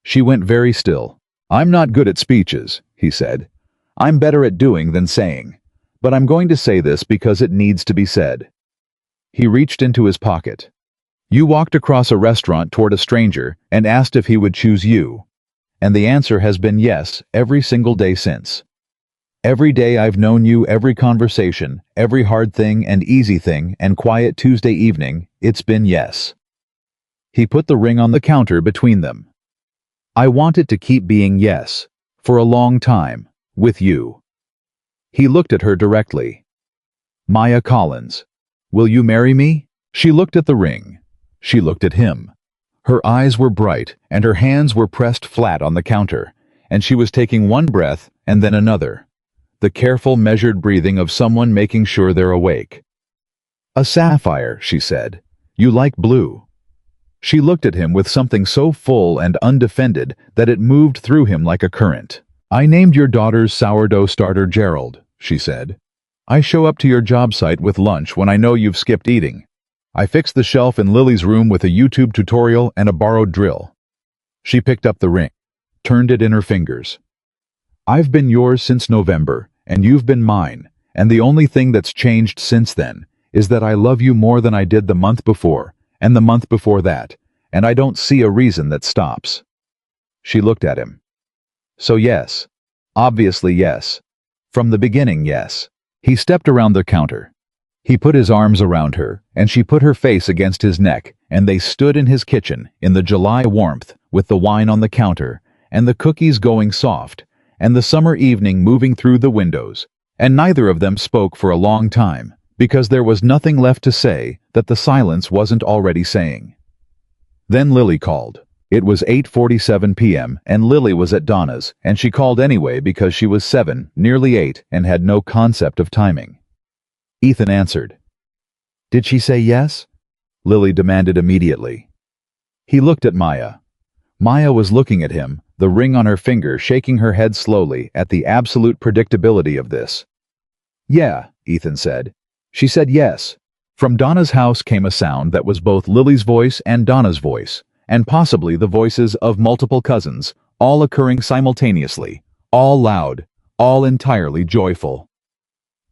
S1: She went very still. "I'm not good at speeches," he said. "I'm better at doing than saying. But I'm going to say this because it needs to be said." He reached into his pocket. "You walked across a restaurant toward a stranger and asked if he would choose you. And the answer has been yes every single day since. Every day I've known you, every conversation, every hard thing and easy thing and quiet Tuesday evening, it's been yes." He put the ring on the counter between them. "I want it to keep being yes, for a long time, with you." He looked at her directly. "Maya Collins, will you marry me?" She looked at the ring. She looked at him. Her eyes were bright and her hands were pressed flat on the counter, and she was taking one breath and then another. The careful, measured breathing of someone making sure they're awake. "A sapphire," she said. "You like blue." She looked at him with something so full and undefended that it moved through him like a current. "I named your daughter's sourdough starter Gerald," she said. I show up to your job site with lunch when I know you've skipped eating. I fixed the shelf in Lily's room with a YouTube tutorial and a borrowed drill. She picked up the ring, turned it in her fingers. I've been yours since November, and you've been mine, and the only thing that's changed since then is that I love you more than I did the month before, and the month before that, and I don't see a reason that stops. She looked at him. So yes. Obviously yes. From the beginning, yes. He stepped around the counter. He put his arms around her, and she put her face against his neck, and they stood in his kitchen, in the July warmth, with the wine on the counter, and the cookies going soft, and the summer evening moving through the windows, and neither of them spoke for a long time, because there was nothing left to say that the silence wasn't already saying. Then Lily called. It was 8:47 p.m. and Lily was at Donna's, and she called anyway because she was 7, nearly 8, and had no concept of timing. Ethan answered. Did she say yes? Lily demanded immediately. He looked at Maya. Maya was looking at him, the ring on her finger, shaking her head slowly at the absolute predictability of this. Yeah, Ethan said. She said yes. From Donna's house came a sound that was both Lily's voice and Donna's voice, and possibly the voices of multiple cousins, all occurring simultaneously, all loud, all entirely joyful.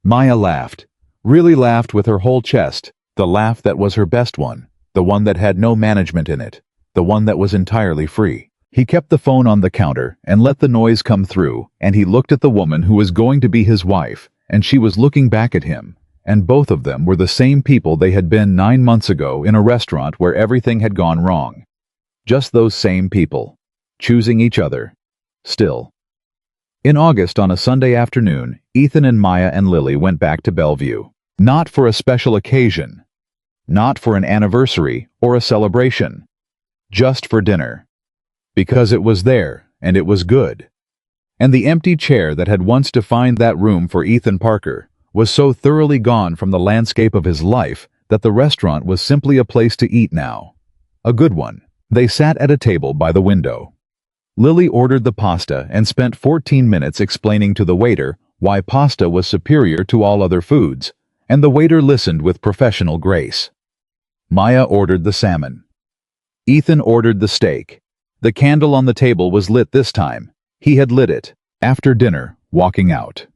S1: Maya laughed, really laughed with her whole chest, the laugh that was her best one, the one that had no management in it, the one that was entirely free. He kept the phone on the counter and let the noise come through, and he looked at the woman who was going to be his wife, and she was looking back at him, and both of them were the same people they had been 9 months ago in a restaurant where everything had gone wrong. Just those same people, choosing each other, still. In August on a Sunday afternoon, Ethan and Maya and Lily went back to Bellvue. Not for a special occasion. Not for an anniversary or a celebration. Just for dinner. Because it was there, and it was good. And the empty chair that had once defined that room for Ethan Parker was so thoroughly gone from the landscape of his life that the restaurant was simply a place to eat now. A good one. They sat at a table by the window. Lily ordered the pasta and spent 14 minutes explaining to the waiter why pasta was superior to all other foods, and the waiter listened with professional grace. Maya ordered the salmon. Ethan ordered the steak. The candle on the table was lit this time. He had lit it, after dinner, walking out.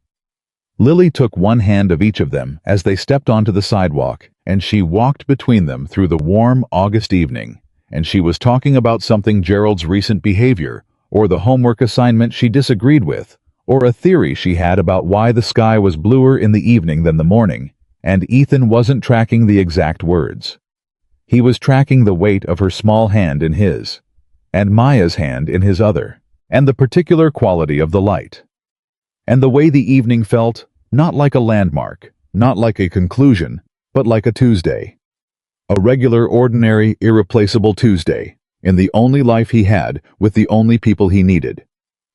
S1: Lily took one hand of each of them as they stepped onto the sidewalk, and she walked between them through the warm August evening, and she was talking about something Gerald's recent behavior, or the homework assignment she disagreed with, or a theory she had about why the sky was bluer in the evening than the morning, and Ethan wasn't tracking the exact words. He was tracking the weight of her small hand in his, and Maya's hand in his other, and the particular quality of the light. And the way the evening felt, not like a landmark, not like a conclusion, but like a Tuesday. A regular, ordinary, irreplaceable Tuesday, in the only life he had, with the only people he needed.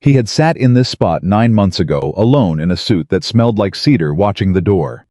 S1: He had sat in this spot 9 months ago, alone in a suit that smelled like cedar, watching the door.